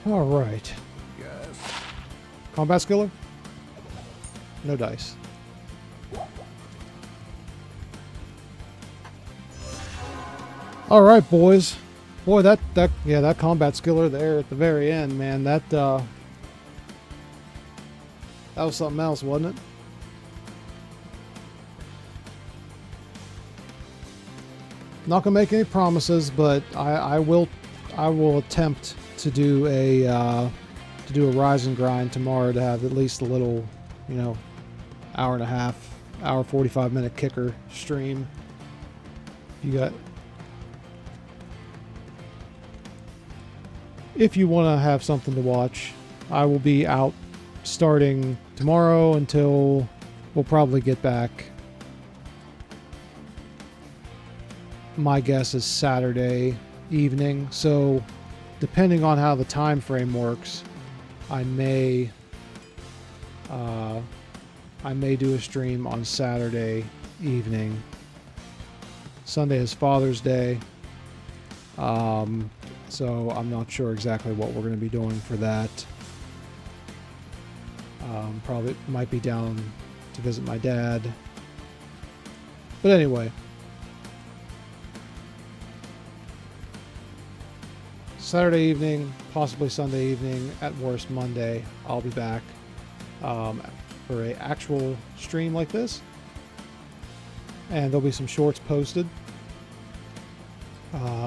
All right. Yes. Combat skiller? No dice. All right, boys. Boy, that combat skiller there at the very end, man, that was something else, wasn't it? Not gonna make any promises, but I will attempt to do a rise and grind tomorrow to have at least a little, you know, hour and a half, hour 45-minute kicker stream. If you want to have something to watch, I will be out starting tomorrow until we'll probably get back. My guess is Saturday evening. So depending on how the time frame works, I may do a stream on Saturday evening. Sunday is Father's Day. So I'm not sure exactly what we're going to be doing for that. Probably might be down to visit my dad. But anyway. Saturday evening, possibly Sunday evening, at worst Monday, I'll be back for an actual stream like this. And there'll be some shorts posted.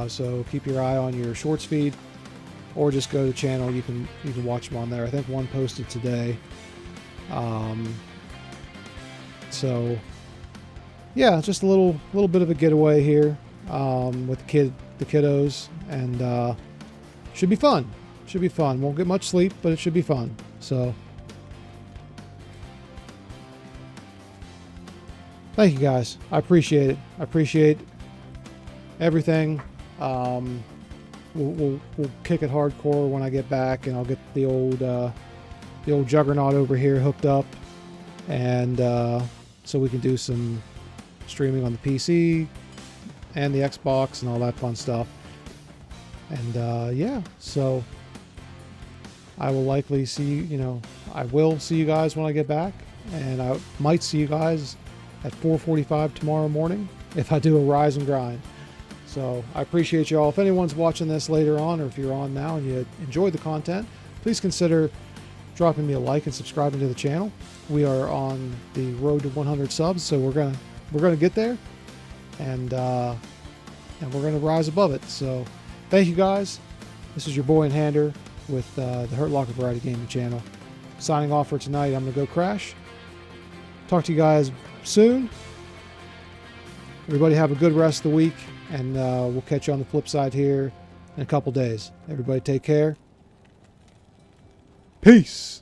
So keep your eye on your shorts feed, or just go to the channel. You can watch them on there. I think one posted today. So yeah, just a little bit of a getaway here with the kiddos, and should be fun. Should be fun. Won't get much sleep, but it should be fun. So thank you guys. I appreciate it. I appreciate everything. We'll kick it hardcore when I get back, and I'll get the old Juggernaut over here hooked up, and so we can do some streaming on the PC and the Xbox and all that fun stuff. And yeah, so I will likely I will see you guys when I get back, and I might see you guys at 4:45 tomorrow morning if I do a rise and grind. So I appreciate you all. If anyone's watching this later on, or if you're on now and you enjoyed the content, please consider dropping me a like and subscribing to the channel. We are on the road to 100 subs, so we're gonna get there, and we're gonna rise above it. So thank you guys. This is your boy and Hander with the Hurt Locker Variety Gaming channel. Signing off for tonight. I'm gonna go crash. Talk to you guys soon. Everybody have a good rest of the week, and we'll catch you on the flip side here in a couple days. Everybody take care. Peace.